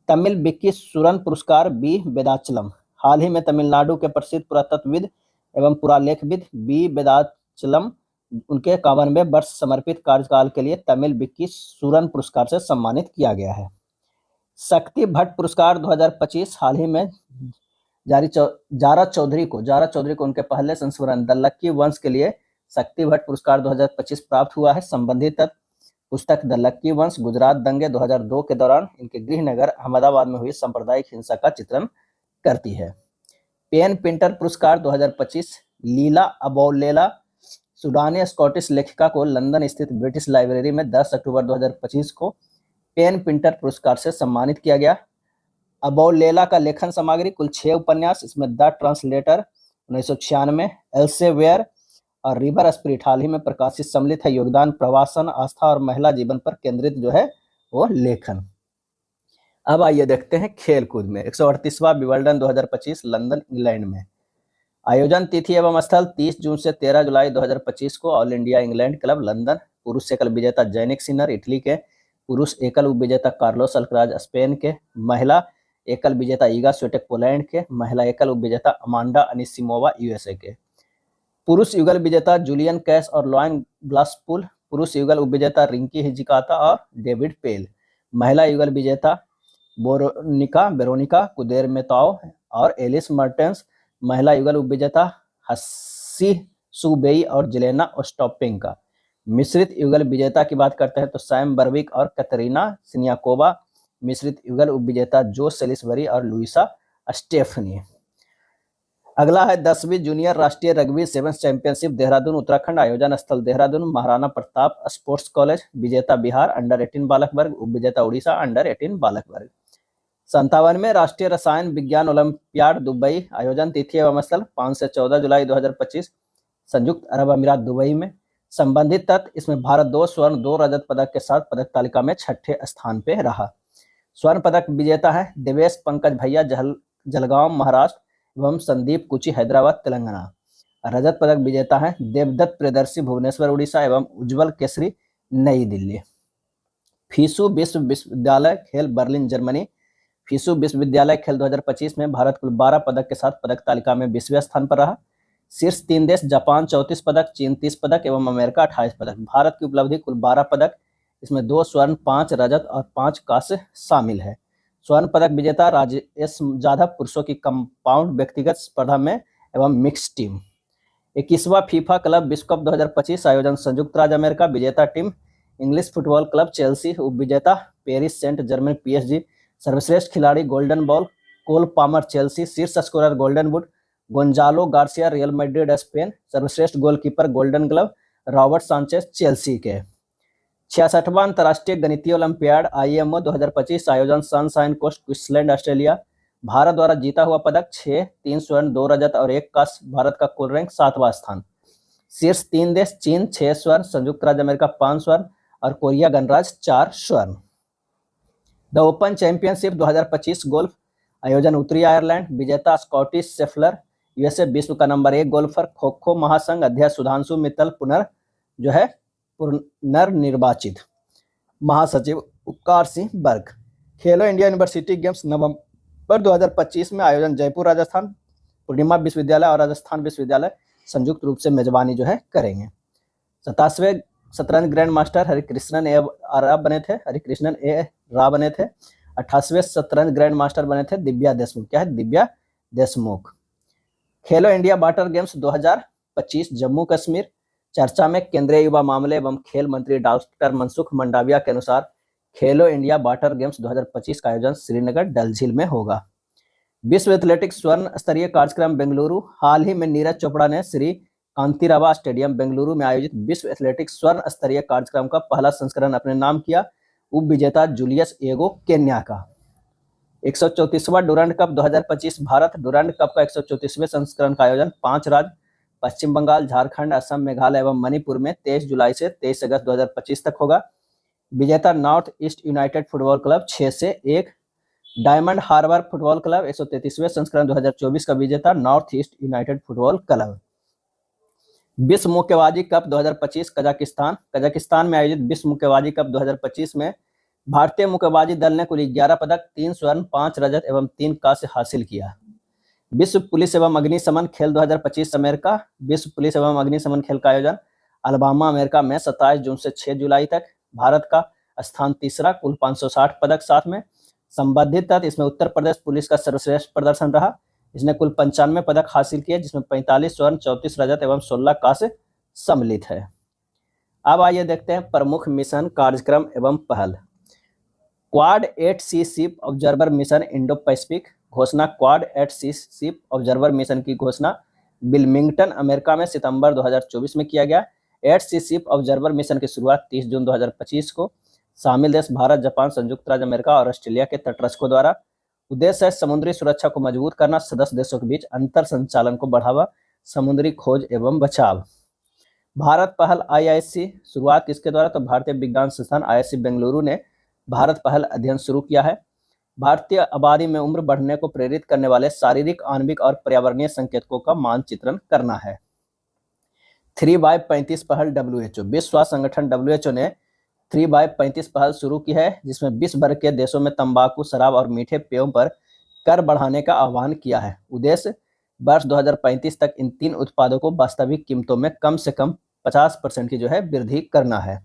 तमिल विक्की सुरन पुरस्कार B वेदाचलम। हाल ही में तमिलनाडु के प्रसिद्ध पुरातत्वविद एवं पुरालेखविद B वेदाचलम उनके 51वें वर्ष समर्पित कार्यकाल के लिए तमिल विक्की सुरन पुरस्कार से सम्मानित किया गया है। शक्ति भट्ट पुरस्कार 2025 हाल ही में जारा चौधरी को उनके पहले संस्मरण द लक्की वंस के लिए शक्ति भट्ट पुरस्कार 2025 प्राप्त हुआ है। संबंधित पुस्तक द लक्की वंस गुजरात दंगे 2002 के दौरान इनके गृह नगर अहमदाबाद में हुई सांप्रदायिक हिंसा का चित्रण करती है। पेन पिंटर पुरस्कार 2025 लीला अबोलेला सूडानी स्कॉटिश लेखिका को लंदन स्थित ब्रिटिश लाइब्रेरी में 10 अक्टूबर 2025 को पेन पिंटर पुरस्कार से सम्मानित किया गया। अबोलेला का लेखन सामग्री कुल 6 उपन्यास, इसमें द ट्रांसलेटर 1996, एल्सेवियर और रिवर स्पिरिट हाल ही में प्रकाशित सम्मिलित है। योगदान प्रवासन, आस्था और महिला जीवन पर केंद्रित जो है वो लेखन। अब आइए देखते हैं खेल कूद में। 138वां विंबलडन 2025 लंदन इंग्लैंड में। आयोजन तिथि एवं स्थल 30 जून से 13 जुलाई 2025 को all India England club London. पुरुष एकल विजेता जैनिक सिनर इटली के, पुरुष एकल उपविजेता कार्लोस अल्कराज स्पेन के, महिला एकल विजेता ईगा स्विटेक पोलैंड के, महिला एकल उपविजेता अमांडा अनिसिमोवा यूएसए के, पुरुष युगल विजेता जूलियन कैश और लॉयन ग्लासपुल, पुरुष युगल उपविजेता रिंकी हिजिकाता और डेविड पेल, महिला युगल विजेता बेरोनिका कुदेरमेताओ और एलिस मर्टेंस, महिला युगल उपविजेता हस्सी सुबेई और जेलेना ओस्टोपेंका। मिश्रित युगल विजेता की बात करते हैं तो सैम बर्विक और कतरीना सिनियाकोवा, मिश्रित युगल उपविजेता जो सेलिसबरी और लुइसा स्टेफनी। अगला है 10वीं जूनियर राष्ट्रीय rugby sevens championship Dehradun Uttarakhand. आयोजन स्थल देहरादून। Maharana Pratap sports college. विजेता बिहार अंडर 18 बालक वर्ग, उपविजेता उड़ीसा अंडर 18 बालक वर्ग। 57वें राष्ट्रीय रसायन विज्ञान ओलंपियाड दुबई। आयोजन तिथि एवं स्थल 5 से 14 जुलाई 2025 संयुक्त अरब अमीरात दुबई में। संबंधित तथ्य, इसमें भारत 2 स्वर्ण 2 रजत पदक के साथ पदक तालिका में 6ठे स्थान पे रहा। स्वर्ण पदक विजेता है देवेश पंकज भैया जलगांव महाराष्ट्र एवं संदीप कुची हैदराबाद तेलंगाना। रजत पदक विजेता है देवदत्त प्रियदर्शी भुवनेश्वर उड़ीसा एवं उज्जवल केसरी नई दिल्ली। फीसू विश्वविद्यालय खेल बर्लिन जर्मनी। फीसू विश्वविद्यालय खेल 2025 में भारत कुल 12 पदक के साथ पदक तालिका में 20वें स्थान पर रहा। शीर्ष 3 देश जापान 34 पदक, चीन 30 पदक एवं अमेरिका 28 पदक। भारत की उपलब्धि कुल 12 पदक, इसमें 2 स्वर्ण 5 रजत और 5 कांस्य शामिल है। स्वर्ण पदक विजेता राजेश जाधव पुरुषों की कंपाउंड व्यक्तिगत स्पर्धा में एवं मिक्स टीम। 21वां फीफा क्लब विश्व कप 2025 आयोजन संयुक्त राज्य अमेरिका। विजेता team English football club Chelsea, उपविजेता पेरिस सेंट जर्मन PSG। सर्वश्रेष्ठ खिलाड़ी golden ball Cole Palmer Chelsea, शीर्ष scorer golden boot Gonzalo Garcia Real Madrid Spain, सर्वश्रेष्ठ goalkeeper golden glove Robert Sanchez Chelsea के। 66वां अंतर्राष्ट्रीय गणितीय ओलंपियाड IMO 2025 आयोजन sunshine coast Queensland Australia. Bharat द्वारा जीता हुआ पदक 6, 3 स्वर्ण 2 रजत और 1 कांस्य। भारत का कुल रैंक 7वां स्थान। शीर्ष 3 देश चीन 6 स्वर्ण, संयुक्त राज्य अमेरिका 5 स्वर्ण और कोरिया गणराज्य 4 स्वर्ण। द ओपन चैंपियनशिप 2025 गोल्फ आयोजन उत्तरी आयरलैंड। विजेता स्कॉटिश शेफलर USA। विश्व का नंबर 1 गोल्फर। खो खो महासंघ अध्यक्ष सुधांशु मित्तल पुनर्निर्वाचित। महासचिव उपकार सिंह बर्क। खेलो इंडिया यूनिवर्सिटी गेम्स नवंबर 2025 में आयोजन जयपुर राजस्थान। पूर्णिमा विश्वविद्यालय और राजस्थान विश्वविद्यालय संयुक्त रूप से मेजबानी जो है करेंगे। 27वें शतरंज ग्रैंड मास्टर हरिकृष्णन ए रा बने थे। 28वें शतरंज ग्रैंड मास्टर बने थे दिव्या देशमुख। क्या है? दिव्या देशमुख। खेलो India water games 2025 Jammu Kashmir. चर्चा में केंद्रीय युवा मामले एवं खेल मंत्री डॉक्टर मनसुख मंडाविया के अनुसार खेलो इंडिया वाटर गेम्स 2025 का आयोजन श्रीनगर डल झील में होगा। विश्व एथलेटिक्स स्वर्ण स्तरीय कार्यक्रम बेंगलुरु। हाल ही में नीरज चोपड़ा ने श्री कांतिरावा स्टेडियम बेंगलुरु में आयोजित विश्व एथलेटिक्स स्वर्ण स्तरीय कार्यक्रम का पहला संस्करण अपने नाम किया। उप विजेता जूलियस एगो केन्या का। 134वां Durand cup 2025 Bharat Durand cup का 134वें संस्करण का आयोजन 5 राज्य पश्चिम बंगाल, झारखंड, असम, मेघालय एवं मणिपुर में 23 जुलाई से 23 अगस्त 2025 तक होगा। विजेता north east United football club 6 से 1। डायमंड हार्बर फुटबॉल क्लब 133वें संस्करण 2024 का विजेता north east United football club. विश्व मुक्केबाजी कप 2025 कजाकिस्तान में आयोजित विश्व मुक्केबाजी कप 2025 में भारतीय मुक्केबाजी दल ने कुल 11 पदक, 3 स्वर्ण, 5 रजत एवं 3 कांस्य हासिल किया। विश्व पुलिस एवं अग्निशमन खेल 2025 अमेरिका। विश्व पुलिस एवं अग्निशमन खेल का आयोजन अल्बामा अमेरिका में 27 जून से 6 जुलाई तक। भारत का स्थान तीसरा, कुल 560 पदक साथ में। संबंधित तथ्य, इसमें उत्तर प्रदेश पुलिस का सर्वश्रेष्ठ प्रदर्शन रहा। इसने कुल 95 पदक हासिल किए, जिसमें 45 स्वर्ण, 34 रजत एवं 16 कांस्य सम्मिलित है। अब आइए देखते हैं प्रमुख मिशन, कार्यक्रम एवं पहल। Quad 8C ship observer mission Indo Pacific घोषणा। Quad 8C ship observer mission की घोषणा विल्मिंगटन, अमेरिका में सितंबर 2024 में किया गया। 8C शिप ऑब्जर्वर मिशन की शुरुआत 30 जून 2025 को शामिल देश भारत, जापान, संयुक्त राज्य अमेरिका और ऑस्ट्रेलिया के तटरक्षकों द्वारा। उद्देश्य है समुद्री सुरक्षा को मजबूत करना, सदस्य देशों के बीच अंतर संचालन को बढ़ावा, समुद्री खोज एवं बचाव। भारत पहल IISc शुरुआत किसके द्वारा? तो भारतीय विज्ञान संस्थान IISc बेंगलुरु ने भारत पहल अध्ययन शुरू किया है। भारतीय आबादी में उम्र बढ़ने को प्रेरित करने वाले शारीरिक, आणविक और पर्यावरणीय संकेतकों का मानचित्रण करना है। 3x35 पहल WHO, विश्व स्वास्थ्य संगठन WHO ने 3x35 पहल शुरू की है, जिसमें विश्व भर के देशों में तंबाकू, शराब और मीठे पेयों पर कर बढ़ाने का आह्वान किया है। उद्देश्य वर्ष 2035 तक इन 3 उत्पादों को वास्तविक कीमतों में कम से कम 50% की वृद्धि करना है।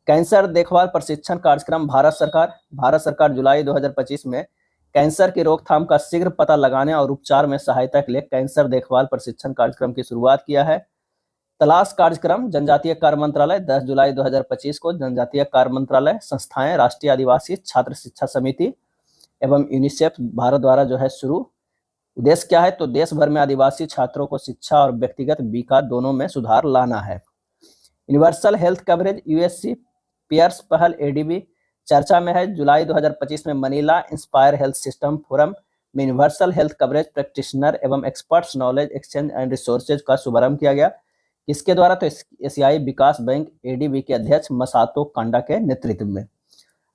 कैंसर देखभाल प्रशिक्षण कार्यक्रम भारत सरकार जुलाई 2025 में कैंसर की रोकथाम का शीघ्र पता लगाने और उपचार में सहायता के लिए कैंसर देखभाल प्रशिक्षण कार्यक्रम की शुरुआत किया है। तलाश कार्यक्रम जनजातीय कार्य मंत्रालय 10 जुलाई 2025 को जनजातीय कार्य मंत्रालय, संस्थाएं, राष्ट्रीय आदिवासी छात्र शिक्षा समिति एवं यूनिसेफ भारत द्वारा शुरू। उद्देश्य क्या है? तो देश भर में आदिवासी छात्रों को शिक्षा और व्यक्तिगत विकास दोनों में सुधार लाना है। Universal health coverage USC peers पहल ADB चर्चा में है। जुलाई 2025 में Manila inspire health system forum में यूनिवर्सल हेल्थ कवरेज प्रैक्टिशनर एवं experts knowledge exchange and resources का शुभारंभ किया गया। किसके द्वारा? तो एशियाई विकास बैंक ADB के अध्यक्ष मसातो कांडा के नेतृत्व में।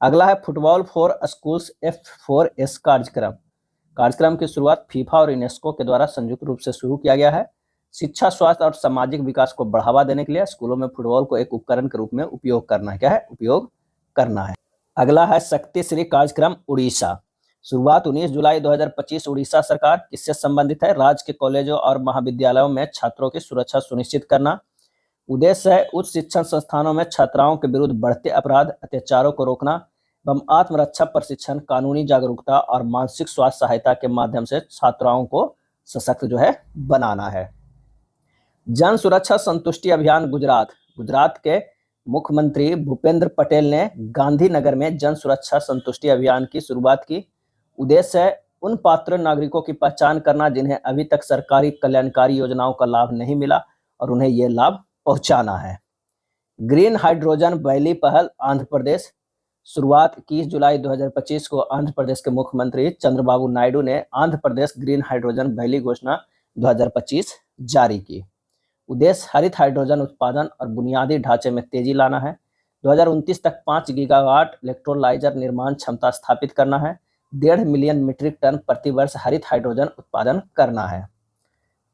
अगला है फुटबॉल फॉर स्कूल्स F4S कार्यक्रम की शुरुआत फीफा और यूनेस्को के द्वारा संयुक्त रूप से शुरू किया गया है। शिक्षा, स्वास्थ्य और सामाजिक विकास को बढ़ावा देने के लिए स्कूलों में फुटबॉल को एक उपकरण के रूप में उपयोग करना है। क्या है? उपयोग करना है। अगला है शक्ति श्री कार्यक्रम उड़ीसा। शुरुआत 19 जुलाई 2025। उड़ीसा सरकार किससे संबंधित है? राज्य के कॉलेजों और महाविद्यालयों में छात्रों की सुरक्षा सुनिश्चित करना। उद्देश्य है उच्च शिक्षण संस्थानों में छात्राओं के विरुद्ध बढ़ते अपराध, अत्याचारों को रोकना एवं आत्मरक्षा प्रशिक्षण, कानूनी जागरूकता और मानसिक स्वास्थ्य सहायता के माध्यम से छात्राओं को सशक्त बनाना है। जन सुरक्षा संतुष्टि अभियान गुजरात के मुख्यमंत्री भूपेंद्र पटेल ने गांधीनगर में जन सुरक्षा संतुष्टि अभियान की शुरुआत की। उद्देश्य है उन पात्र नागरिकों की पहचान करना जिन्हें अभी तक सरकारी कल्याणकारी योजनाओं का लाभ नहीं मिला और उन्हें यह लाभ पहुंचाना है। ग्रीन हाइड्रोजन वैली पहल आंध्र प्रदेश। शुरुआत 21 जुलाई 2025 को आंध्र प्रदेश के मुख्यमंत्री चंद्रबाबू नायडू ने Andhra Pradesh green hydrogen valley घोषणा 2025 जारी की। उद्देश्य हरित हाइड्रोजन उत्पादन और बुनियादी ढांचे में तेजी लाना है। 2029 तक 5 गीगावाट इलेक्ट्रोलाइजर निर्माण क्षमता स्थापित करना है। 1.5 मिलियन मीट्रिक टन प्रति वर्ष हरित हाइड्रोजन उत्पादन करना है।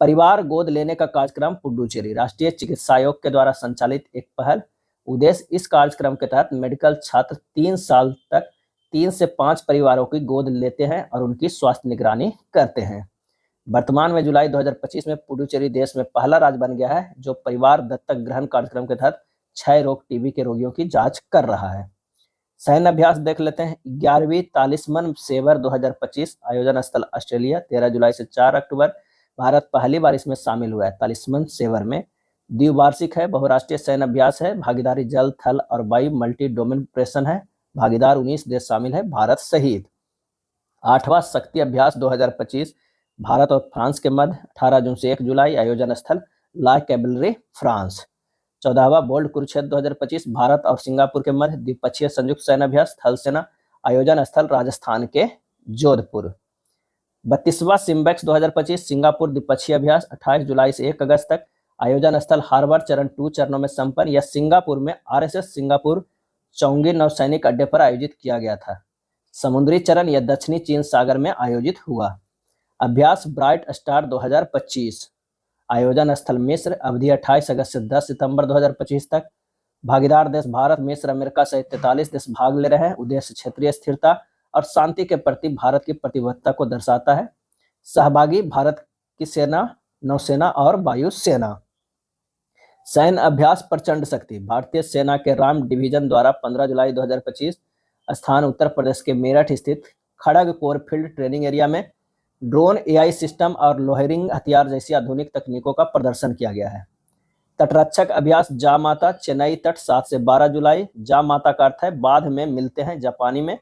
परिवार गोद लेने का कार्यक्रम पुडुचेरी राष्ट्रीय चिकित्सा आयोग के द्वारा संचालित एक पहल। उद्देश्य इस कार्यक्रम के तहत मेडिकल छात्र 3 साल तक 3 से 5 परिवारों की गोद लेते हैं और उनकी स्वास्थ्य निगरानी करते हैं। वर्तमान में जुलाई 2025 में पुडुचेरी देश में पहला राज्य बन गया है जो परिवार दत्तक ग्रहण कार्यक्रम के तहत क्षय रोग, टीबी के रोगियों की जांच कर रहा है। सैन्य अभ्यास देख लेते हैं। 11वीं तालिस्मन सेवर 2025 आयोजन स्थल ऑस्ट्रेलिया 13 जुलाई से 4 अक्टूबर। भारत पहली बार इसमें शामिल हुआ है। तालिस्मन सेवर में द्विवार्षिक है, बहुराष्ट्रीय सैन्य अभ्यास है। भागीदारी जल, थल और वायु मल्टी डोमेन ऑपरेशन है। भागीदार 19 देश शामिल है, भारत सहित। 8वां शक्ति अभ्यास 2025 भारत और फ्रांस के मध्य 18 जून से 1 जुलाई। आयोजन स्थल ला कैबलरी, फ्रांस। 14वां बोल्ड कुरुक्षेत्र 2025 भारत और सिंगापुर के मध्य द्विपक्षीय संयुक्त सैन्य अभ्यास थल सेना। आयोजन स्थल राजस्थान के जोधपुर। 32वां सिम्बेक्स 2025 सिंगापुर द्विपक्षीय अभ्यास 28 जुलाई से 1 अगस्त तक। आयोजन स्थल हार्बर चरण 2 चरणों में संपन्न। यह सिंगापुर में RSS सिंगापुर चौंगी नौसैनिक अड्डे पर आयोजित किया गया था। समुद्री चरण यह दक्षिणी चीन सागर में आयोजित हुआ। अभ्यास ब्राइट स्टार 2025 आयोजन स्थल मिस्र। अवधि 28 अगस्त से 10 सितंबर 2025 तक। भागीदार देश भारत, मिस्र, अमेरिका सहित 43 देश भाग ले रहे हैं। उद्देश्य क्षेत्रीय स्थिरता और शांति के प्रति भारत की प्रतिबद्धता को दर्शाता है। सहभागी भारत की सेना, नौसेना और वायुसेना। सैन्य अभ्यास प्रचंड शक्ति भारतीय सेना के राम डिवीजन द्वारा 15 जुलाई 2025 स्थान उत्तर प्रदेश के मेरठ स्थित खड़ग कोरफील्ड ट्रेनिंग एरिया में ड्रोन, एआई सिस्टम और लोहेरिंग हथियार जैसी आधुनिक तकनीकों का प्रदर्शन किया गया है। तटरक्षक अभ्यास जामाता, चेन्नई तट 7 से 12 जुलाई। जामाता का अर्थ है बाद में मिलते हैं, जापानी में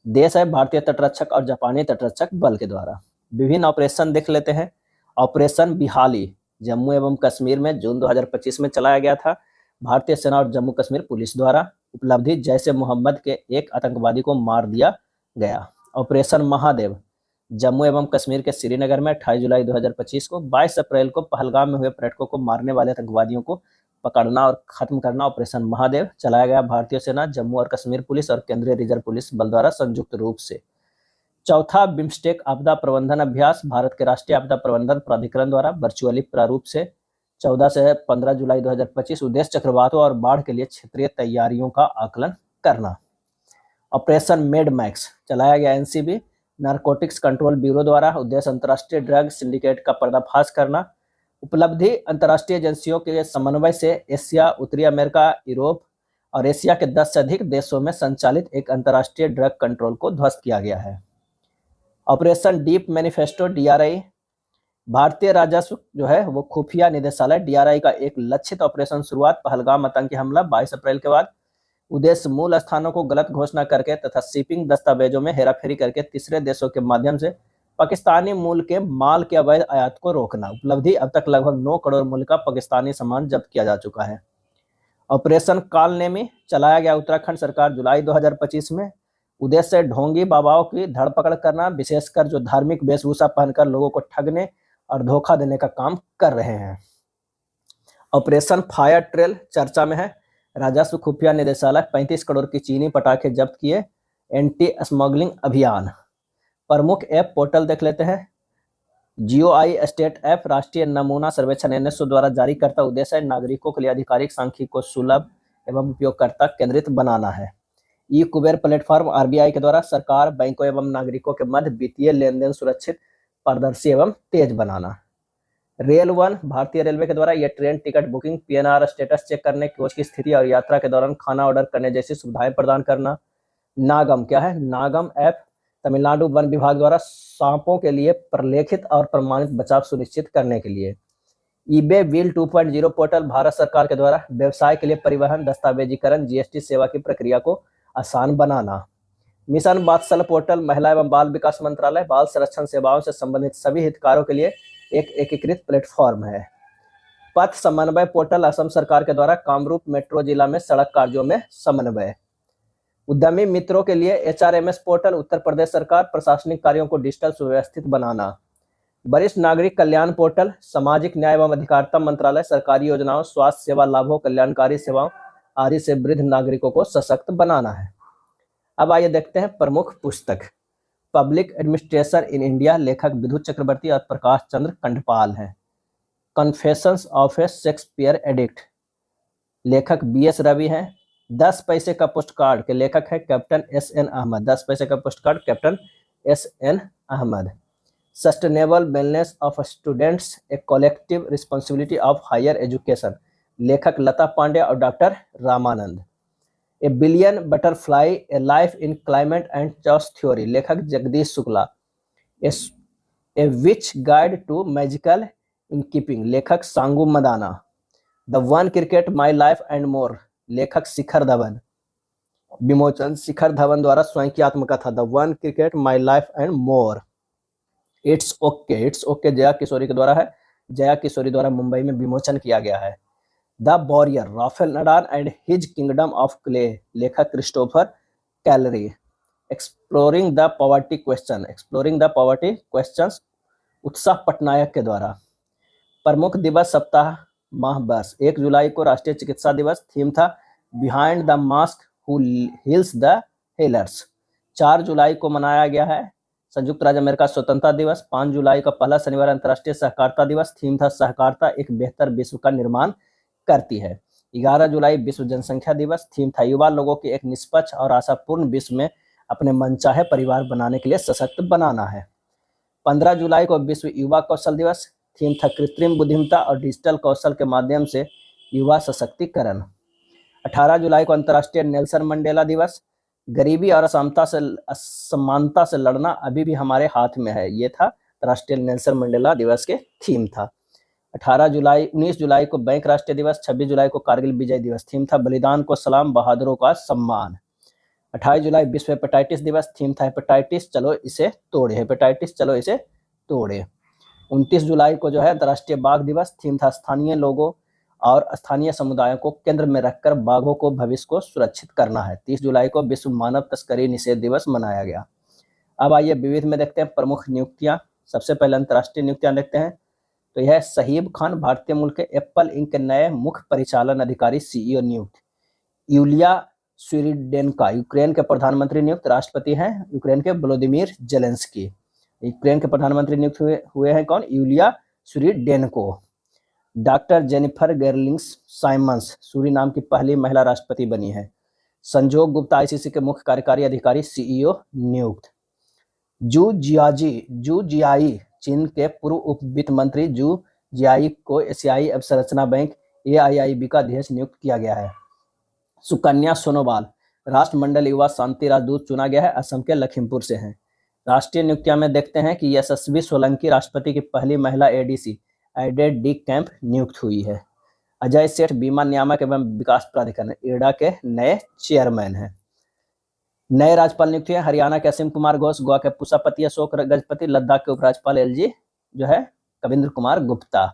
देश है भारतीय तटरक्षक और जापानी तटरक्षक बल के द्वारा। विभिन्न ऑपरेशन देख लेते हैं। ऑपरेशन बिहाली जम्मू एवं कश्मीर में जून 2025 में चलाया गया था, भारतीय सेना और जम्मू कश्मीर पुलिस द्वारा। उपलब्धि, जैश ए मोहम्मद के एक आतंकवादी को मार दिया गया। ऑपरेशन महादेव जम्मू एवं कश्मीर के श्रीनगर में 28 जुलाई 2025 को। 22 अप्रैल को पहलगाम में हुए पर्यटकों को मारने वाले आतंकवादियों को पकड़ना और खत्म करना ऑपरेशन महादेव चलाया गया भारतीय सेना, जम्मू और कश्मीर पुलिस और केंद्रीय रिजर्व पुलिस बल द्वारा संयुक्त रूप से। चौथा बिम्स्टेक आपदा प्रबंधन अभ्यास भारत के राष्ट्रीय आपदा प्रबंधन प्राधिकरण द्वारा वर्चुअली प्रारूप से 14 से 15 जुलाई 2025। उद्देश्य चक्रवातों और बाढ़ के लिए क्षेत्रीय तैयारियों का आकलन करना। ऑपरेशन मेड मैक्स चलाया गया एनसीबी नारकोटिक्स कंट्रोल ब्यूरो द्वारा। उद्देश्य अंतर्राष्ट्रीय ड्रग सिंडिकेट का पर्दाफाश करना। उपलब्धि, अंतर्राष्ट्रीय एजेंसियों के समन्वय से एशिया, उत्तरी अमेरिका, यूरोप और एशिया के 10 से अधिक देशों में संचालित एक अंतर्राष्ट्रीय ड्रग कंट्रोल को ध्वस्त किया गया है। ऑपरेशन डीप मैनिफेस्टो डीआरआई भारतीय राजस्व जो है वो खुफिया निदेशालय डीआरआई का एक लक्षित ऑपरेशन शुरुआत पहलगाम आतंकी हमला 22 अप्रैल के बाद। उद्देश्य मूल स्थानों को गलत घोषणा करके तथा शिपिंग दस्तावेजों में हेराफेरी करके तीसरे देशों के माध्यम से पाकिस्तानी मूल के माल के अवैध आयात को रोकना। उपलब्धि, अब तक लगभग 9 करोड़ मूल्य का पाकिस्तानी सामान जब्त किया जा चुका है। ऑपरेशन कालनेमी चलाया गया उत्तराखंड सरकार जुलाई 2025 में। उद्देश्य ढोंगी बाबाओं की धरपकड़ करना, विशेषकर जो धार्मिक वेशभूषा पहनकर लोगों को ठगने और धोखा देने का काम कर रहे हैं। ऑपरेशन फायर ट्रेल चर्चा में है। राजस्व खुफिया निदेशालय 35 करोड़ की चीनी पटाखे जब्त किए। एंटी स्मगलिंग अभियान। प्रमुख ऐप पोर्टल देख लेते हैं। जीओआई स्टेट ऐप राष्ट्रीय नमूना सर्वेक्षण एनएसओ द्वारा जारी करता। उद्देश्य है नागरिकों के लिए आधिकारिक सांख्यिकी को सुलभ एवं उपयोगकर्ता केंद्रित बनाना है। ई कुबेर प्लेटफॉर्म आरबीआई के द्वारा सरकार, बैंकों एवं नागरिकों के मध्य वित्तीय लेन देन सुरक्षित, पारदर्शी एवं तेज बनाना। रेल वन भारतीय रेलवे के द्वारा यह train ticket booking, PNR status check करने, कोच की स्थिति और यात्रा के दौरान खाना ऑर्डर करने जैसी सुविधाएं प्रदान करना। नागम क्या है? नागम ऐप तमिलनाडु वन विभाग द्वारा सांपों के लिए प्रलेखित और प्रमाणित बचाव सुनिश्चित करने के लिए। ईबे व्हील 2.0 पोर्टल भारत सरकार के द्वारा व्यवसाय के लिए परिवहन, दस्तावेजीकरण, जीएसटी सेवा की प्रक्रिया को आसान बनाना। मिशन वात्सल पोर्टल महिला एवं बाल विकास मंत्रालय बाल संरक्षण सेवाओं से संबंधित सभी हितधारकों के लिए एक एकीकृत प्लेटफॉर्म है। पथ समन्वय पोर्टल असम सरकार के द्वारा कामरूप मेट्रो जिला में सड़क कार्यों में समन्वय। उद्यमी मित्रों के लिए एचआरएमएस पोर्टल उत्तर प्रदेश सरकार प्रशासनिक कार्यों को डिजिटल सुव्यवस्थित बनाना। वरिष्ठ नागरिक कल्याण पोर्टल सामाजिक न्याय एवं अधिकारिता मंत्रालय सरकारी योजनाओं, स्वास्थ्य सेवा लाभों, कल्याणकारी सेवाओं आदि से वृद्ध नागरिकों को सशक्त बनाना है। अब आइए देखते हैं प्रमुख पुस्तक। पब्लिक एडमिनिस्ट्रेशन इन इंडिया, लेखक विधु चक्रवर्ती और प्रकाश चंद्र कंडपाल हैं। Confessions of A Shakespeare addict, लेखक बीएस रवि हैं। 10 पैसे का पोस्ट कार्ड के लेखक है कैप्टन एसएन अहमद। 10 पैसे का post card captain SN Ahmed. Sustainable wellness of students, a collective responsibility of higher education, लेखक लता पांडे और doctor Ramanand. A billion butterfly, a life in climate and choice theory, लेखक Jagdish Shukla. A witch guide to magical in keeping, लेखक Sangu Madana. The one cricket my life and more, लेखक शिखर धवन। विमोचन शिखर धवन द्वारा स्वयं की आत्मकथा the one cricket my life and more. It's okay Jaya Kishori के द्वारा है। जया किशोरी द्वारा मुंबई में विमोचन किया गया है। The warrior, Rafael Nadal and his kingdom of clay, लेखक Christopher Clarey. Exploring the poverty questions, Utsa Patnaik के द्वारा। प्रमुख दिवस सप्ताह माह वर्ष। 1 जुलाई को राष्ट्रीय चिकित्सा दिवस, थीम था behind the mask who heels the healers. 4 जुलाई को मनाया गया है संयुक्त राज्य अमेरिका स्वतंत्रता दिवस। 5 जुलाई का पहला शनिवार अंतर्राष्ट्रीय सहकारिता दिवस, थीम था सहकारिता एक बेहतर विश्व का निर्माण करती है। 11 जुलाई विश्व जनसंख्या दिवस, थीम था युवा लोगों की एक निष्पक्ष और आशापूर्ण विश्व में अपने मनचाहे परिवार बनाने के लिए सशक्त बनाना है। 15 जुलाई को विश्व युवा कौशल दिवस, थीम था कृत्रिम बुद्धिमत्ता और डिजिटल कौशल के माध्यम से युवा सशक्तिकरण। 18 जुलाई को अंतर्राष्ट्रीय नेल्सन मंडेला दिवस, गरीबी और असमानता से लड़ना अभी भी हमारे हाथ में है, ये था राष्ट्रीय नेल्सन मंडेला दिवस के थीम था। 19 जुलाई को बैंक राष्ट्रीय दिवस, 26 जुलाई को कारगिल विजय दिवस, थीम था बलिदान को सलाम, बहादुरों का सम्मान। 28 जुलाई विश्व हेपेटाइटिस दिवस, थीम था हेपेटाइटिस चलो इसे तोड़े, हेपेटाइटिस चलो इसे तोड़े। 29 जुलाई को जो है अंतर्राष्ट्रीय बाघ दिवस, थीम था स्थानीय लोगों और स्थानीय समुदायों को केंद्र में रखकर बाघों को भविष्य को सुरक्षित करना है। 30 जुलाई को विश्व मानव तस्करी निषेध दिवस मनाया गया। अब आइए विविध में देखते हैं प्रमुख नियुक्तियां। सबसे पहले अंतर्राष्ट्रीय नियुक्तियां देखते हैं, तो यह सहीब खान भारतीय मूल के एप्पल इंक के नए मुख्य परिचालन अधिकारी सीईओ नियुक्त। यूलिया स्विरिडेनका यूक्रेन के प्रधानमंत्री नियुक्त, राष्ट्रपति हैं यूक्रेन के व्लोदिमीर जेलेंस्की। यूक्रेन के प्रधानमंत्री नियुक्त हुए हैं कौन? Yulia Svyrydenko. Doctor Jennifer Geerlings Simons Suriname की पहली महिला राष्ट्रपति बनी है। संजोग गुप्ता आईसीसी के मुख्य कार्यकारी अधिकारी सीईओ नियुक्त। जू जियाई चीन के पूर्व उप वित्त मंत्री जू जियाई को एशियाई अवसंरचना बैंक एआईआईबी का अध्यक्ष नियुक्त किया गया है। सुकन्या सोनोवाल राष्ट्रमंडल युवा शांति राजदूत चुना गया है, असम के लखीमपुर से हैं। राष्ट्रीय नियुक्तियां में देखते हैं कि यशस्वी सोलंकी राष्ट्रपति की पहली महिला एडीसी एडेड डी कैंप नियुक्त हुई है। अजय सेठ बीमा नियामक एवं विकास प्राधिकरण इरडा के नए चेयरमैन हैं। नए राज्यपाल नियुक्त हुए हरियाणा के असीम कुमार घोष, गोवा के पुष्पापति अशोक गजपति, लद्दाख के उपराज्यपाल एलजी जो है कविंद्र कुमार गुप्ता।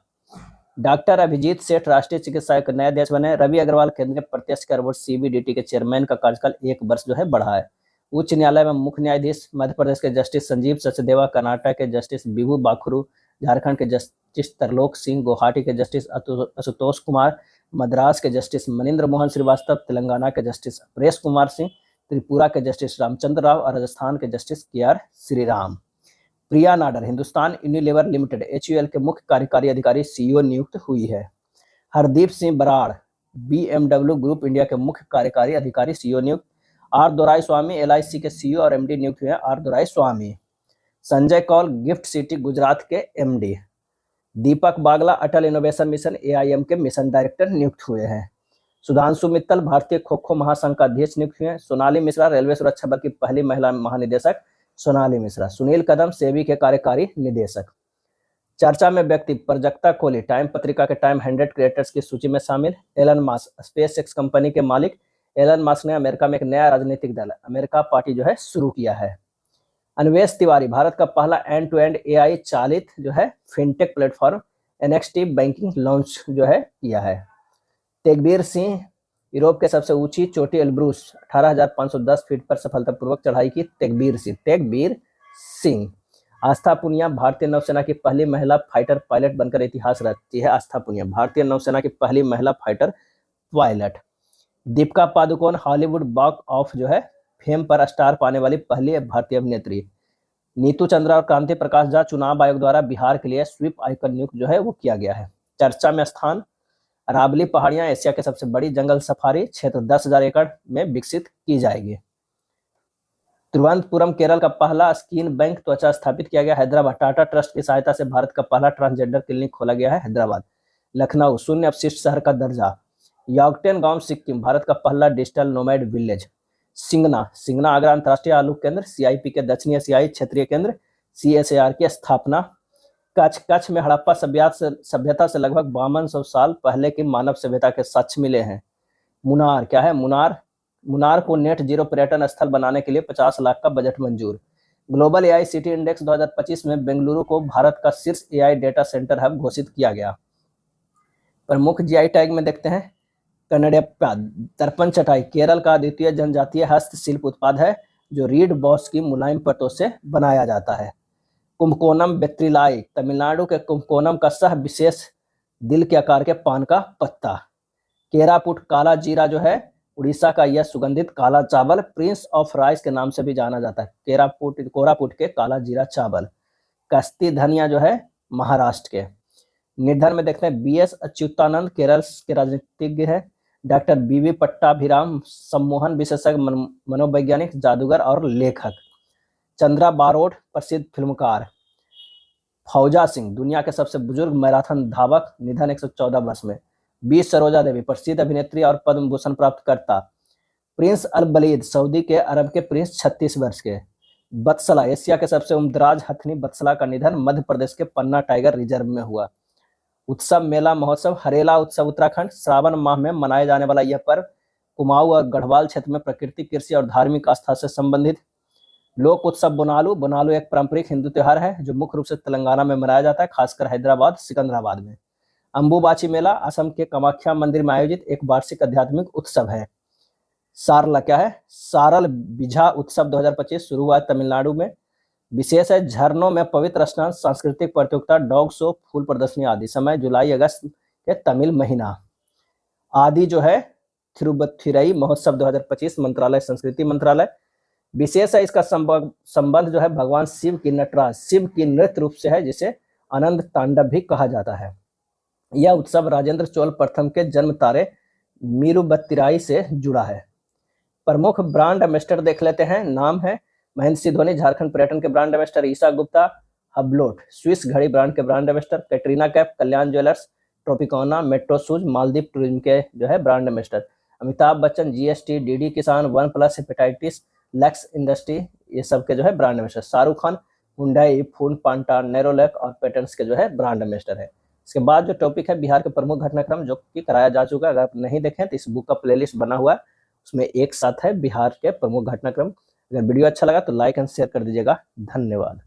डॉक्टर अभिजीत सेठ राष्ट्रीय चिकित्सा आयोग के नए अध्यक्ष बने। रवि अग्रवाल केंद्रीय प्रत्यक्ष कर बोर्ड सीबीडीटी के चेयरमैन का कार्यकाल 1 वर्ष जो है बढ़ा है। उच्च न्यायालय में मुख्य न्यायाधीश मध्य प्रदेश के जस्टिस संजीव सचदेवा, कर्नाटक के जस्टिस बिभू बाखरू, झारखंड के जस्टिस तरलोक सिंह, गुवाहाटी के जस्टिस आशुतोष कुमार, मद्रास के जस्टिस मनिंद्र मोहन श्रीवास्तव, तेलंगाना के जस्टिस अपरेश कुमार सिंह, त्रिपुरा के जस्टिस रामचंद्र राव और राजस्थान के justice KR Shriram. Priya Nadar Hindustan Unilever limited HUL के मुख्य कार्यकारी अधिकारी सीईओ नियुक्त हुई है। Hardeep Singh Brar BMW group India के मुख्य कार्यकारी अधिकारी सीईओ नियुक्त। आर दोराई स्वामी एलआईसी के सीईओ और एमडी नियुक्त हुए हैं R Dorai Swamy. Sanjay Kaul gift city Gujarat के एमडी। दीपक बागला अटल इनोवेशन मिशन एआईएम के मिशन डायरेक्टर नियुक्त हुए हैं। सुधांशु मित्तल भारतीय खो खो महासंघ का अध्यक्ष नियुक्त हुए हैं। सोनाली मिश्रा रेलवे सुरक्षा बल की पहली महिला महानिदेशक सोनाली मिश्रा। सुनील कदम सेबी के कार्यकारी निदेशक। चर्चा में व्यक्ति प्रजक्ता कोहली टाइम पत्रिका के टाइम 100 क्रिएटर्स की सूची में शामिल। एलन मास्क स्पेसएक्स कंपनी के मालिक। एलन मास्क ने अमेरिका में एक नया राजनीतिक दल अमेरिका पार्टी जो है शुरू किया है। अन्वेष तिवारी भारत का पहला एंड टू एंड एआई चालित जो है fintech platform NXT banking launch जो है किया है। तेगबीर सिंह यूरोप के सबसे ऊंची चोटी एल्ब्रूस 18,510 फीट पर सफलतापूर्वक चढ़ाई की। तेगबीर सिंह। आस्था पुनिया भारतीय नौसेना की पहली महिला फाइटर पायलट बनकर इतिहास रचती है। आस्था पुनिया भारतीय नौसेना की पहली महिला fighter pilot. Deepika Padukone Hollywood box of जो है फेम पर स्टार पाने वाली पहली भारतीय अभिनेत्री। नीतू चंद्रा और क्रांति प्रकाश झा चुनाव आयोग द्वारा बिहार के लिए स्वीप आइकन नियुक्त जो है वो किया गया है। चर्चा में स्थान अरावली पहाड़ियां एशिया के सबसे बड़ी जंगल सफारी क्षेत्र 10,000 एकड़ में विकसित की जाएगी। तिरुवनंतपुरम केरल का पहला स्किन बैंक त्वचा स्थापित किया गया। हैदराबाद टाटा ट्रस्ट की सहायता से भारत का पहला ट्रांसजेंडर क्लिनिक खोला गया है हैदराबाद। लखनऊ शून्य अपशिष्ट शहर का दर्जा। यागटेन गांव सिक्किम भारत का पहला डिजिटल नोमैड विलेज। सिंगना आगरा अंतर्राष्ट्रीय आलू केंद्र सीआईपी के दक्षिणी एशियाई क्षेत्रीय केंद्र सीएसएआर की स्थापना। कच्छ में हड़प्पा सभ्यता से लगभग 5200 साल पहले की मानव सभ्यता के साक्ष्य मिले हैं। मुनार क्या है? मुनार को नेट जीरो पर्यटन स्थल बनाने के लिए 50 लाख का बजट मंजूर। ग्लोबल एआई सिटी इंडेक्स 2025 में बेंगलुरु को भारत का शीर्ष एआई डेटा सेंटर हब घोषित किया गया। प्रमुख जीआई टैग में देखते हैं कन्नड़प्पा दर्पण चटाई केरल का द्वितीय जनजातीय हस्तशिल्प उत्पाद है जो रीड बॉस की मुलायम पत्तों से बनाया जाता है। कुंभकोनम वेत्रिलाई तमिलनाडु के कुंभकोनम का सह विशेष दिल के आकार के पान का पत्ता। केरापुट काला जीरा जो है उड़ीसा का यह सुगंधित काला चावल प्रिंस ऑफ राइस के नाम से भी जाना जाता है। कोरापुट के काला जीरा चावल। कश्ती धनिया जो है महाराष्ट्र के। निर्धन में देखते हैं बीएस अच्युतानंद केरल के राजनीतिज्ञ है। डॉक्टर बीवी पट्टाभिराम सम्मोहन विशेषज्ञ मनोवैज्ञानिक जादूगर और लेखक। चंद्रा बारोट प्रसिद्ध फिल्मकार। फौजा सिंह दुनिया के सबसे बुजुर्ग मैराथन धावक निधन 114 वर्ष में। बी सरोजा देवी प्रसिद्ध अभिनेत्री और पद्म भूषण प्राप्त करता। प्रिंस अल वलीद सऊदी के अरब के प्रिंस 36 वर्ष के। बत्सला एशिया के सबसे उम्रदराज हथनी बत्सला का निधन मध्य प्रदेश के पन्ना टाइगर रिजर्व में हुआ। उत्सव मेला महोत्सव हरेला उत्सव उत्तराखंड श्रावण माह में मनाए जाने वाला यह पर्व कुमाऊं और गढ़वाल क्षेत्र में प्रकृति कृषि और धार्मिक आस्था से संबंधित। लोक उत्सव बोनालू बोनालू एक पारंपरिक हिंदू त्योहार है जो मुख्य रूप से तेलंगाना में मनाया जाता है, खासकर हैदराबाद सिकंदराबाद में। अंबुबाची मेला असम के कामाख्या मंदिर में आयोजित एक वार्षिक आध्यात्मिक उत्सव है। सारला क्या है? सारल बिझा उत्सव 2025 शुरू हुआ तमिलनाडु में। विशेष है झरनों में पवित्र स्नान, सांस्कृतिक प्रतियोगिता, डॉग शो, फूल प्रदर्शनी आदि। समय जुलाई अगस्त के तमिल महीना। आदि जो है थिरुवथिरई महोत्सव 2025 मंत्रालय संस्कृति मंत्रालय। विशेष है इसका संबंध जो है भगवान शिव की नटराज शिव की नृत्य रूप से है, जिसे आनंद तांडव भी कहा जाता है। यह उत्सव राजेंद्र चोल प्रथम के जन्म तारे मीरुबत्तिराई से जुड़ा है। प्रमुख ब्रांड एम्बेसडर देख लेते हैं। नाम है महेंद्र सिंह धोनी झारखंड पर्यटन के brand ambassador, Esha Gupta Hublot Swiss घड़ी ब्रांड के brand ambassador, Katrina Kaif Kalyan jewellers, Tropicana metro shoes Maldives tourism के जो है brand ambassador, Amitabh Bachchan GST, DD Kisan, one plus hepatitis, Lux industry, ये सब के जो है brand ambassador. Shahrukh Khan Hyundai, फून पांटा, नेरोलैक और पैटर्न्स के जो है ब्रांड एम्बेसडर है। इसके बाद जो टॉपिक है बिहार के प्रमुख घटनाक्रम जो कि कराया जा चुका है। अगर आप नहीं देखें तो इस बुक का प्लेलिस्ट बना हुआ है, उसमें एक साथ है बिहार के प्रमुख घटनाक्रम। अगर वीडियो अच्छा लगा तो लाइक एंड शेयर कर दीजिएगा। धन्यवाद।